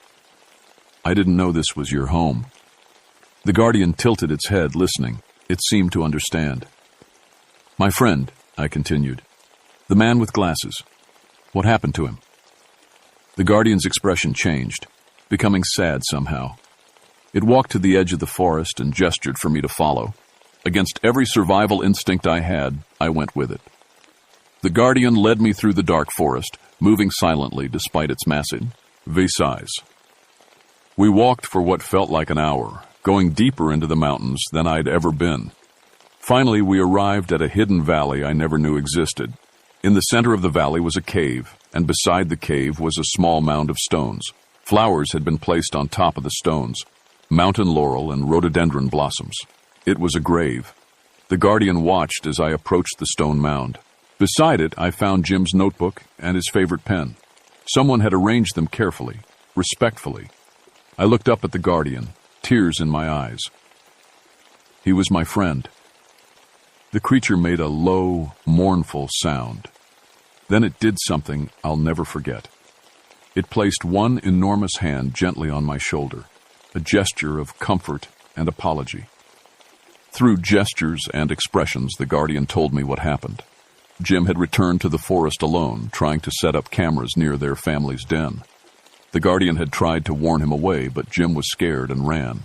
"I didn't know this was your home." The guardian tilted its head, listening. It seemed to understand. "My friend," I continued, "the man with glasses. What happened to him?" The guardian's expression changed, becoming sad somehow. It walked to the edge of the forest and gestured for me to follow. Against every survival instinct I had, I went with it. The guardian led me through the dark forest, moving silently despite its massive size. We walked for what felt like an hour, going deeper into the mountains than I'd ever been. Finally, we arrived at a hidden valley I never knew existed. In the center of the valley was a cave, and beside the cave was a small mound of stones. Flowers had been placed on top of the stones, mountain laurel and rhododendron blossoms. It was a grave. The guardian watched as I approached the stone mound. Beside it, I found Jim's notebook and his favorite pen. Someone had arranged them carefully, respectfully. I looked up at the guardian, tears in my eyes. He was my friend. The creature made a low, mournful sound. Then it did something I'll never forget. It placed one enormous hand gently on my shoulder, a gesture of comfort and apology. Through gestures and expressions, the guardian told me what happened. Jim had returned to the forest alone, trying to set up cameras near their family's den. The guardian had tried to warn him away, but Jim was scared and ran.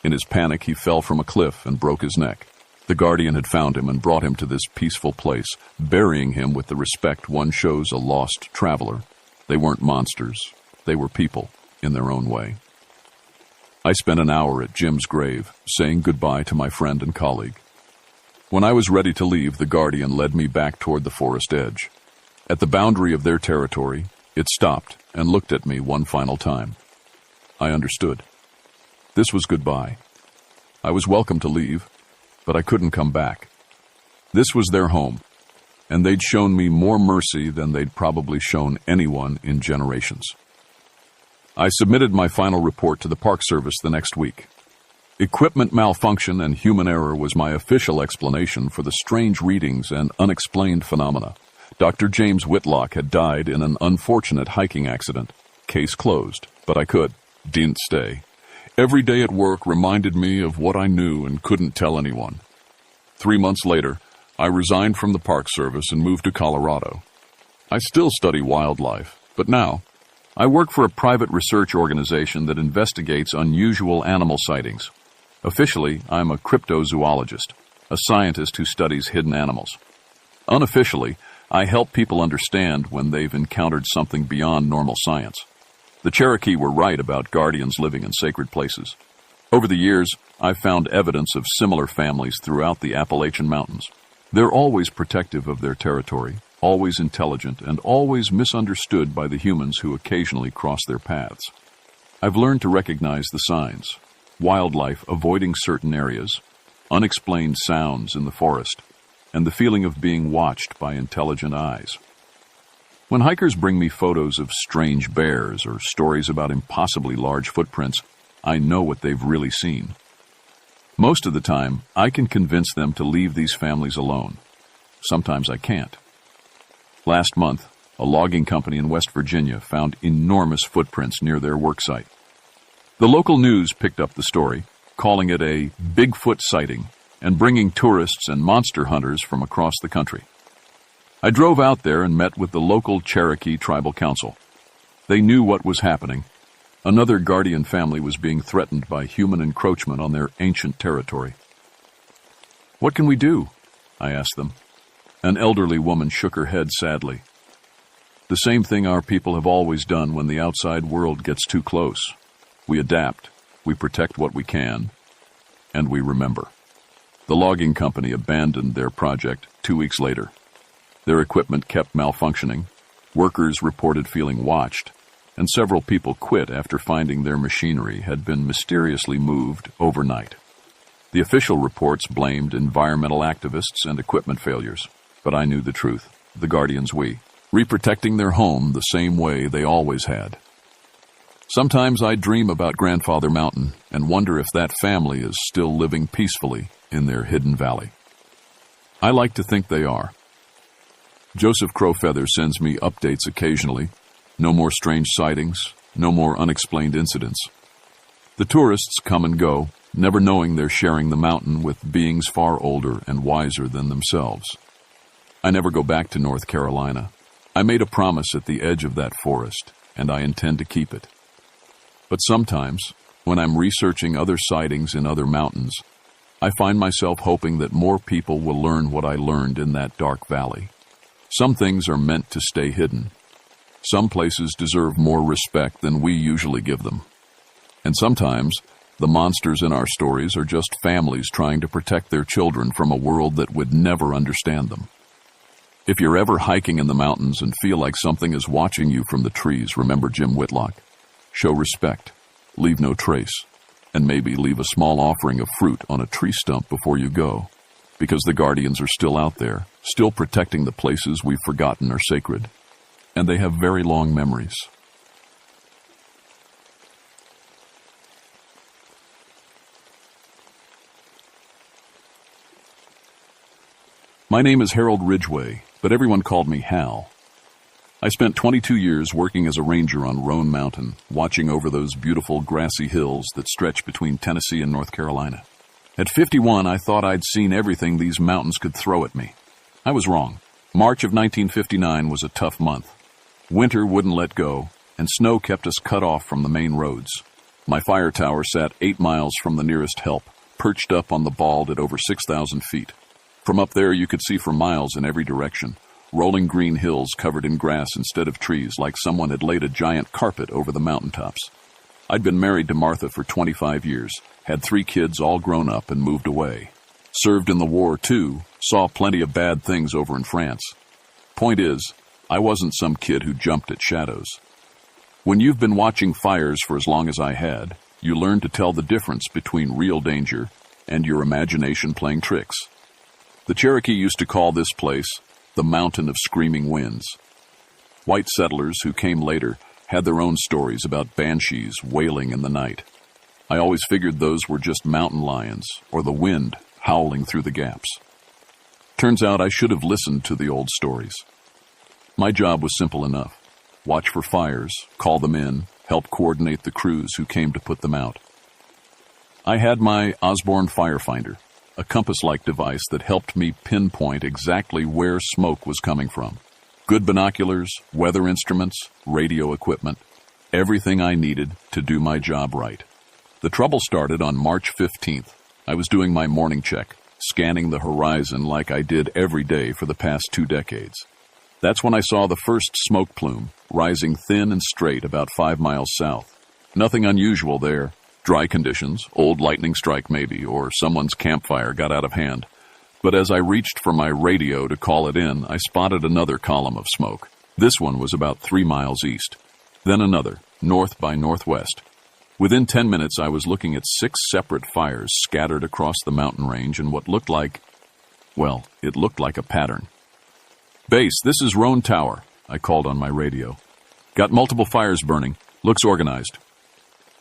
In his panic, he fell from a cliff and broke his neck. The guardian had found him and brought him to this peaceful place, burying him with the respect one shows a lost traveler. They weren't monsters. They were people, in their own way. I spent an hour at Jim's grave, saying goodbye to my friend and colleague. When I was ready to leave, the guardian led me back toward the forest edge. At the boundary of their territory, it stopped and looked at me one final time. I understood. This was goodbye. I was welcome to leave, but I couldn't come back. This was their home, and they'd shown me more mercy than they'd probably shown anyone in generations. I submitted my final report to the Park Service the next week. Equipment malfunction and human error was my official explanation for the strange readings and unexplained phenomena. Dr. James Whitlock had died in an unfortunate hiking accident. Case closed, but I didn't stay. Every day at work reminded me of what I knew and couldn't tell anyone. 3 months later, I resigned from the Park Service and moved to Colorado. I still study wildlife, but now I work for a private research organization that investigates unusual animal sightings. Officially, I'm a cryptozoologist, a scientist who studies hidden animals. Unofficially, I help people understand when they've encountered something beyond normal science. The Cherokee were right about guardians living in sacred places. Over the years, I've found evidence of similar families throughout the Appalachian Mountains. They're always protective of their territory, always intelligent, and always misunderstood by the humans who occasionally cross their paths. I've learned to recognize the signs: wildlife avoiding certain areas, unexplained sounds in the forest, and the feeling of being watched by intelligent eyes. When hikers bring me photos of strange bears or stories about impossibly large footprints, I know what they've really seen. Most of the time, I can convince them to leave these families alone. Sometimes I can't. Last month, a logging company in West Virginia found enormous footprints near their worksite. The local news picked up the story, calling it a Bigfoot sighting and bringing tourists and monster hunters from across the country. I drove out there and met with the local Cherokee Tribal Council. They knew what was happening. Another guardian family was being threatened by human encroachment on their ancient territory. "What can we do?" I asked them. An elderly woman shook her head sadly. "The same thing our people have always done when the outside world gets too close. We adapt, we protect what we can, and we remember." The logging company abandoned their project 2 weeks later. Their equipment kept malfunctioning, workers reported feeling watched, and several people quit after finding their machinery had been mysteriously moved overnight. The official reports blamed environmental activists and equipment failures, but I knew the truth. The guardians reprotecting their home the same way they always had. Sometimes I dream about Grandfather Mountain and wonder if that family is still living peacefully in their hidden valley. I like to think they are. Joseph Crowfeather sends me updates occasionally. No more strange sightings, no more unexplained incidents. The tourists come and go, never knowing they're sharing the mountain with beings far older and wiser than themselves. I never go back to North Carolina. I made a promise at the edge of that forest, and I intend to keep it. But sometimes, when I'm researching other sightings in other mountains, I find myself hoping that more people will learn what I learned in that dark valley. Some things are meant to stay hidden. Some places deserve more respect than we usually give them. And sometimes, the monsters in our stories are just families trying to protect their children from a world that would never understand them. If you're ever hiking in the mountains and feel like something is watching you from the trees, remember Jim Whitlock. Show respect, leave no trace, and maybe leave a small offering of fruit on a tree stump before you go, because the guardians are still out there, still protecting the places we've forgotten are sacred, and they have very long memories. My name is Harold Ridgway, but everyone called me Hal. I spent 22 years working as a ranger on Roan Mountain, watching over those beautiful grassy hills that stretch between Tennessee and North Carolina. At 51, I thought I'd seen everything these mountains could throw at me. I was wrong. March of 1959 was a tough month. Winter wouldn't let go, and snow kept us cut off from the main roads. My fire tower sat 8 miles from the nearest help, perched up on the bald at over 6,000 feet. From up there, you could see for miles in every direction, rolling green hills covered in grass instead of trees, like someone had laid a giant carpet over the mountaintops. I'd been married to Martha for 25 years, had 3 kids all grown up and moved away. Served in the war, too, saw plenty of bad things over in France. Point is, I wasn't some kid who jumped at shadows. When you've been watching fires for as long as I had, you learn to tell the difference between real danger and your imagination playing tricks. The Cherokee used to call this place the Mountain of Screaming Winds. White settlers who came later had their own stories about banshees wailing in the night. I always figured those were just mountain lions or the wind howling through the gaps. Turns out I should have listened to the old stories. My job was simple enough. Watch for fires, call them in, help coordinate the crews who came to put them out. I had my Osborne Firefinder, a compass-like device that helped me pinpoint exactly where smoke was coming from. Good binoculars, weather instruments, radio equipment, everything I needed to do my job right. The trouble started on March 15th. I was doing my morning check, scanning the horizon like I did every day for the past 2 decades. That's when I saw the first smoke plume, rising thin and straight about 5 miles south. Nothing unusual there. Dry conditions, old lightning strike maybe, or someone's campfire got out of hand. But as I reached for my radio to call it in, I spotted another column of smoke. This one was about 3 miles east. Then another, north by northwest. Within 10 minutes, I was looking at 6 separate fires scattered across the mountain range in what looked like, well, it looked like a pattern. "Base, this is Roan Tower," I called on my radio. "Got multiple fires burning. Looks organized."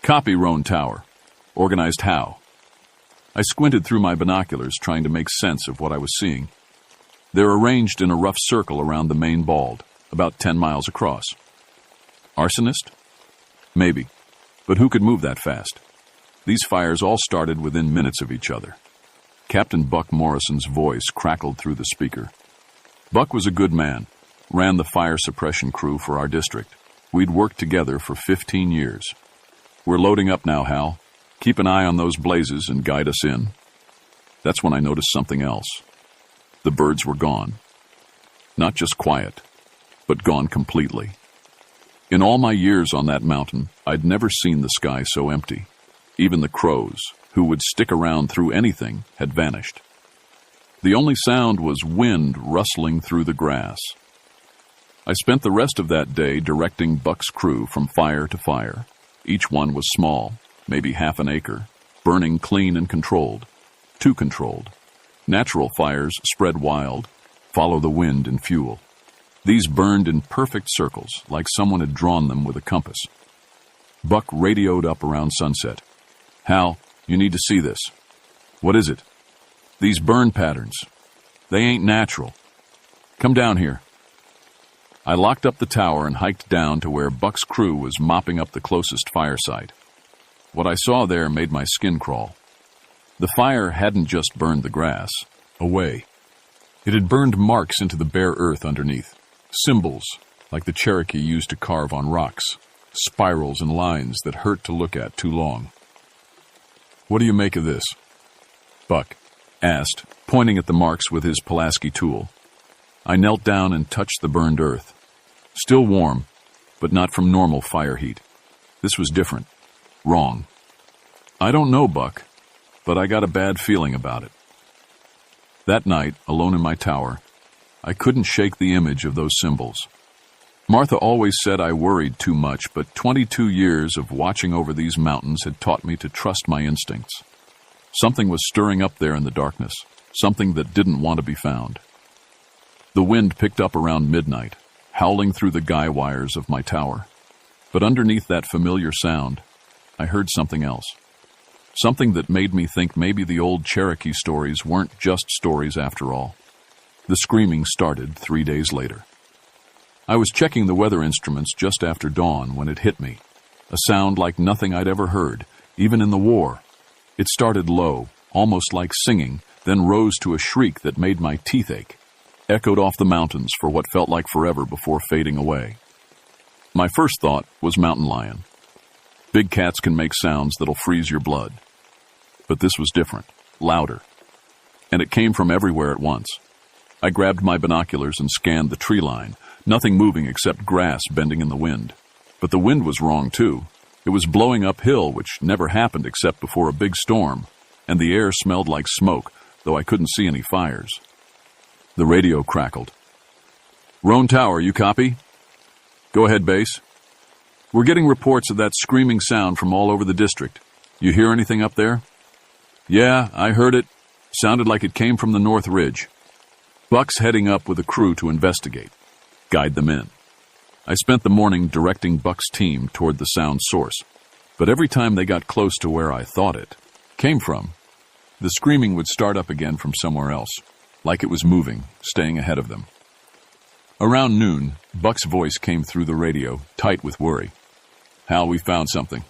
"Copy, Roan Tower. Organized how?" I squinted through my binoculars, trying to make sense of what I was seeing. They're arranged in a rough circle around the main bald, about 10 miles across. Arsonist? Maybe. But who could move that fast? These fires all started within minutes of each other. Captain Buck Morrison's voice crackled through the speaker. Buck was a good man, ran the fire suppression crew for our district. We'd worked together for 15 years. "We're loading up now, Hal. Keep an eye on those blazes and guide us in." That's when I noticed something else. The birds were gone. Not just quiet, but gone completely. In all my years on that mountain, I'd never seen the sky so empty. Even the crows, who would stick around through anything, had vanished. The only sound was wind rustling through the grass. I spent the rest of that day directing Buck's crew from fire to fire. Each one was small, maybe half an acre, burning clean and controlled. Too controlled. Natural fires spread wild, follow the wind and fuel. These burned in perfect circles, like someone had drawn them with a compass. Buck radioed up around sunset. "Hal, you need to see this." "What is it?" "These burn patterns. They ain't natural. Come down here." I locked up the tower and hiked down to where Buck's crew was mopping up the closest fire site. What I saw there made my skin crawl. The fire hadn't just burned the grass away. It had burned marks into the bare earth underneath. Symbols, like the Cherokee used to carve on rocks. Spirals and lines that hurt to look at too long. "What do you make of this?" Buck asked, pointing at the marks with his Pulaski tool. I knelt down and touched the burned earth. Still warm, but not from normal fire heat. This was different. Wrong. "I don't know, Buck, but I got a bad feeling about it." That night, alone in my tower, I couldn't shake the image of those symbols. Martha always said I worried too much, but 22 years of watching over these mountains had taught me to trust my instincts. Something was stirring up there in the darkness, something that didn't want to be found. The wind picked up around midnight, howling through the guy wires of my tower. But underneath that familiar sound, I heard something else. Something that made me think maybe the old Cherokee stories weren't just stories after all. The screaming started 3 days later. I was checking the weather instruments just after dawn when it hit me. A sound like nothing I'd ever heard, even in the war. It started low, almost like singing, then rose to a shriek that made my teeth ache. Echoed off the mountains for what felt like forever before fading away. My first thought was mountain lion. Big cats can make sounds that'll freeze your blood. But this was different, louder. And it came from everywhere at once. I grabbed my binoculars and scanned the tree line, nothing moving except grass bending in the wind. But the wind was wrong too. It was blowing uphill, which never happened except before a big storm, and the air smelled like smoke, though I couldn't see any fires. The radio crackled. "Roan Tower, you copy?" "Go ahead, base." We're getting reports of that screaming sound from all over the district. You hear anything up there? Yeah, I heard it. Sounded like it came from the North Ridge. Buck's heading up with a crew to investigate, guide them in. I spent the morning directing Buck's team toward the sound source, but every time they got close to where I thought it came from, the screaming would start up again from somewhere else, like it was moving, staying ahead of them. Around noon, Buck's voice came through the radio, tight with worry. Hal, we found something.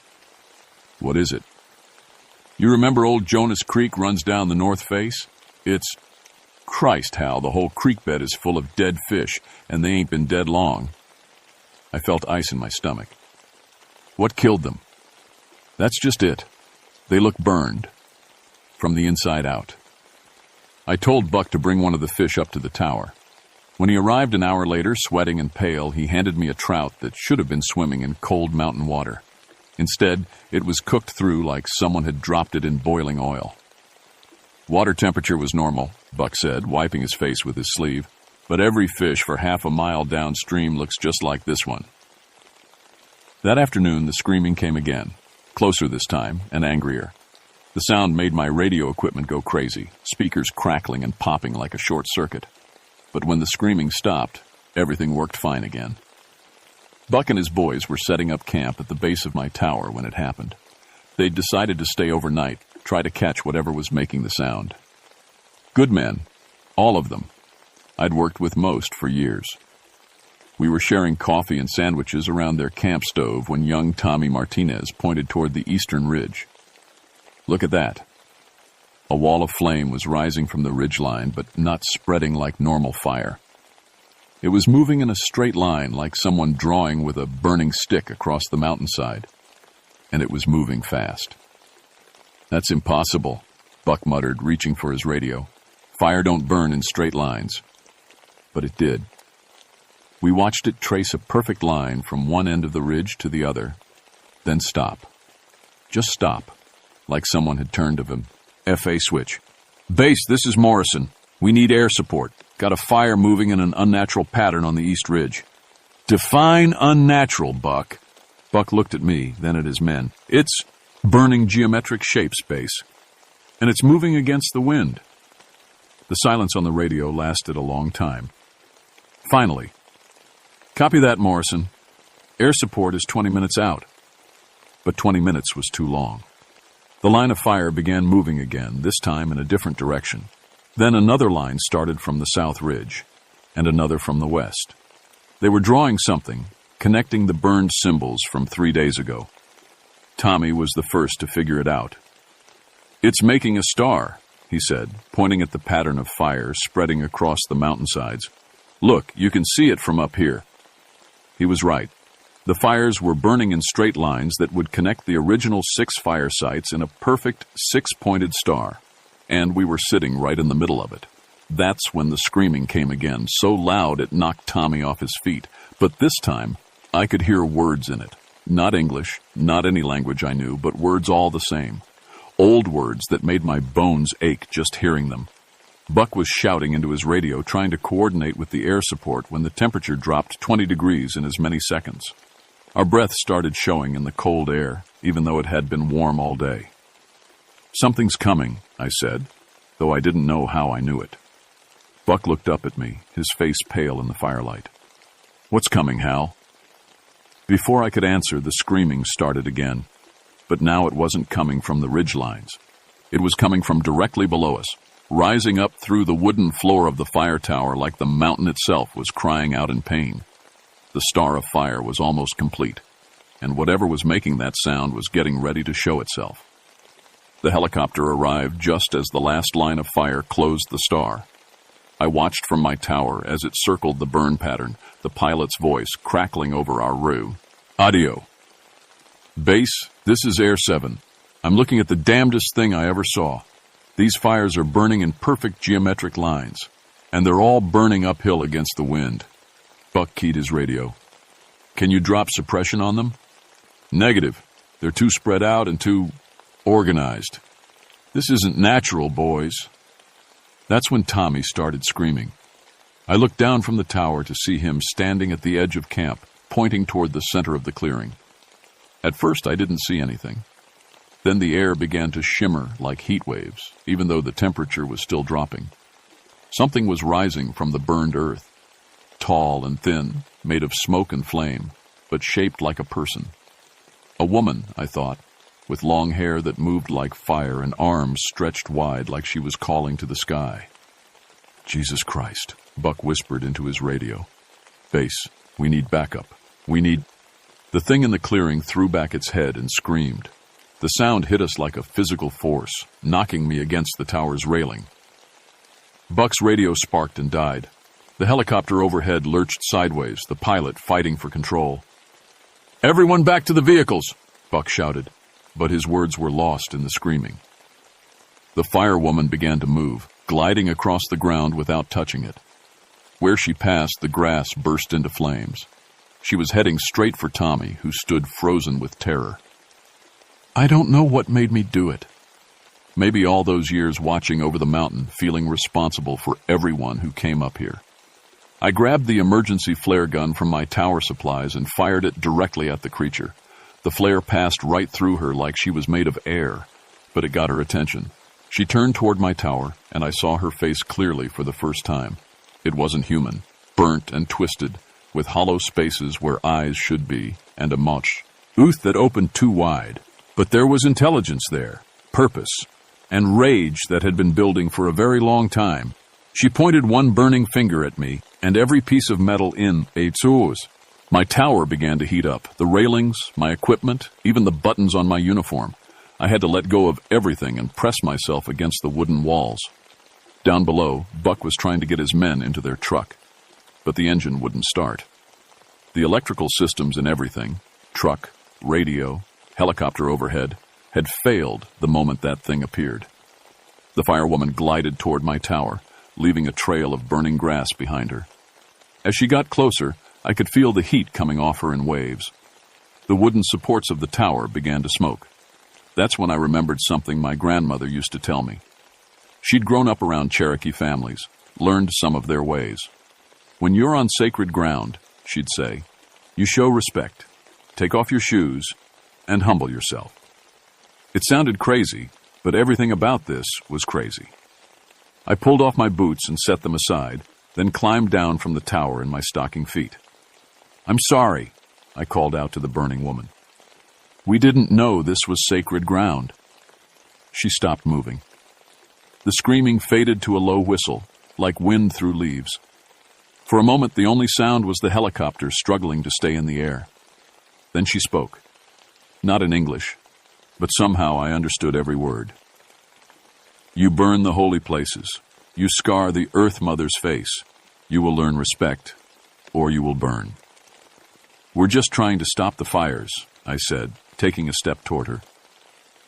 What is it? You remember old Jonas Creek runs down the north face? It's... Christ, Hal, the whole creek bed is full of dead fish, and they ain't been dead long. I felt ice in my stomach. What killed them? That's just it. They look burned. From the inside out. I told Buck to bring one of the fish up to the tower. When he arrived an hour later, sweating and pale, he handed me a trout that should have been swimming in cold mountain water. Instead, it was cooked through like someone had dropped it in boiling oil. Water temperature was normal, Buck said, wiping his face with his sleeve, but every fish for half a mile downstream looks just like this one. That afternoon, the screaming came again, closer this time and angrier. The sound made my radio equipment go crazy, speakers crackling and popping like a short circuit. But when the screaming stopped, everything worked fine again. Buck and his boys were setting up camp at the base of my tower when it happened. They'd decided to stay overnight, try to catch whatever was making the sound. Good men, all of them. I'd worked with most for years. We were sharing coffee and sandwiches around their camp stove when young Tommy Martinez pointed toward the eastern ridge. Look at that. A wall of flame was rising from the ridgeline, but not spreading like normal fire. It was moving in a straight line like someone drawing with a burning stick across the mountainside. And it was moving fast. That's impossible, Buck muttered, reaching for his radio. Fire don't burn in straight lines. But it did. We watched it trace a perfect line from one end of the ridge to the other, then stop. Just stop, like someone had turned of an FA switch. Base, this is Morrison. We need air support. Got a fire moving in an unnatural pattern on the east ridge. Define unnatural, Buck. Buck looked at me, then at his men. It's burning geometric shapes, Base. And it's moving against the wind. The silence on the radio lasted a long time. Finally, copy that, Morrison. Air support is 20 minutes out. But 20 minutes was too long. The line of fire began moving again, this time in a different direction. Then another line started from the south ridge, and another from the west. They were drawing something, connecting the burned symbols from 3 days ago. Tommy was the first to figure it out. It's making a star, he said, pointing at the pattern of fire spreading across the mountainsides. Look, you can see it from up here. He was right. The fires were burning in straight lines that would connect the original 6 fire sites in a perfect 6-pointed star, and we were sitting right in the middle of it. That's when the screaming came again, so loud it knocked Tommy off his feet, but this time I could hear words in it. Not English, not any language I knew, but words all the same. Old words that made my bones ache just hearing them. Buck was shouting into his radio, trying to coordinate with the air support when the temperature dropped 20 degrees in as many seconds. Our breath started showing in the cold air, even though it had been warm all day. Something's coming, I said, though I didn't know how I knew it. Buck looked up at me, his face pale in the firelight. What's coming, Hal? Before I could answer, the screaming started again. But now it wasn't coming from the ridgelines. It was coming from directly below us, rising up through the wooden floor of the fire tower like the mountain itself was crying out in pain. The star of fire was almost complete, and whatever was making that sound was getting ready to show itself. The helicopter arrived just as the last line of fire closed the star. I watched from my tower as it circled the burn pattern, the pilot's voice crackling over our roo. Audio. Base, this is Air 7. I'm looking at the damnedest thing I ever saw. These fires are burning in perfect geometric lines, and they're all burning uphill against the wind. Buck keyed his radio. Can you drop suppression on them? Negative. They're too spread out and too organized. This isn't natural, boys. That's when Tommy started screaming. I looked down from the tower to see him standing at the edge of camp, pointing toward the center of the clearing. At first, I didn't see anything. Then the air began to shimmer like heat waves, even though the temperature was still dropping. Something was rising from the burned earth, tall and thin, made of smoke and flame, but shaped like a person. A woman, I thought, with long hair that moved like fire and arms stretched wide like she was calling to the sky. Jesus Christ, Buck whispered into his radio. Base, we need backup. We need... The thing in the clearing threw back its head and screamed. The sound hit us like a physical force, knocking me against the tower's railing. Buck's radio sparked and died. The helicopter overhead lurched sideways, the pilot fighting for control. Everyone back to the vehicles, Buck shouted, but his words were lost in the screaming. The firewoman began to move, gliding across the ground without touching it. Where she passed, the grass burst into flames. She was heading straight for Tommy, who stood frozen with terror. I don't know what made me do it. Maybe all those years watching over the mountain, feeling responsible for everyone who came up here. I grabbed the emergency flare gun from my tower supplies and fired it directly at the creature. The flare passed right through her like she was made of air, but it got her attention. She turned toward my tower, and I saw her face clearly for the first time. It wasn't human, burnt and twisted, with hollow spaces where eyes should be, and a mouth that opened too wide. But there was intelligence there, purpose, and rage that had been building for a very long time. She pointed one burning finger at me, and every piece of metal in a tools. My tower began to heat up, the railings, my equipment, even the buttons on my uniform. I had to let go of everything and press myself against the wooden walls. Down below, Buck was trying to get his men into their truck, but the engine wouldn't start. The electrical systems in everything, truck, radio, helicopter overhead, had failed the moment that thing appeared. The firewoman glided toward my tower, leaving a trail of burning grass behind her. As she got closer, I could feel the heat coming off her in waves. The wooden supports of the tower began to smoke. That's when I remembered something my grandmother used to tell me. She'd grown up around Cherokee families, learned some of their ways. When you're on sacred ground, she'd say, you show respect, take off your shoes, and humble yourself. It sounded crazy, but everything about this was crazy. I pulled off my boots and set them aside, then climbed down from the tower in my stocking feet. I'm sorry, I called out to the burning woman. We didn't know this was sacred ground. She stopped moving. The screaming faded to a low whistle, like wind through leaves. For a moment, the only sound was the helicopter struggling to stay in the air. Then she spoke. Not in English, but somehow I understood every word. You burn the holy places. You scar the Earth Mother's face. You will learn respect, or you will burn. We're just trying to stop the fires, I said, taking a step toward her.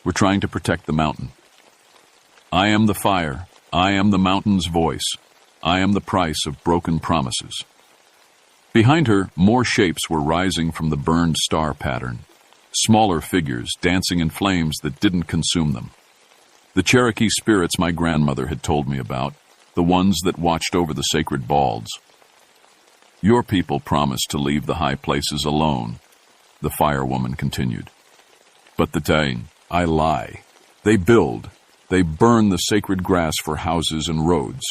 We're trying to protect the mountain. I am the fire. I am the mountain's voice. I am the price of broken promises. Behind her, more shapes were rising from the burned star pattern. Smaller figures dancing in flames that didn't consume them. The Cherokee spirits my grandmother had told me about, the ones that watched over the sacred balds. Your people promised to leave the high places alone, the firewoman continued. But the Tang, I lie. They build. They burn the sacred grass for houses and roads,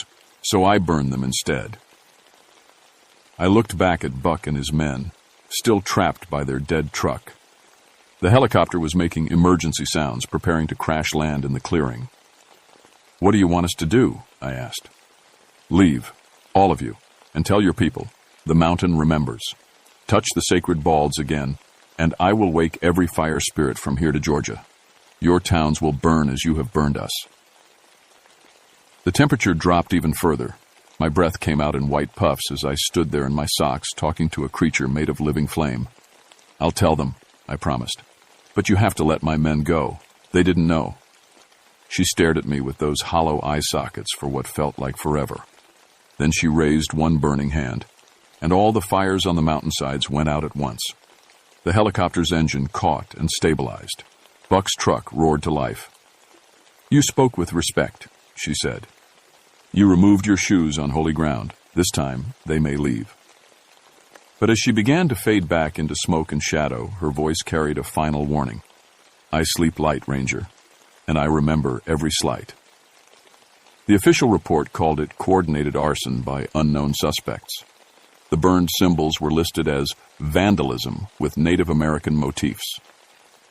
so I burn them instead. I looked back at Buck and his men, still trapped by their dead truck. The helicopter was making emergency sounds, preparing to crash land in the clearing. What do you want us to do? I asked. Leave, all of you, and tell your people, the mountain remembers. Touch the sacred balds again, and I will wake every fire spirit from here to Georgia. Your towns will burn as you have burned us. The temperature dropped even further. My breath came out in white puffs as I stood there in my socks talking to a creature made of living flame. I'll tell them, I promised. But you have to let my men go. They didn't know. She stared at me with those hollow eye sockets for what felt like forever. Then she raised one burning hand, and all the fires on the mountainsides went out at once. The helicopter's engine caught and stabilized. Buck's truck roared to life. You spoke with respect, she said. You removed your shoes on holy ground. This time, they may leave. But as she began to fade back into smoke and shadow, her voice carried a final warning. I sleep light, Ranger, and I remember every slight. The official report called it coordinated arson by unknown suspects. The burned symbols were listed as vandalism with Native American motifs.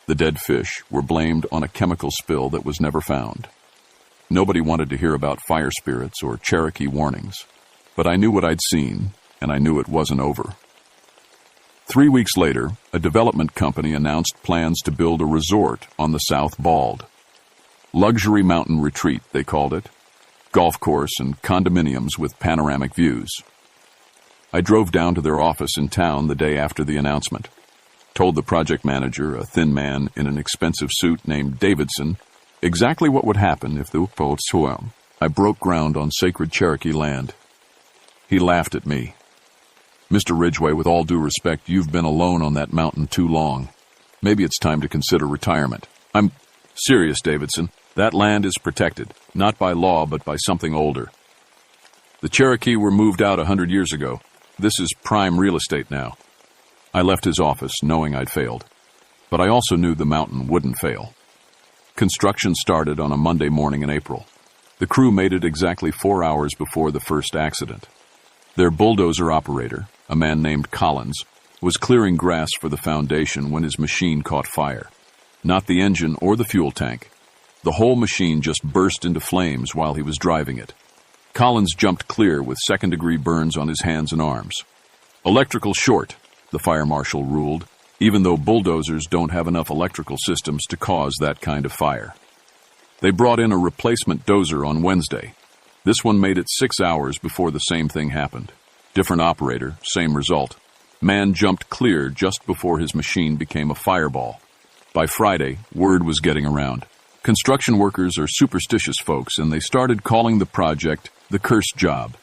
The dead fish were blamed on a chemical spill that was never found. Nobody wanted to hear about fire spirits or Cherokee warnings, but I knew what I'd seen, and I knew it wasn't over. 3 weeks later, a development company announced plans to build a resort on the South Bald. Luxury mountain retreat, they called it. Golf course and condominiums with panoramic views. I drove down to their office in town the day after the announcement. Told the project manager, a thin man in an expensive suit named Davidson, exactly what would happen if the I broke ground on sacred Cherokee land. He laughed at me. Mr. Ridgway, with all due respect, you've been alone on that mountain too long. Maybe it's time to consider retirement. I'm serious, Davidson. That land is protected, not by law, but by something older. The Cherokee were moved out 100 years ago. This is prime real estate now. I left his office knowing I'd failed, but I also knew the mountain wouldn't fail. Construction started on a Monday morning in April. The crew made it exactly 4 hours before the first accident. Their bulldozer operator, a man named Collins, was clearing grass for the foundation when his machine caught fire. Not the engine or the fuel tank. The whole machine just burst into flames while he was driving it. Collins jumped clear with second-degree burns on his hands and arms. Electrical short, the fire marshal ruled, even though bulldozers don't have enough electrical systems to cause that kind of fire. They brought in a replacement dozer on Wednesday. This one made it 6 hours before the same thing happened. Different operator, same result. Man jumped clear just before his machine became a fireball. By Friday, word was getting around. Construction workers are superstitious folks, and they started calling the project the cursed job.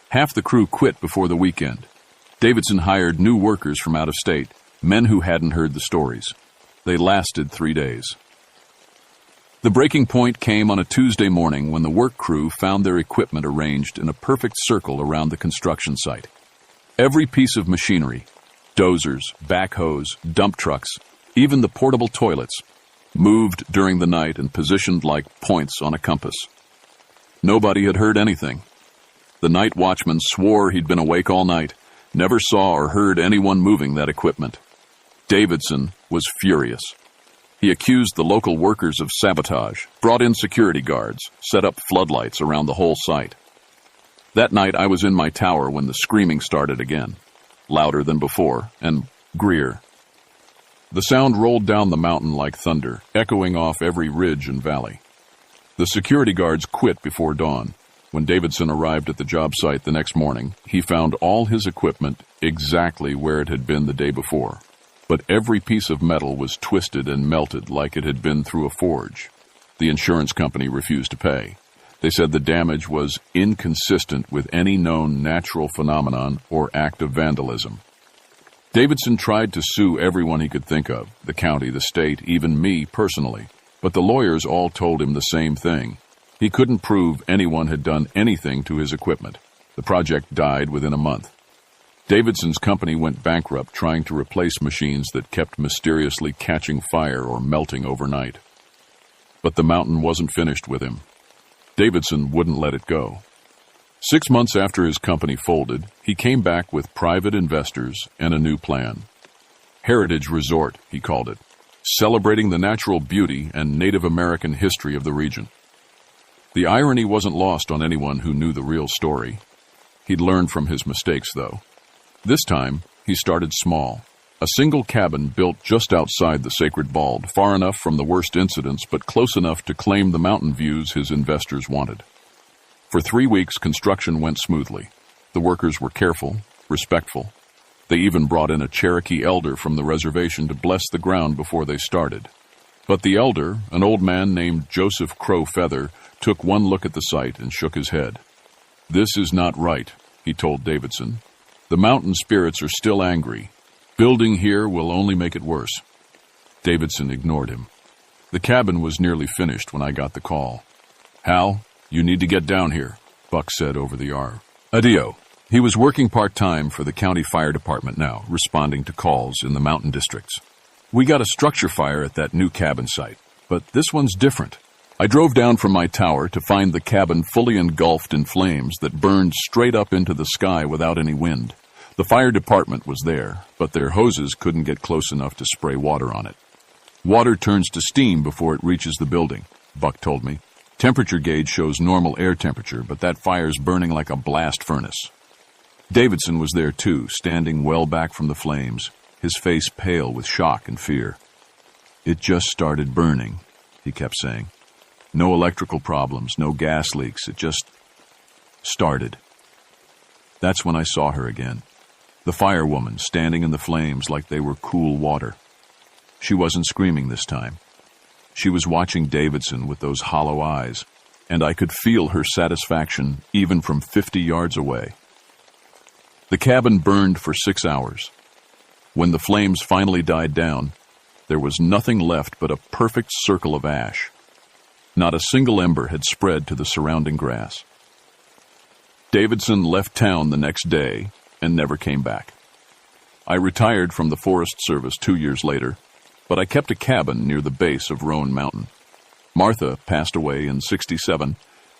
Half the crew quit before the weekend. Davidson hired new workers from out of state, men who hadn't heard the stories. They lasted 3 days. The breaking point came on a Tuesday morning when the work crew found their equipment arranged in a perfect circle around the construction site. Every piece of machinery, dozers, backhoes, dump trucks, even the portable toilets, moved during the night and positioned like points on a compass. Nobody had heard anything. The night watchman swore he'd been awake all night, never saw or heard anyone moving that equipment. Davidson was furious. He accused the local workers of sabotage, brought in security guards, set up floodlights around the whole site. That night I was in my tower when the screaming started again, louder than before, and Greer. The sound rolled down the mountain like thunder, echoing off every ridge and valley. The security guards quit before dawn. When Davidson arrived at the job site the next morning, he found all his equipment exactly where it had been the day before. But every piece of metal was twisted and melted like it had been through a forge. The insurance company refused to pay. They said the damage was inconsistent with any known natural phenomenon or act of vandalism. Davidson tried to sue everyone he could think of, the county, the state, even me personally. But the lawyers all told him the same thing. He couldn't prove anyone had done anything to his equipment. The project died within a month. Davidson's company went bankrupt trying to replace machines that kept mysteriously catching fire or melting overnight. But the mountain wasn't finished with him. Davidson wouldn't let it go. 6 months after his company folded, he came back with private investors and a new plan. Heritage Resort, he called it, celebrating the natural beauty and Native American history of the region. The irony wasn't lost on anyone who knew the real story. He'd learned from his mistakes, though. This time, he started small. A single cabin built just outside the Sacred Bald, far enough from the worst incidents, but close enough to claim the mountain views his investors wanted. For 3 weeks, construction went smoothly. The workers were careful, respectful. They even brought in a Cherokee elder from the reservation to bless the ground before they started. But the elder, an old man named Joseph Crow Feather, took one look at the site and shook his head. "This is not right," he told Davidson. "The mountain spirits are still angry. Building here will only make it worse." Davidson ignored him. The cabin was nearly finished when I got the call. "Hal, you need to get down here," Buck said over the R. "Adio," He was working part-time for the county fire department now, responding to calls in the mountain districts. We got a structure fire at that new cabin site, but this one's different. I drove down from my tower to find the cabin fully engulfed in flames that burned straight up into the sky without any wind. The fire department was there, but their hoses couldn't get close enough to spray water on it. Water turns to steam before it reaches the building, Buck told me. Temperature gauge shows normal air temperature, but that fire's burning like a blast furnace. Davidson was there too, standing well back from the flames, his face pale with shock and fear. It just started burning, he kept saying. No electrical problems, no gas leaks, it just started. That's when I saw her again. The firewoman standing in the flames like they were cool water. She wasn't screaming this time. She was watching Davidson with those hollow eyes, and I could feel her satisfaction even from 50 yards away. The cabin burned for 6 hours. When the flames finally died down, there was nothing left but a perfect circle of ash. Not a single ember had spread to the surrounding grass. Davidson left town the next day and never came back. I retired from the Forest Service 2 years later, but I kept a cabin near the base of Roan Mountain. Martha passed away in '67,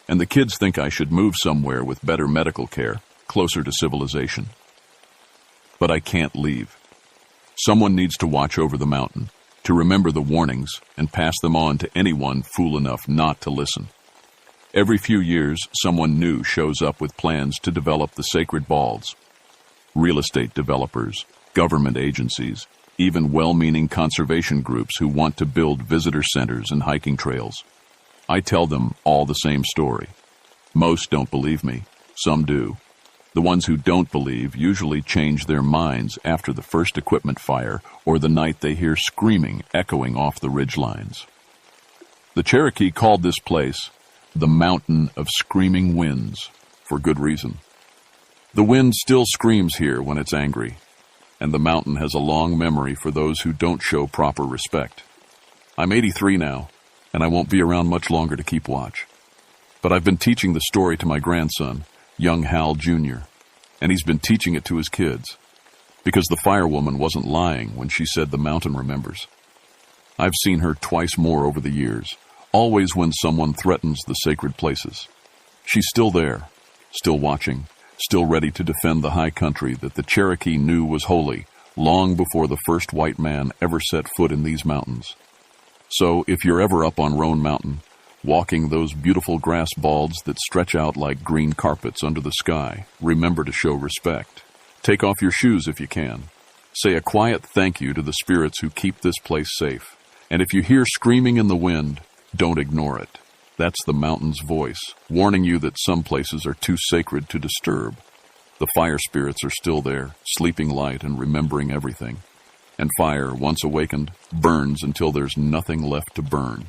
and the kids think I should move somewhere with better medical care, closer to civilization. But I can't leave. Someone needs to watch over the mountain, to remember the warnings and pass them on to anyone fool enough not to listen. Every few years, someone new shows up with plans to develop the sacred balds. Real estate developers, government agencies, even well-meaning conservation groups who want to build visitor centers and hiking trails. I tell them all the same story. Most don't believe me. Some do. The ones who don't believe usually change their minds after the first equipment fire or the night they hear screaming echoing off the ridgelines. The Cherokee called this place the Mountain of Screaming Winds, for good reason. The wind still screams here when it's angry, and the mountain has a long memory for those who don't show proper respect. I'm 83 now, and I won't be around much longer to keep watch. But I've been teaching the story to my grandson, young Hal Jr., and he's been teaching it to his kids, because the firewoman wasn't lying when she said the mountain remembers. I've seen her twice more over the years, always when someone threatens the sacred places. She's still there, still watching, still ready to defend the high country that the Cherokee knew was holy long before the first white man ever set foot in these mountains. So if you're ever up on Roan Mountain, walking those beautiful grass balds that stretch out like green carpets under the sky, remember to show respect. Take off your shoes if you can. Say a quiet thank you to the spirits who keep this place safe. And if you hear screaming in the wind, don't ignore it. That's the mountain's voice, warning you that some places are too sacred to disturb. The fire spirits are still there, sleeping light and remembering everything. And fire, once awakened, burns until there's nothing left to burn.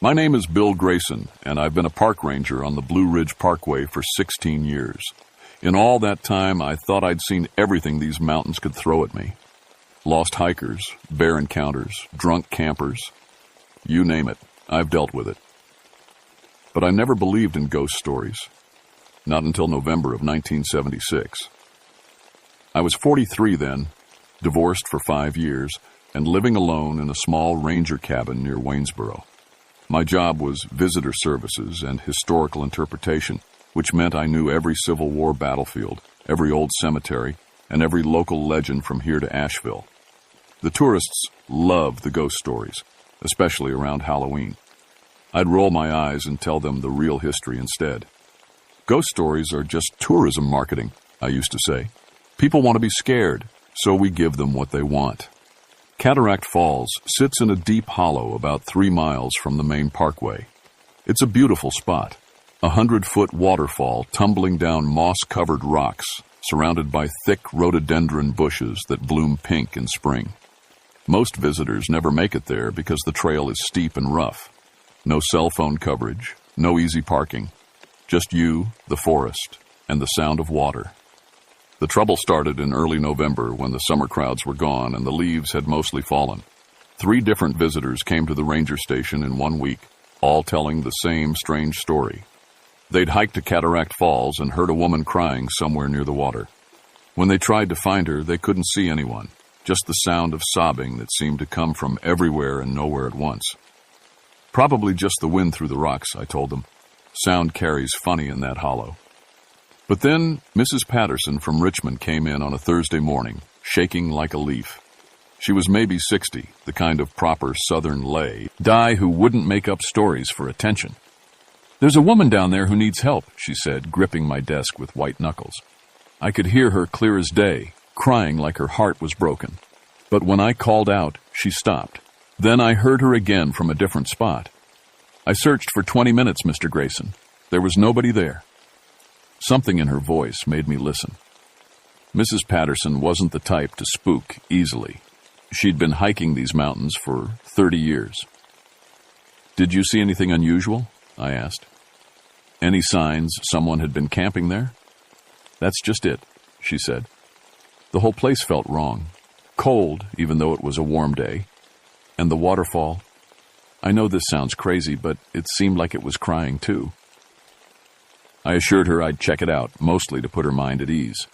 My name is Bill Grayson, and I've been a park ranger on the Blue Ridge Parkway for 16 years. In all that time, I thought I'd seen everything these mountains could throw at me. Lost hikers, bear encounters, drunk campers. You name it, I've dealt with it. But I never believed in ghost stories. Not until November of 1976. I was 43 then, divorced for 5 years, and living alone in a small ranger cabin near Waynesboro. My job was visitor services and historical interpretation, which meant I knew every Civil War battlefield, every old cemetery, and every local legend from here to Asheville. The tourists love the ghost stories, especially around Halloween. I'd roll my eyes and tell them the real history instead. Ghost stories are just tourism marketing, I used to say. People want to be scared, so we give them what they want. Cataract Falls sits in a deep hollow about 3 miles from the main parkway. It's a beautiful spot. 100-foot waterfall tumbling down moss-covered rocks, surrounded by thick rhododendron bushes that bloom pink in spring. Most visitors never make it there because the trail is steep and rough. No cell phone coverage, no easy parking. Just you, the forest, and the sound of water. The trouble started in early November when the summer crowds were gone and the leaves had mostly fallen. 3 different visitors came to the ranger station in 1 week, all telling the same strange story. They'd hiked to Cataract Falls and heard a woman crying somewhere near the water. When they tried to find her, they couldn't see anyone, just the sound of sobbing that seemed to come from everywhere and nowhere at once. Probably just the wind through the rocks, I told them. Sound carries funny in that hollow. But then Mrs. Patterson from Richmond came in on a Thursday morning, shaking like a leaf. She was maybe 60, the kind of proper Southern lay, who wouldn't make up stories for attention. "There's a woman down there who needs help," she said, gripping my desk with white knuckles. I could hear her clear as day, crying like her heart was broken. But when I called out, she stopped. Then I heard her again from a different spot. "I searched for 20 minutes, Mr. Grayson. There was nobody there." Something in her voice made me listen. Mrs. Patterson wasn't the type to spook easily. She'd been hiking these mountains for 30 years. "Did you see anything unusual?" I asked. "Any signs someone had been camping there?" "That's just it," she said. "The whole place felt wrong. Cold, even though it was a warm day. And the waterfall. I know this sounds crazy, but it seemed like it was crying too." I assured her I'd check it out, mostly to put her mind at ease.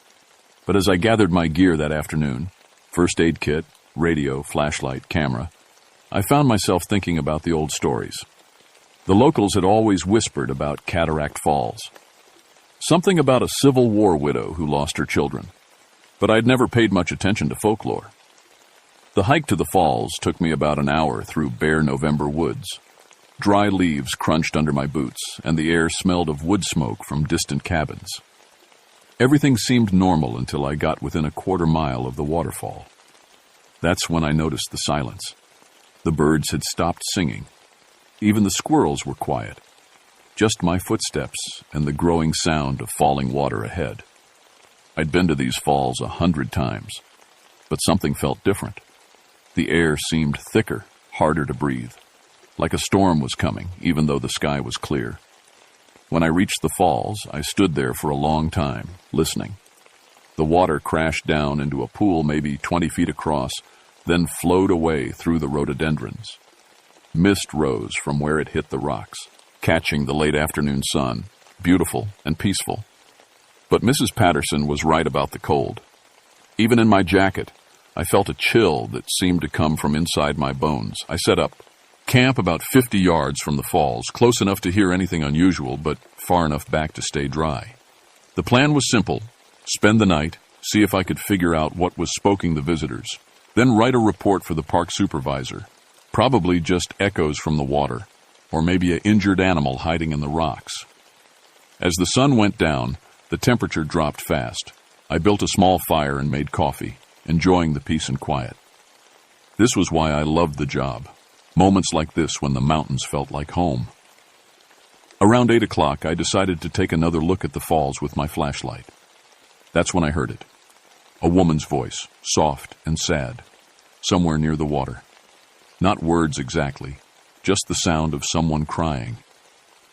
But as I gathered my gear that afternoon, first aid kit, radio, flashlight, camera, I found myself thinking about the old stories. The locals had always whispered about Cataract Falls. Something about a Civil War widow who lost her children. But I'd never paid much attention to folklore. The hike to the falls took me about an hour through bare November woods. Dry leaves crunched under my boots, and the air smelled of wood smoke from distant cabins. Everything seemed normal until I got within a quarter mile of the waterfall. That's when I noticed the silence. The birds had stopped singing. Even the squirrels were quiet. Just my footsteps and the growing sound of falling water ahead. I'd been to these falls 100 times, but something felt different. The air seemed thicker, harder to breathe, like a storm was coming, even though the sky was clear. When I reached the falls, I stood there for a long time, listening. The water crashed down into a pool maybe 20 feet across, then flowed away through the rhododendrons. Mist rose from where it hit the rocks, catching the late afternoon sun, beautiful and peaceful. But Mrs. Patterson was right about the cold. Even in my jacket, I felt a chill that seemed to come from inside my bones. I set up camp about 50 yards from the falls, close enough to hear anything unusual, but far enough back to stay dry. The plan was simple: spend the night, see if I could figure out what was spoking the visitors, then write a report for the park supervisor. Probably just echoes from the water, or maybe an injured animal hiding in the rocks. As the sun went down, the temperature dropped fast. I built a small fire and made coffee, enjoying the peace and quiet. This was why I loved the job. Moments like this when the mountains felt like home. Around 8 o'clock, I decided to take another look at the falls with my flashlight. That's when I heard it. A woman's voice, soft and sad, somewhere near the water. Not words exactly, just the sound of someone crying.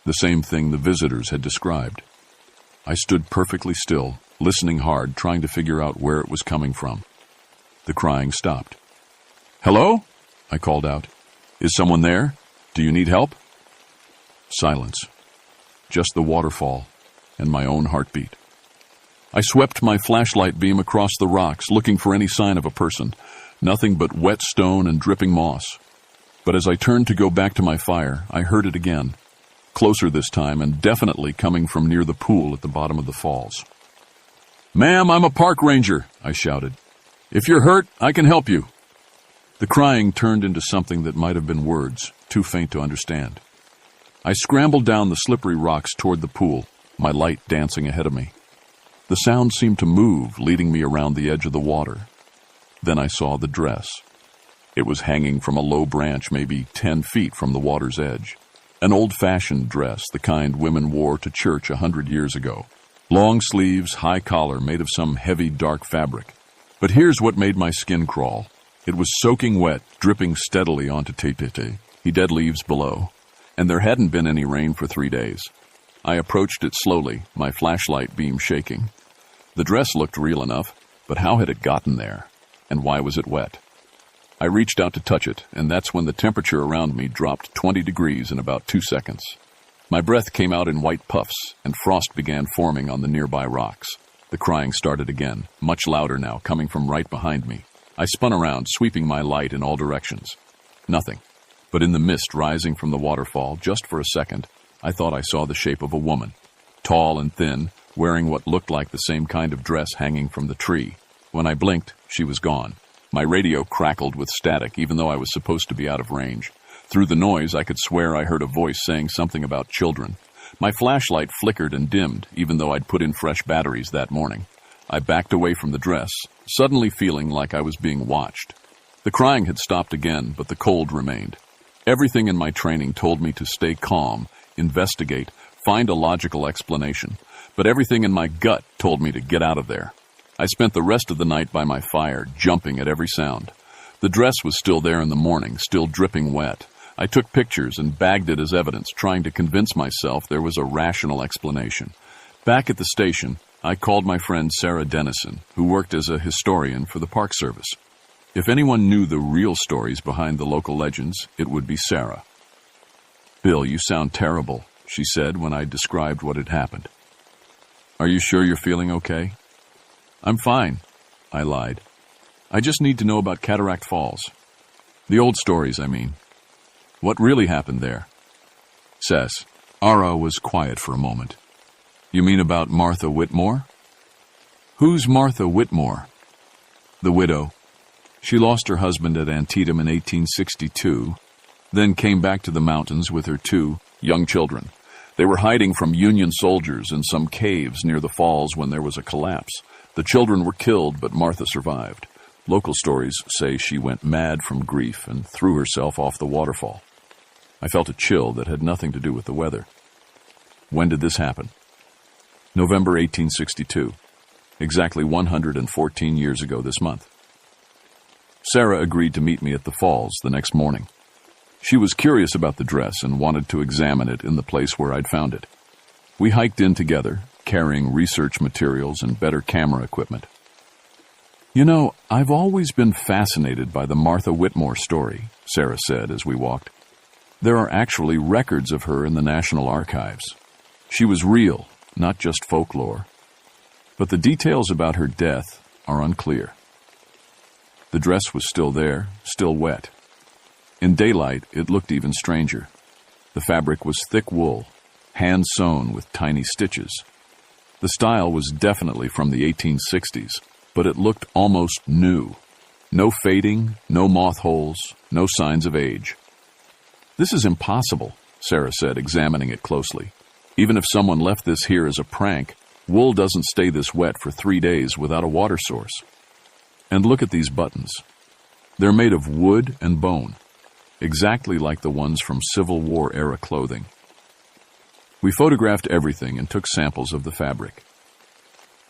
The same thing the visitors had described. I stood perfectly still, listening hard, trying to figure out where it was coming from. The crying stopped. "Hello?" I called out. "Is someone there? Do you need help?" Silence. Just the waterfall and my own heartbeat. I swept my flashlight beam across the rocks, looking for any sign of a person. Nothing but wet stone and dripping moss. But as I turned to go back to my fire, I heard it again. Closer this time, and definitely coming from near the pool at the bottom of the falls. "Ma'am, I'm a park ranger," I shouted. "If you're hurt, I can help you." The crying turned into something that might have been words, too faint to understand. I scrambled down the slippery rocks toward the pool, my light dancing ahead of me. The sound seemed to move, leading me around the edge of the water. Then I saw the dress. It was hanging from a low branch maybe 10 feet from the water's edge. An old-fashioned dress, the kind women wore to church 100 years ago. Long sleeves, high collar, made of some heavy, dark fabric. But here's what made my skin crawl. It was soaking wet, dripping steadily onto dead leaves below. And there hadn't been any rain for 3 days. I approached it slowly, my flashlight beam shaking. The dress looked real enough, but how had it gotten there? And why was it wet? I reached out to touch it, and that's when the temperature around me dropped 20 degrees in about 2 seconds. My breath came out in white puffs, and frost began forming on the nearby rocks. The crying started again, much louder now, coming from right behind me. I spun around, sweeping my light in all directions. Nothing. But in the mist rising from the waterfall, just for a second, I thought I saw the shape of a woman. Tall and thin, wearing what looked like the same kind of dress hanging from the tree. When I blinked, she was gone. My radio crackled with static, even though I was supposed to be out of range. Through the noise, I could swear I heard a voice saying something about children. My flashlight flickered and dimmed, even though I'd put in fresh batteries that morning. I backed away from the dress, suddenly feeling like I was being watched. The crying had stopped again, but the cold remained. Everything in my training told me to stay calm, investigate, find a logical explanation. But everything in my gut told me to get out of there. I spent the rest of the night by my fire, jumping at every sound. The dress was still there in the morning, still dripping wet. I took pictures and bagged it as evidence, trying to convince myself there was a rational explanation. Back at the station, I called my friend Sarah Dennison, who worked as a historian for the Park Service. If anyone knew the real stories behind the local legends, it would be Sarah. "Bill, you sound terrible," she said when I described what had happened. "Are you sure you're feeling okay?" "I'm fine," I lied. "I just need to know about Cataract Falls. The old stories, I mean. What really happened there?" "Sess." Ara was quiet for a moment. "You mean about Martha Whitmore?" "Who's Martha Whitmore?" "The widow. She lost her husband at Antietam in 1862, then came back to the mountains with her 2 young children. They were hiding from Union soldiers in some caves near the falls when there was a collapse. The children were killed, but Martha survived. Local stories say she went mad from grief and threw herself off the waterfall. I felt a chill that had nothing to do with the weather. When did this happen? November 1862, exactly 114 years ago this month. Sarah agreed to meet me at the falls the next morning. She was curious about the dress and wanted to examine it in the place where I'd found it. We hiked in together, carrying research materials and better camera equipment. "You know, I've always been fascinated by the Martha Whitmore story," Sarah said as we walked. "There are actually records of her in the National Archives. She was real, not just folklore. But the details about her death are unclear." The dress was still there, still wet. In daylight, it looked even stranger. The fabric was thick wool, hand-sewn with tiny stitches. The style was definitely from the 1860s, but it looked almost new. No fading, no moth holes, no signs of age. "This is impossible," Sarah said, examining it closely. "Even if someone left this here as a prank, wool doesn't stay this wet for 3 days without a water source. And look at these buttons. They're made of wood and bone, exactly like the ones from Civil War-era clothing." We photographed everything and took samples of the fabric.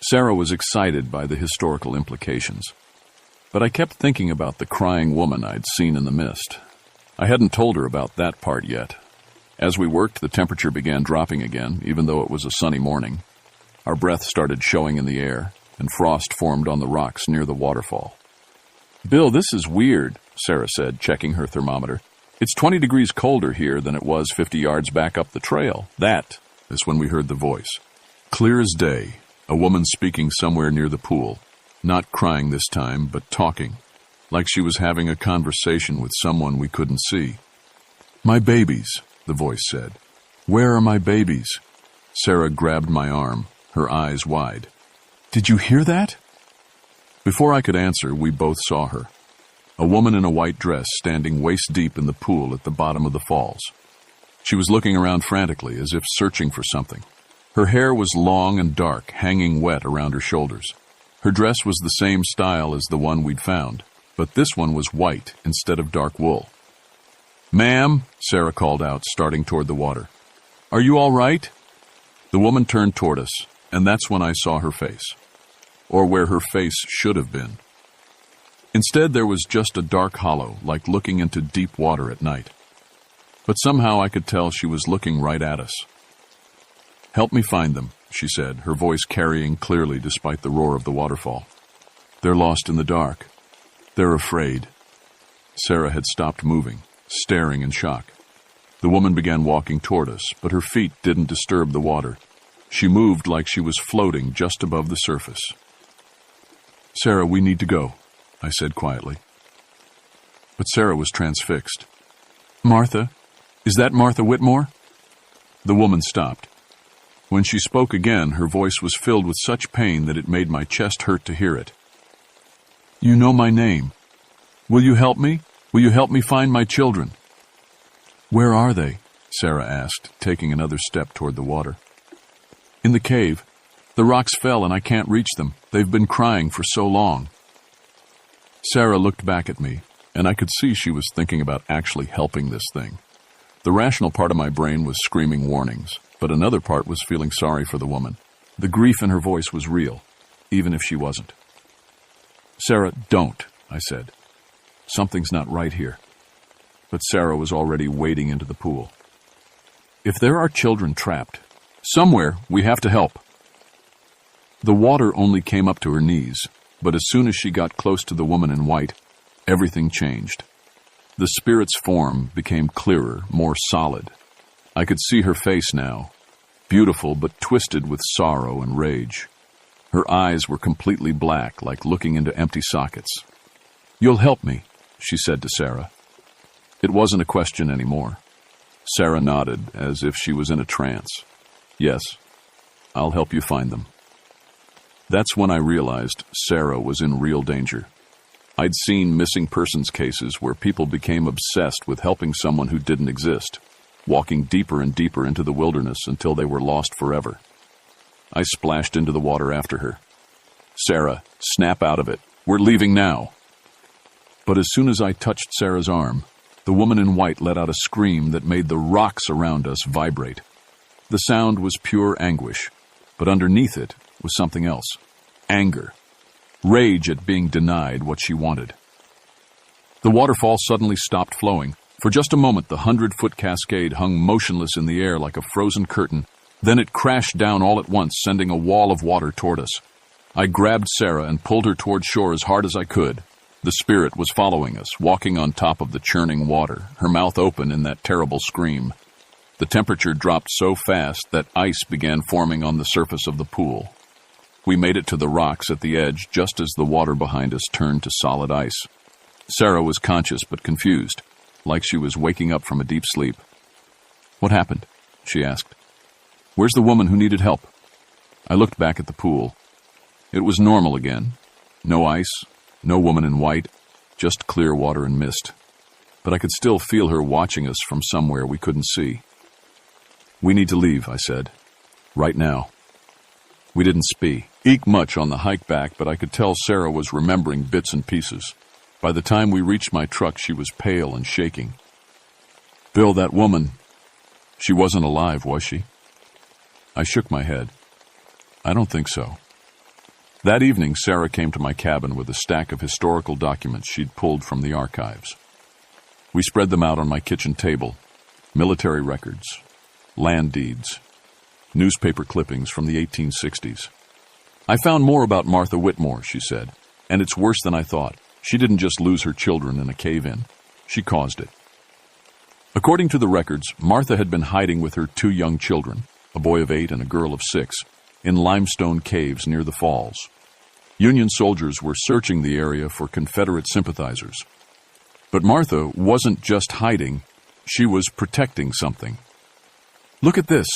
Sarah was excited by the historical implications, but I kept thinking about the crying woman I'd seen in the mist. I hadn't told her about that part yet. As we worked, the temperature began dropping again, even though it was a sunny morning. Our breath started showing in the air, and frost formed on the rocks near the waterfall. "Bill, this is weird," Sarah said, checking her thermometer. "It's 20 degrees colder here than it was 50 yards back up the trail." That is when we heard the voice. Clear as day, a woman speaking somewhere near the pool, not crying this time, but talking, like she was having a conversation with someone we couldn't see. "My babies," the voice said. "Where are my babies?" Sarah grabbed my arm, her eyes wide. "Did you hear that?" Before I could answer, we both saw her. A woman in a white dress standing waist-deep in the pool at the bottom of the falls. She was looking around frantically, as if searching for something. Her hair was long and dark, hanging wet around her shoulders. Her dress was the same style as the one we'd found, but this one was white instead of dark wool. "Ma'am," Sarah called out, starting toward the water. "Are you all right?" The woman turned toward us, and that's when I saw her face. Or where her face should have been. Instead, there was just a dark hollow, like looking into deep water at night. But somehow I could tell she was looking right at us. "Help me find them," she said, her voice carrying clearly despite the roar of the waterfall. "They're lost in the dark. They're afraid." Sarah had stopped moving, staring in shock. The woman began walking toward us, but her feet didn't disturb the water. She moved like she was floating just above the surface. "Sarah, we need to go," I said quietly. But Sarah was transfixed. "Martha? Is that Martha Whitmore?" The woman stopped. When she spoke again, her voice was filled with such pain that it made my chest hurt to hear it. "You know my name. Will you help me? Will you help me find my children?" "Where are they?" Sarah asked, taking another step toward the water. "In the cave. The rocks fell and I can't reach them. They've been crying for so long." Sarah looked back at me, and I could see she was thinking about actually helping this thing. The rational part of my brain was screaming warnings, but another part was feeling sorry for the woman. The grief in her voice was real, even if she wasn't. "Sarah, don't," I said. "Something's not right here." But Sarah was already wading into the pool. "If there are children trapped, somewhere we have to help." The water only came up to her knees, but as soon as she got close to the woman in white, everything changed. The spirit's form became clearer, more solid. I could see her face now, beautiful but twisted with sorrow and rage. Her eyes were completely black, like looking into empty sockets. "You'll help me," she said to Sarah. It wasn't a question anymore. Sarah nodded, as if she was in a trance. "Yes, I'll help you find them." That's when I realized Sarah was in real danger. I'd seen missing persons cases where people became obsessed with helping someone who didn't exist, walking deeper and deeper into the wilderness until they were lost forever. I splashed into the water after her. "Sarah, snap out of it. We're leaving now." But as soon as I touched Sarah's arm, the woman in white let out a scream that made the rocks around us vibrate. The sound was pure anguish, but underneath it was something else. Anger. Rage at being denied what she wanted. The waterfall suddenly stopped flowing. For just a moment, the 100-foot cascade hung motionless in the air like a frozen curtain. Then it crashed down all at once, sending a wall of water toward us. I grabbed Sarah and pulled her toward shore as hard as I could. The spirit was following us, walking on top of the churning water, her mouth open in that terrible scream. The temperature dropped so fast that ice began forming on the surface of the pool. We made it to the rocks at the edge just as the water behind us turned to solid ice. Sarah was conscious but confused, like she was waking up from a deep sleep. "What happened?" she asked. "Where's the woman who needed help?" I looked back at the pool. It was normal again. No ice, no woman in white, just clear water and mist. But I could still feel her watching us from somewhere we couldn't see. "We need to leave," I said. "Right now." We didn't speak much on the hike back, but I could tell Sarah was remembering bits and pieces. By the time we reached my truck, she was pale and shaking. "Bill, that woman, she wasn't alive, was she?" I shook my head. "I don't think so." That evening, Sarah came to my cabin with a stack of historical documents she'd pulled from the archives. We spread them out on my kitchen table. Military records, land deeds, newspaper clippings from the 1860s. "I found more about Martha Whitmore," she said, "and it's worse than I thought. She didn't just lose her children in a cave-in. She caused it." According to the records, Martha had been hiding with her 2 young children, a boy of 8 and a girl of 6, in limestone caves near the falls. Union soldiers were searching the area for Confederate sympathizers. But Martha wasn't just hiding, she was protecting something. "Look at this,"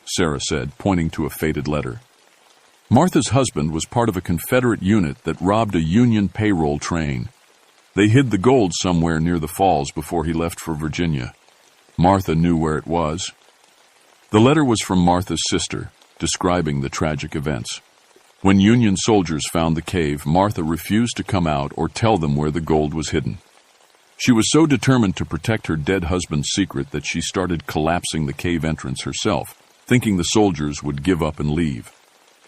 Sarah said, pointing to a faded letter. Martha's husband was part of a Confederate unit that robbed a Union payroll train. They hid the gold somewhere near the falls before he left for Virginia. Martha knew where it was. The letter was from Martha's sister, describing the tragic events. When Union soldiers found the cave, Martha refused to come out or tell them where the gold was hidden. She was so determined to protect her dead husband's secret that she started collapsing the cave entrance herself, thinking the soldiers would give up and leave.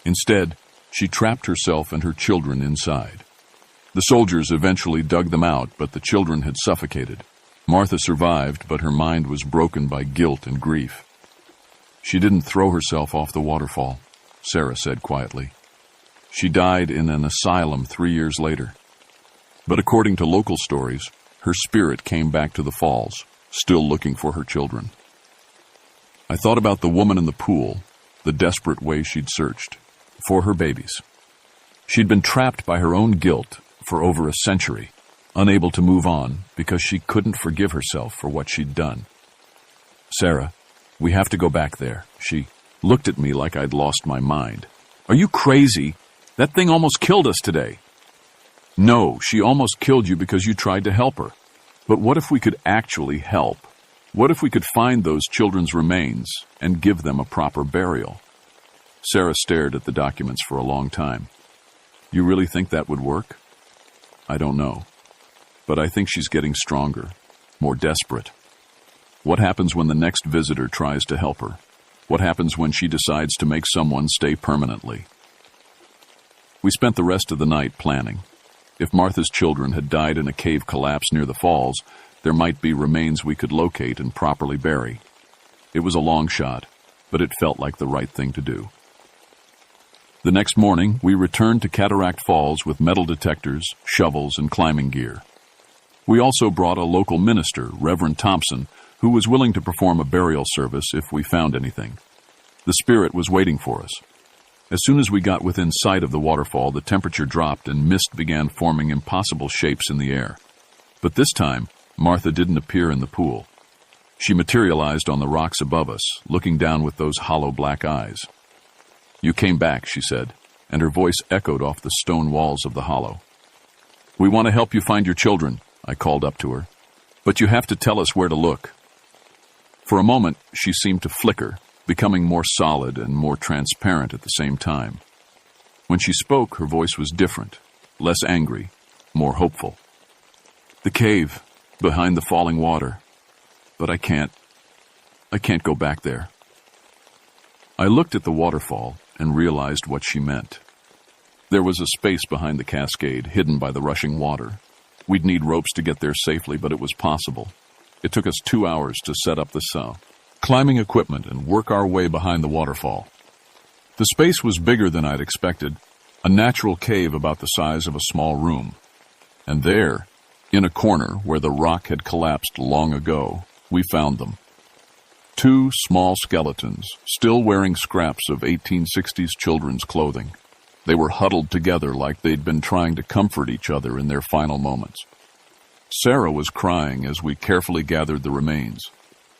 Instead, she trapped herself and her children inside. The soldiers eventually dug them out, but the children had suffocated. Martha survived, but her mind was broken by guilt and grief. "She didn't throw herself off the waterfall," Sarah said quietly. "She died in an asylum 3 years later. But according to local stories, her spirit came back to the falls, still looking for her children. I thought about the woman in the pool, the desperate way she'd searched for her babies. She'd been trapped by her own guilt for over a century, unable to move on because she couldn't forgive herself for what she'd done. Sarah, we have to go back there. She looked at me like I'd lost my mind. Are you crazy? That thing almost killed us today. No, she almost killed you because you tried to help her. But what if we could actually help? What if we could find those children's remains and give them a proper burial? Sarah stared at the documents for a long time. You really think that would work? I don't know. But I think she's getting stronger, more desperate. What happens when the next visitor tries to help her? What happens when she decides to make someone stay permanently? We spent the rest of the night planning. If Martha's children had died in a cave collapse near the falls, there might be remains we could locate and properly bury. It was a long shot, but it felt like the right thing to do. The next morning, we returned to Cataract Falls with metal detectors, shovels, and climbing gear. We also brought a local minister, Reverend Thompson, who was willing to perform a burial service if we found anything. The spirit was waiting for us. As soon as we got within sight of the waterfall, the temperature dropped and mist began forming impossible shapes in the air. But this time, Martha didn't appear in the pool. She materialized on the rocks above us, looking down with those hollow black eyes. You came back, she said, and her voice echoed off the stone walls of the hollow. We want to help you find your children, I called up to her, but you have to tell us where to look. For a moment, she seemed to flicker, becoming more solid and more transparent at the same time. When she spoke, her voice was different, less angry, more hopeful. The cave, behind the falling water. But I can't go back there. I looked at the waterfall and realized what she meant. There was a space behind the cascade, hidden by the rushing water. We'd need ropes to get there safely, but it was possible. It took us 2 hours to set up the climbing equipment and work our way behind the waterfall. The space was bigger than I'd expected, a natural cave about the size of a small room. And there, in a corner where the rock had collapsed long ago, we found them. 2 small skeletons, still wearing scraps of 1860s children's clothing. They were huddled together like they'd been trying to comfort each other in their final moments. Sarah was crying as we carefully gathered the remains.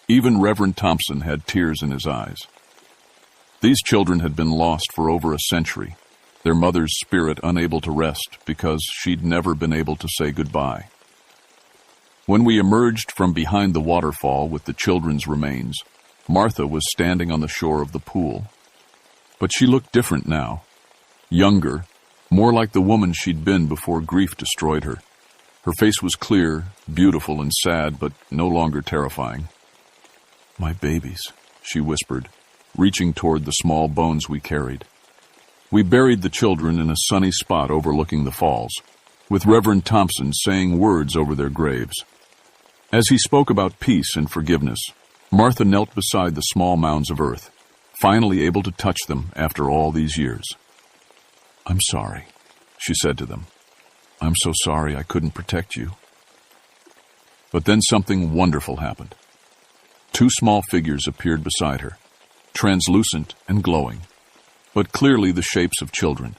Even Reverend Thompson had tears in his eyes. These children had been lost for over a century, their mother's spirit unable to rest because she'd never been able to say goodbye. When we emerged from behind the waterfall with the children's remains, Martha was standing on the shore of the pool. But she looked different now. Younger, more like the woman she'd been before grief destroyed her. Her face was clear, beautiful and sad, but no longer terrifying. My babies, she whispered, reaching toward the small bones we carried. We buried the children in a sunny spot overlooking the falls, with Reverend Thompson saying words over their graves. As he spoke about peace and forgiveness, Martha knelt beside the small mounds of earth, finally able to touch them after all these years. I'm sorry, she said to them. I'm so sorry I couldn't protect you. But then something wonderful happened. 2 small figures appeared beside her, translucent and glowing, but clearly the shapes of children.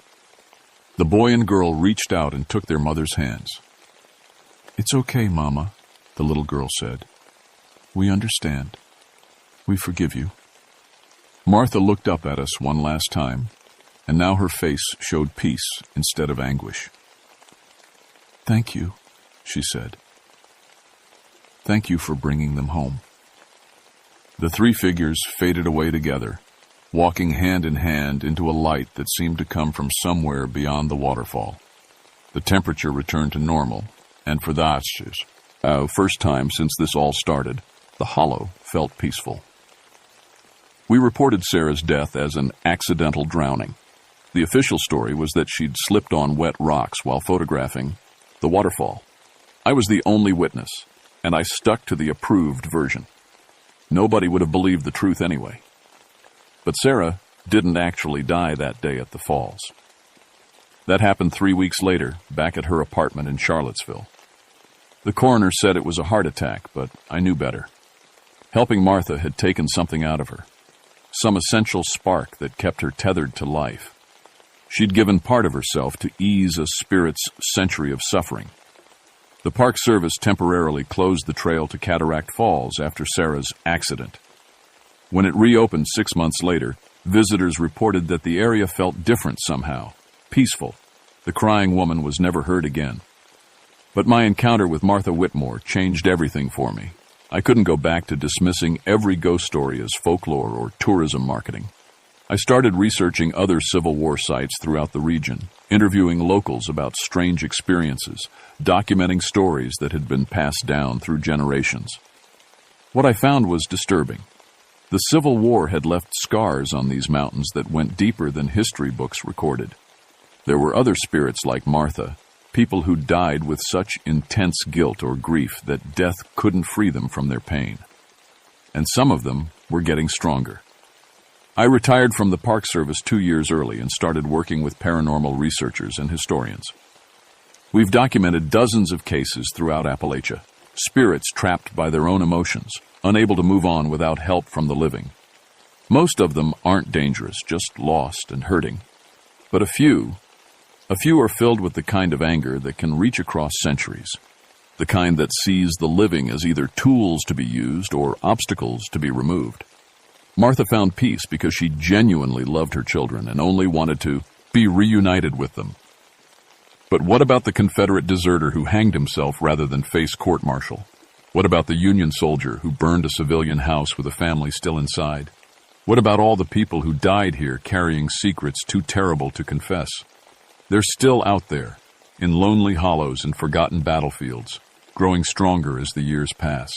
The boy and girl reached out and took their mother's hands. It's okay, Mama, the little girl said. We understand. We forgive you. Martha looked up at us one last time, and now her face showed peace instead of anguish. Thank you, she said. Thank you for bringing them home. The 3 figures faded away together, walking hand in hand into a light that seemed to come from somewhere beyond the waterfall. The temperature returned to normal, and for the first time since this all started, the hollow felt peaceful. We reported Sarah's death as an accidental drowning. The official story was that she'd slipped on wet rocks while photographing the waterfall. I was the only witness, and I stuck to the approved version. Nobody would have believed the truth anyway. But Sarah didn't actually die that day at the falls. That happened 3 weeks later, back at her apartment in Charlottesville. The coroner said it was a heart attack, but I knew better. Helping Martha had taken something out of her, some essential spark that kept her tethered to life. She'd given part of herself to ease a spirit's century of suffering. The Park Service temporarily closed the trail to Cataract Falls after Sarah's accident. When it reopened 6 months later, visitors reported that the area felt different somehow, peaceful. The crying woman was never heard again. But my encounter with Martha Whitmore changed everything for me. I couldn't go back to dismissing every ghost story as folklore or tourism marketing. I started researching other Civil War sites throughout the region, interviewing locals about strange experiences, documenting stories that had been passed down through generations. What I found was disturbing. The Civil War had left scars on these mountains that went deeper than history books recorded. There were other spirits like Martha, people who died with such intense guilt or grief that death couldn't free them from their pain. And some of them were getting stronger. I retired from the Park Service 2 years early and started working with paranormal researchers and historians. We've documented dozens of cases throughout Appalachia, spirits trapped by their own emotions, unable to move on without help from the living. Most of them aren't dangerous, just lost and hurting. But a few are filled with the kind of anger that can reach across centuries, the kind that sees the living as either tools to be used or obstacles to be removed. Martha found peace because she genuinely loved her children and only wanted to be reunited with them. But what about the Confederate deserter who hanged himself rather than face court-martial? What about the Union soldier who burned a civilian house with a family still inside? What about all the people who died here carrying secrets too terrible to confess? They're still out there, in lonely hollows and forgotten battlefields, growing stronger as the years pass.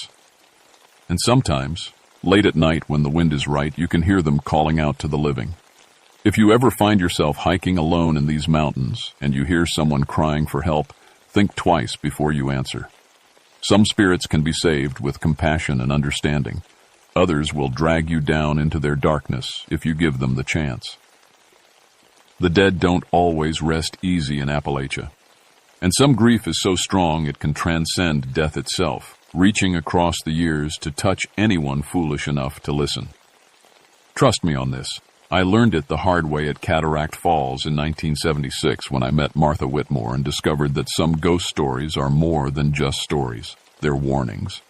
And sometimes, late at night when the wind is right, you can hear them calling out to the living. If you ever find yourself hiking alone in these mountains and you hear someone crying for help, think twice before you answer. Some spirits can be saved with compassion and understanding. Others will drag you down into their darkness if you give them the chance. The dead don't always rest easy in Appalachia. And some grief is so strong it can transcend death itself, reaching across the years to touch anyone foolish enough to listen. Trust me on this. I learned it the hard way at Cataract Falls in 1976 when I met Martha Whitmore and discovered that some ghost stories are more than just stories. They're warnings.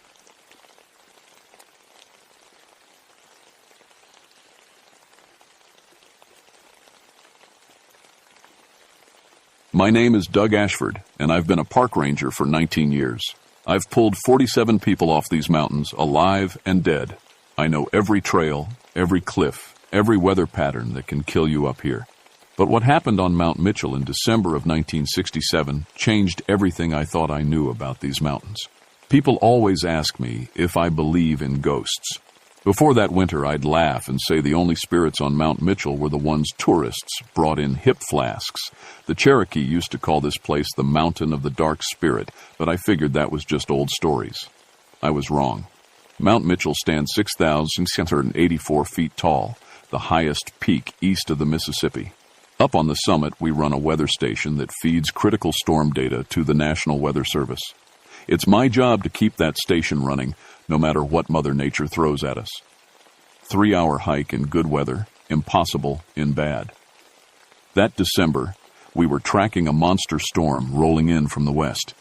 My name is Doug Ashford, and I've been a park ranger for 19 years. I've pulled 47 people off these mountains, alive and dead. I know every trail, every cliff, every weather pattern that can kill you up here. But what happened on Mount Mitchell in December of 1967 changed everything I thought I knew about these mountains. People always ask me if I believe in ghosts. Before that winter, I'd laugh and say the only spirits on Mount Mitchell were the ones tourists brought in hip flasks. The Cherokee used to call this place the Mountain of the Dark Spirit, but I figured that was just old stories. I was wrong. Mount Mitchell stands 6,684 feet tall, the highest peak east of the Mississippi. Up on the summit, we run a weather station that feeds critical storm data to the National Weather Service. It's my job to keep that station running, no matter what Mother Nature throws at us. 3-hour hike in good weather, impossible in bad. That December, we were tracking a monster storm rolling in from the west.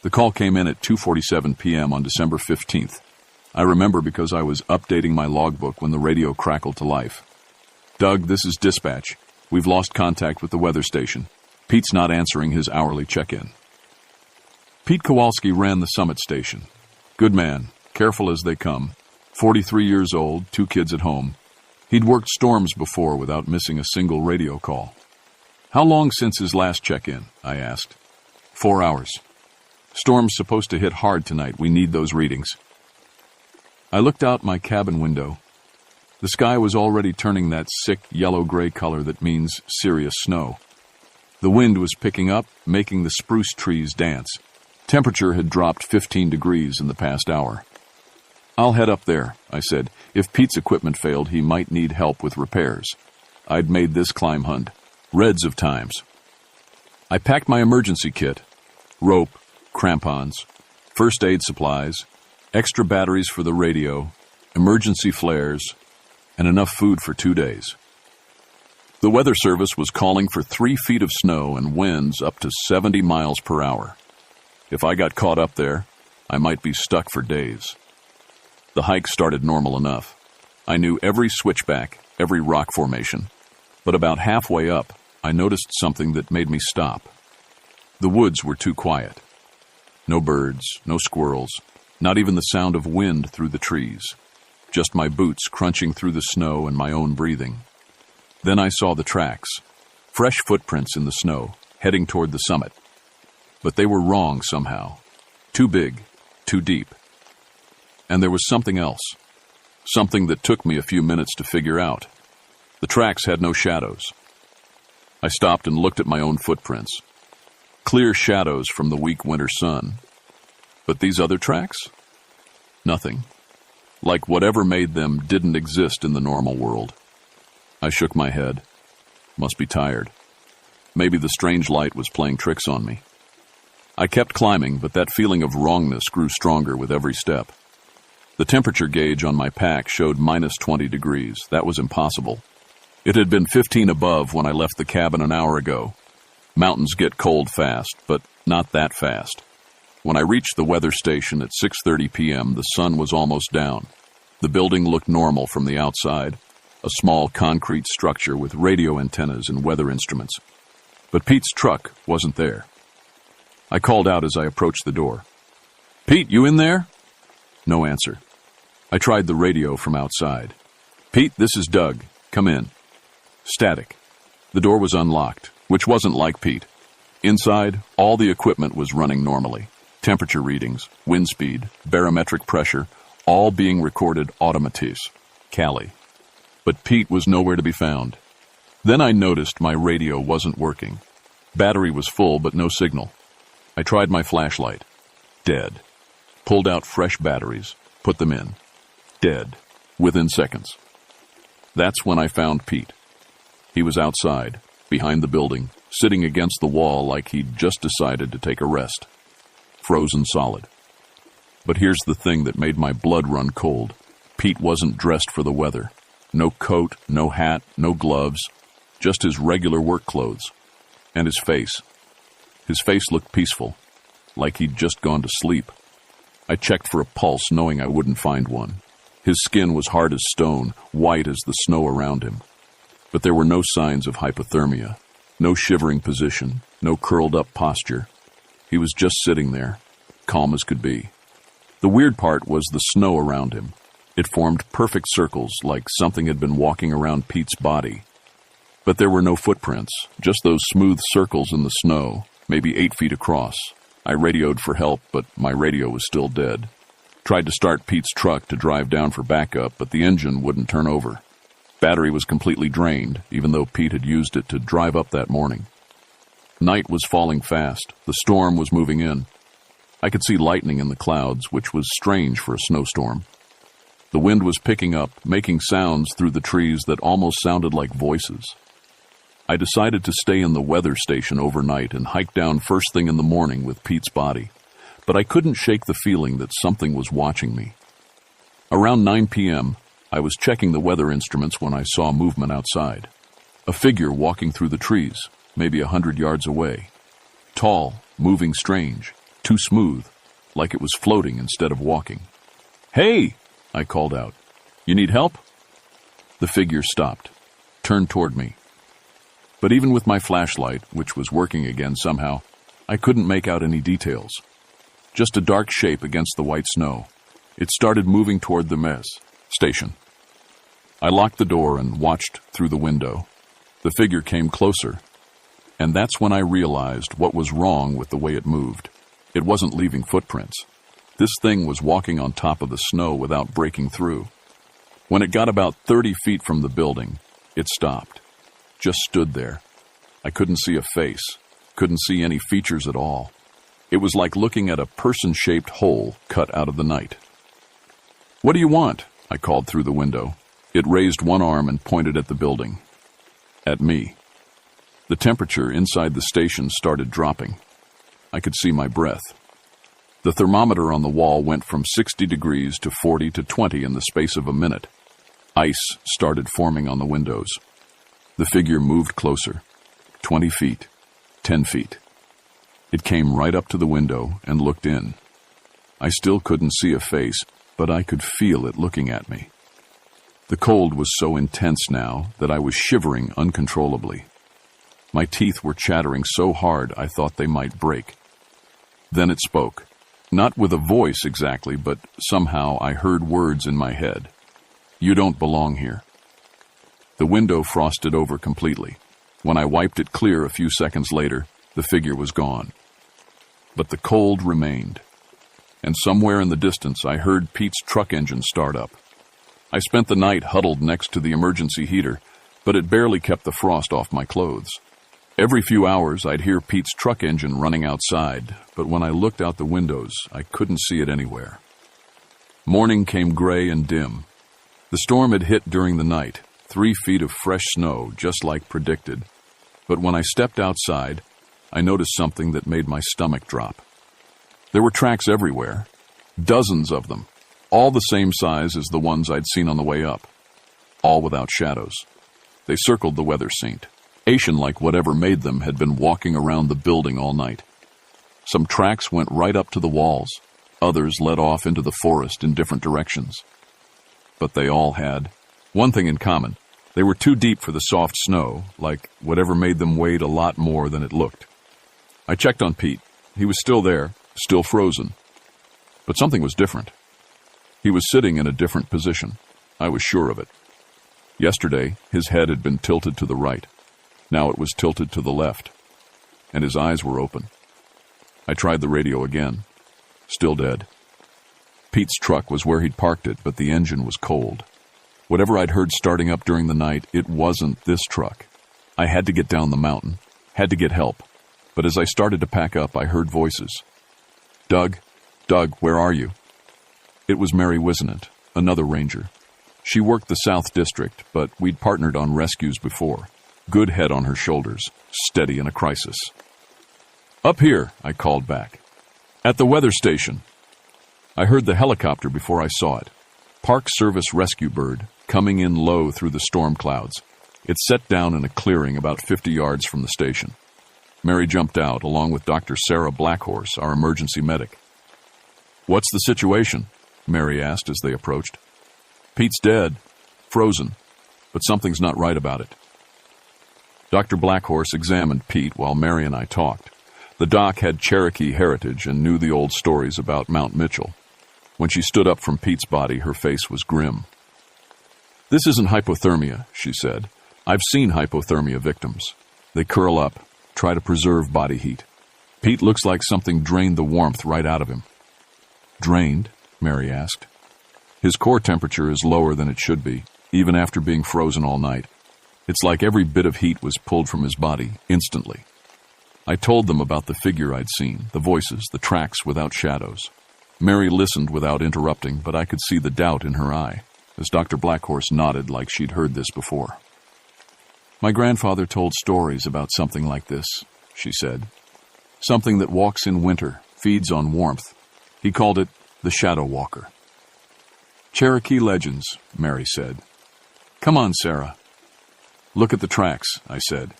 The call came in at 2:47 p.m. on December 15th. I remember because I was updating my logbook when the radio crackled to life. Doug, this is dispatch. We've lost contact with the weather station. Pete's not answering his hourly check-in. Pete Kowalski ran the summit station. Good man, careful as they come. 43 years old, 2 kids at home. He'd worked storms before without missing a single radio call. How long since his last check-in? I asked. 4 hours. Storm's supposed to hit hard tonight. We need those readings. I looked out my cabin window. The sky was already turning that sick yellow-gray color that means serious snow. The wind was picking up, making the spruce trees dance. Temperature had dropped 15 degrees in the past hour. I'll head up there, I said. If Pete's equipment failed, he might need help with repairs. I'd made this climb hundreds of times. I packed my emergency kit, rope, crampons, first aid supplies, extra batteries for the radio, emergency flares, and enough food for 2 days. The Weather Service was calling for 3 feet of snow and winds up to 70 miles per hour. If I got caught up there, I might be stuck for days. The hike started normal enough. I knew every switchback, every rock formation. But about halfway up, I noticed something that made me stop. The woods were too quiet. No birds, no squirrels, not even the sound of wind through the trees. Just my boots crunching through the snow and my own breathing. Then I saw the tracks, fresh footprints in the snow, heading toward the summit. But they were wrong somehow. Too big, too deep. And there was something else. Something that took me a few minutes to figure out. The tracks had no shadows. I stopped and looked at my own footprints. Clear shadows from the weak winter sun. But these other tracks? Nothing. Like whatever made them didn't exist in the normal world. I shook my head. Must be tired. Maybe the strange light was playing tricks on me. I kept climbing, but that feeling of wrongness grew stronger with every step. The temperature gauge on my pack showed minus 20 degrees. That was impossible. It had been 15 above when I left the cabin an hour ago. Mountains get cold fast, but not that fast. When I reached the weather station at 6:30 p.m., the sun was almost down. The building looked normal from the outside, a small concrete structure with radio antennas and weather instruments. But Pete's truck wasn't there. I called out as I approached the door. "Pete, you in there?" No answer. I tried the radio from outside. "Pete, this is Doug. Come in." Static. The door was unlocked, which wasn't like Pete. Inside, all the equipment was running normally. Temperature readings, wind speed, barometric pressure, all being recorded automatis, Cali. But Pete was nowhere to be found. Then I noticed my radio wasn't working. Battery was full, but no signal. I tried my flashlight. Dead. Pulled out fresh batteries, put them in. Dead. Within seconds. That's when I found Pete. He was outside, behind the building, sitting against the wall like he'd just decided to take a rest. Frozen solid. But here's the thing that made my blood run cold. Pete wasn't dressed for the weather. No coat, no hat, no gloves, just his regular work clothes. And his face. His face looked peaceful, like he'd just gone to sleep. I checked for a pulse, knowing I wouldn't find one. His skin was hard as stone, white as the snow around him. But there were no signs of hypothermia, no shivering position, no curled-up posture. He was just sitting there, calm as could be. The weird part was the snow around him. It formed perfect circles, like something had been walking around Pete's body. But there were no footprints, just those smooth circles in the snow, maybe 8 feet across. I radioed for help, but my radio was still dead. Tried to start Pete's truck to drive down for backup, but the engine wouldn't turn over. Battery was completely drained, even though Pete had used it to drive up that morning. Night was falling fast. The storm was moving in. I could see lightning in the clouds, which was strange for a snowstorm. The wind was picking up, making sounds through the trees that almost sounded like voices. I decided to stay in the weather station overnight and hike down first thing in the morning with Pete's body, but I couldn't shake the feeling that something was watching me. Around 9 p.m., I was checking the weather instruments when I saw movement outside. A figure walking through the trees, maybe 100 yards away. Tall, moving strange, too smooth, like it was floating instead of walking. "Hey!" I called out. "You need help?" The figure stopped, turned toward me. But even with my flashlight, which was working again somehow, I couldn't make out any details. Just a dark shape against the white snow. It started moving toward the mess station. I locked the door and watched through the window. The figure came closer, and that's when I realized what was wrong with the way it moved. It wasn't leaving footprints. This thing was walking on top of the snow without breaking through. When it got about 30 feet from the building, it stopped. Just stood there. I couldn't see a face, couldn't see any features at all. It was like looking at a person-shaped hole cut out of the night. "What do you want?" I called through the window. It raised one arm and pointed at the building. At me. The temperature inside the station started dropping. I could see my breath. The thermometer on the wall went from 60 degrees to 40 to 20 in the space of a minute. Ice started forming on the windows. The figure moved closer. 20 feet. 10 feet. It came right up to the window and looked in. I still couldn't see a face, but I could feel it looking at me. The cold was so intense now that I was shivering uncontrollably. My teeth were chattering so hard I thought they might break. Then it spoke. Not with a voice exactly, but somehow I heard words in my head. "You don't belong here." The window frosted over completely. When I wiped it clear a few seconds later, the figure was gone. But the cold remained. And somewhere in the distance I heard Pete's truck engine start up. I spent the night huddled next to the emergency heater, but it barely kept the frost off my clothes. Every few hours I'd hear Pete's truck engine running outside, but when I looked out the windows, I couldn't see it anywhere. Morning came gray and dim. The storm had hit during the night, 3 feet of fresh snow, just like predicted. But when I stepped outside, I noticed something that made my stomach drop. There were tracks everywhere, dozens of them, all the same size as the ones I'd seen on the way up, all without shadows. They circled the weather saint. Appalachian, like whatever made them, had been walking around the building all night. Some tracks went right up to the walls. Others led off into the forest in different directions. But they all had one thing in common. They were too deep for the soft snow, like whatever made them weighed a lot more than it looked. I checked on Pete. He was still there, still frozen. But something was different. He was sitting in a different position. I was sure of it. Yesterday, his head had been tilted to the right. Now it was tilted to the left, and his eyes were open. I tried the radio again. Still dead. Pete's truck was where he'd parked it, but the engine was cold. Whatever I'd heard starting up during the night, it wasn't this truck. I had to get down the mountain, had to get help. But as I started to pack up, I heard voices. "Doug, where are you?" It was Mary Wisenant, another ranger. She worked the South District, but we'd partnered on rescues before. Good head on her shoulders, steady in a crisis. "Up here," I called back. "At the weather station." I heard the helicopter before I saw it. Park Service rescue bird, coming in low through the storm clouds. It set down in a clearing about 50 yards from the station. Mary jumped out, along with Dr. Sarah Blackhorse, our emergency medic. "What's the situation?" Mary asked as they approached. "Pete's dead, frozen, but something's not right about it." Dr. Blackhorse examined Pete while Mary and I talked. The doc had Cherokee heritage and knew the old stories about Mount Mitchell. When she stood up from Pete's body, her face was grim. "This isn't hypothermia," she said. "I've seen hypothermia victims. They curl up, try to preserve body heat. Pete looks like something drained the warmth right out of him." "Drained?" Mary asked. "His core temperature is lower than it should be, even after being frozen all night. It's like every bit of heat was pulled from his body, instantly." I told them about the figure I'd seen, the voices, the tracks without shadows. Mary listened without interrupting, but I could see the doubt in her eye, as Dr. Blackhorse nodded like she'd heard this before. "My grandfather told stories about something like this," she said. "Something that walks in winter, feeds on warmth. He called it the Shadow Walker." "Cherokee legends," Mary said. "Come on, Sarah." "Look at the tracks," I said.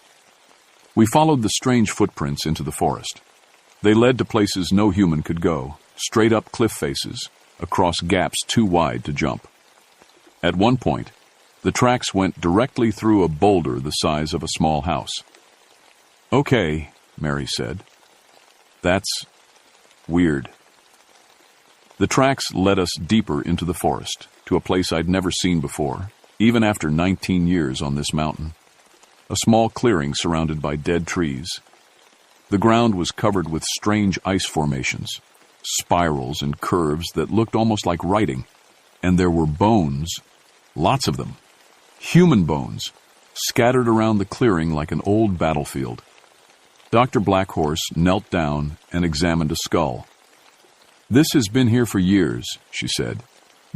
We followed the strange footprints into the forest. They led to places no human could go, straight up cliff faces, across gaps too wide to jump. At one point, the tracks went directly through a boulder the size of a small house. "Okay," Mary said. "That's weird." The tracks led us deeper into the forest, to a place I'd never seen before, even after 19 years on this mountain. A small clearing surrounded by dead trees. The ground was covered with strange ice formations, spirals and curves that looked almost like writing, and there were bones, lots of them, human bones, scattered around the clearing like an old battlefield. Dr. Blackhorse knelt down and examined a skull. "This has been here for years," she said.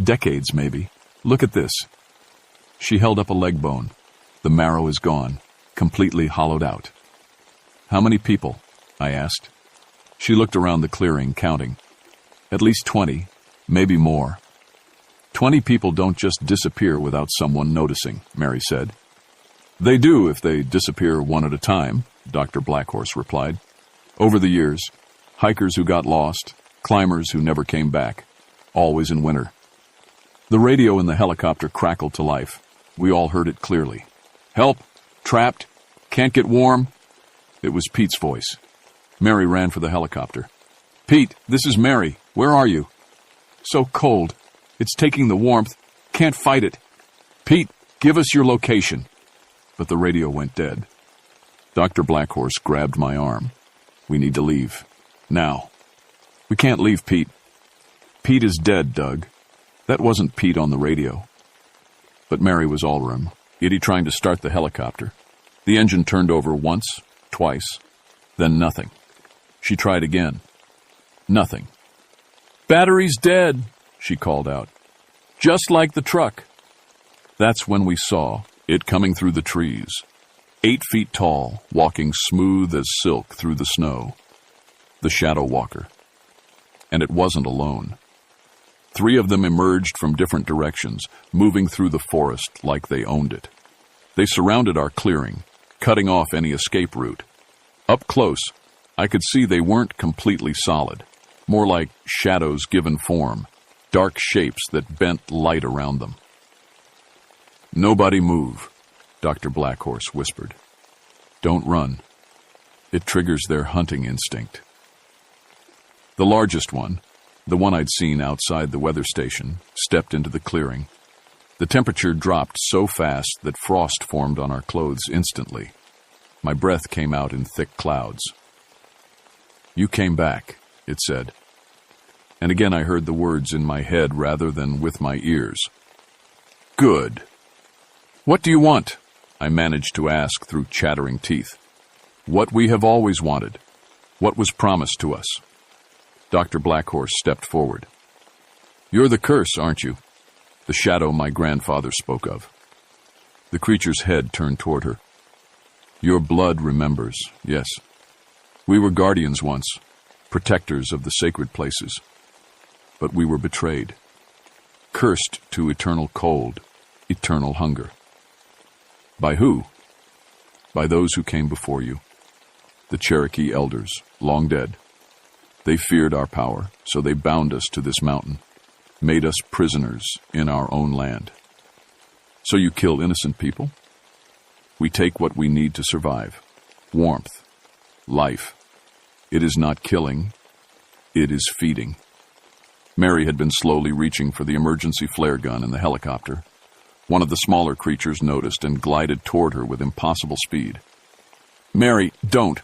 "Decades, maybe. Look at this." She held up a leg bone. The marrow is gone, completely hollowed out. "How many people?" I asked. She looked around the clearing, counting. At least 20, maybe more. 20 people don't just disappear without someone noticing, Mary said. They do if they disappear one at a time, Dr. Blackhorse replied. Over the years, hikers who got lost, climbers who never came back, always in winter. The radio in the helicopter crackled to life. We all heard it clearly. Help! Trapped! Can't get warm! It was Pete's voice. Mary ran for the helicopter. Pete, this is Mary. Where are you? So cold. It's taking the warmth. Can't fight it. Pete, give us your location. But the radio went dead. Dr. Blackhorse grabbed my arm. We need to leave. Now. We can't leave, Pete. Pete is dead, Doug. That wasn't Pete on the radio. But Mary was all room, giddy trying to start the helicopter. The engine turned over once, twice, then nothing. She tried again. Nothing. Battery's dead, she called out. Just like the truck. That's when we saw it coming through the trees. 8 feet tall, walking smooth as silk through the snow. The Shadow Walker. And it wasn't alone. 3 of them emerged from different directions, moving through the forest like they owned it. They surrounded our clearing, cutting off any escape route. Up close, I could see they weren't completely solid, more like shadows given form, dark shapes that bent light around them. Nobody move, Dr. Blackhorse whispered. Don't run. It triggers their hunting instinct. The largest one, the one I'd seen outside the weather station, stepped into the clearing. The temperature dropped so fast that frost formed on our clothes instantly. My breath came out in thick clouds. You came back, it said. And again I heard the words in my head rather than with my ears. Good. What do you want? I managed to ask through chattering teeth. What we have always wanted. What was promised to us. Dr. Blackhorse stepped forward. You're the curse, aren't you? The shadow my grandfather spoke of. The creature's head turned toward her. Your blood remembers, yes. We were guardians once, protectors of the sacred places. But we were betrayed. Cursed to eternal cold, eternal hunger. By who? By those who came before you. The Cherokee elders, long dead. They feared our power, so they bound us to this mountain, made us prisoners in our own land. So you kill innocent people? We take what we need to survive. Warmth. Life. It is not killing. It is feeding. Mary had been slowly reaching for the emergency flare gun in the helicopter. One of the smaller creatures noticed and glided toward her with impossible speed. Mary, don't,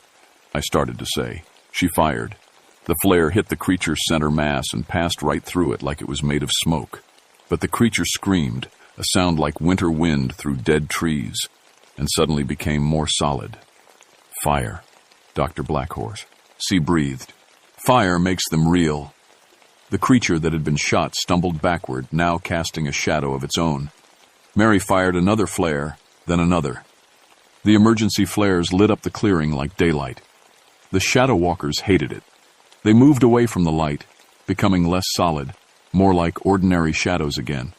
I started to say. She fired. The flare hit the creature's center mass and passed right through it like it was made of smoke. But the creature screamed, a sound like winter wind through dead trees, and suddenly became more solid. Fire, Dr. Blackhorse. She breathed. Fire makes them real. The creature that had been shot stumbled backward, now casting a shadow of its own. Mary fired another flare, then another. The emergency flares lit up the clearing like daylight. The shadow walkers hated it. They moved away from the light, becoming less solid, more like ordinary shadows again.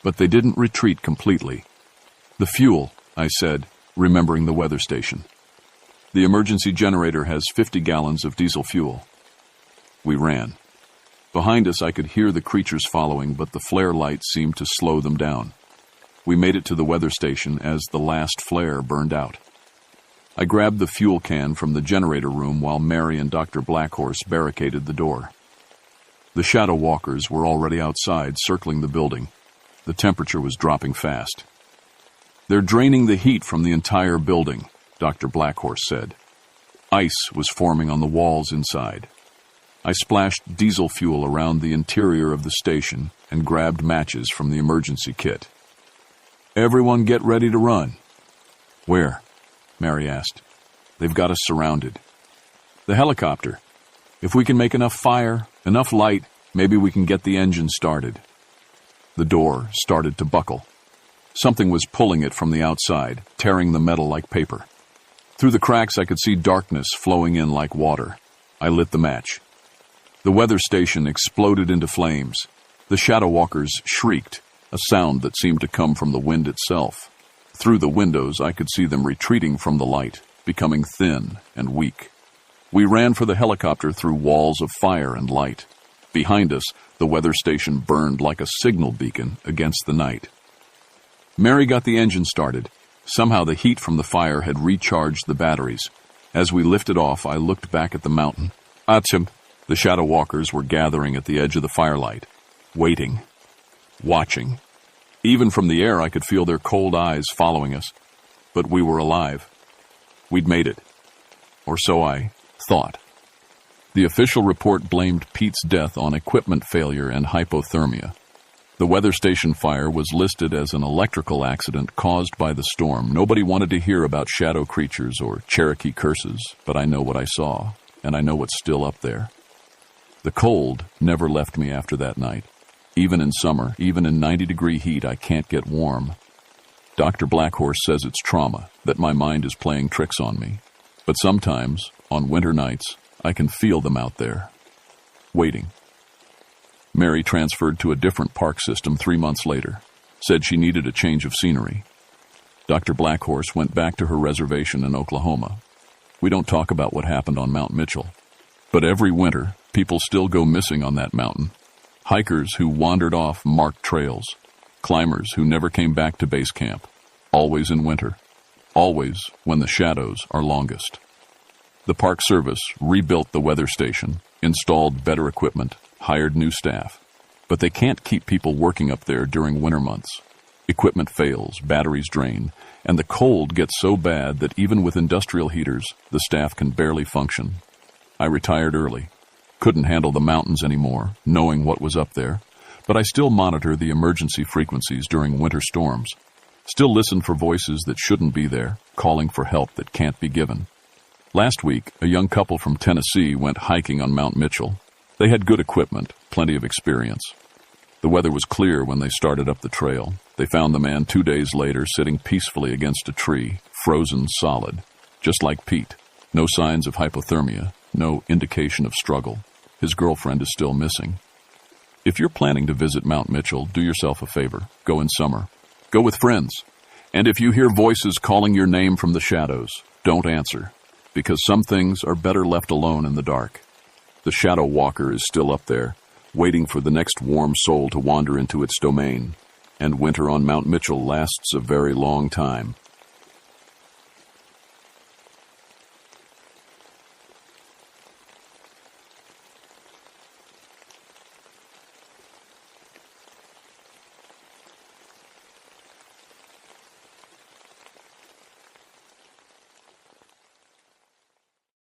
But they didn't retreat completely. The fuel, I said, remembering the weather station. The emergency generator has 50 gallons of diesel fuel. We ran. Behind us I could hear the creatures following, but the flare light seemed to slow them down. We made it to the weather station as the last flare burned out. I grabbed the fuel can from the generator room while Mary and Dr. Blackhorse barricaded the door. The shadow walkers were already outside, circling the building. The temperature was dropping fast. They're draining the heat from the entire building, Dr. Blackhorse said. Ice was forming on the walls inside. I splashed diesel fuel around the interior of the station and grabbed matches from the emergency kit. Everyone get ready to run. Where? Mary asked. They've got us surrounded. The helicopter. If we can make enough fire, enough light, maybe we can get the engine started. The door started to buckle. Something was pulling it from the outside, tearing the metal like paper. Through the cracks I could see darkness flowing in like water. I lit the match. The weather station exploded into flames. The shadow walkers shrieked, a sound that seemed to come from the wind itself. Through the windows, I could see them retreating from the light, becoming thin and weak. We ran for the helicopter through walls of fire and light. Behind us, the weather station burned like a signal beacon against the night. Mary got the engine started. Somehow the heat from the fire had recharged the batteries. As we lifted off, I looked back at the mountain. Achim! The shadow walkers were gathering at the edge of the firelight, waiting, watching. Even from the air, I could feel their cold eyes following us. But we were alive. We'd made it. Or so I thought. The official report blamed Pete's death on equipment failure and hypothermia. The weather station fire was listed as an electrical accident caused by the storm. Nobody wanted to hear about shadow creatures or Cherokee curses, but I know what I saw, and I know what's still up there. The cold never left me after that night. Even in summer, even in 90-degree heat, I can't get warm. Dr. Blackhorse says it's trauma, that my mind is playing tricks on me. But sometimes, on winter nights, I can feel them out there, waiting. Mary transferred to a different park system 3 months later, said she needed a change of scenery. Dr. Blackhorse went back to her reservation in Oklahoma. We don't talk about what happened on Mount Mitchell, but every winter, people still go missing on that mountain. Hikers who wandered off marked trails, climbers who never came back to base camp, always in winter, always when the shadows are longest. The Park Service rebuilt the weather station, installed better equipment, hired new staff, but they can't keep people working up there during winter months. Equipment fails, batteries drain, and the cold gets so bad that even with industrial heaters, the staff can barely function. I retired early. Couldn't handle the mountains anymore, knowing what was up there, but I still monitor the emergency frequencies during winter storms. Still listen for voices that shouldn't be there, calling for help that can't be given. Last week, a young couple from Tennessee went hiking on Mount Mitchell. They had good equipment, plenty of experience. The weather was clear when they started up the trail. They found the man 2 days later sitting peacefully against a tree, frozen solid, just like Pete. No signs of hypothermia, no indication of struggle. His girlfriend is still missing. If you're planning to visit Mount Mitchell, do yourself a favor. Go in summer. Go with friends. And if you hear voices calling your name from the shadows, don't answer, because some things are better left alone in the dark. The shadow walker is still up there, waiting for the next warm soul to wander into its domain. And winter on Mount Mitchell lasts a very long time.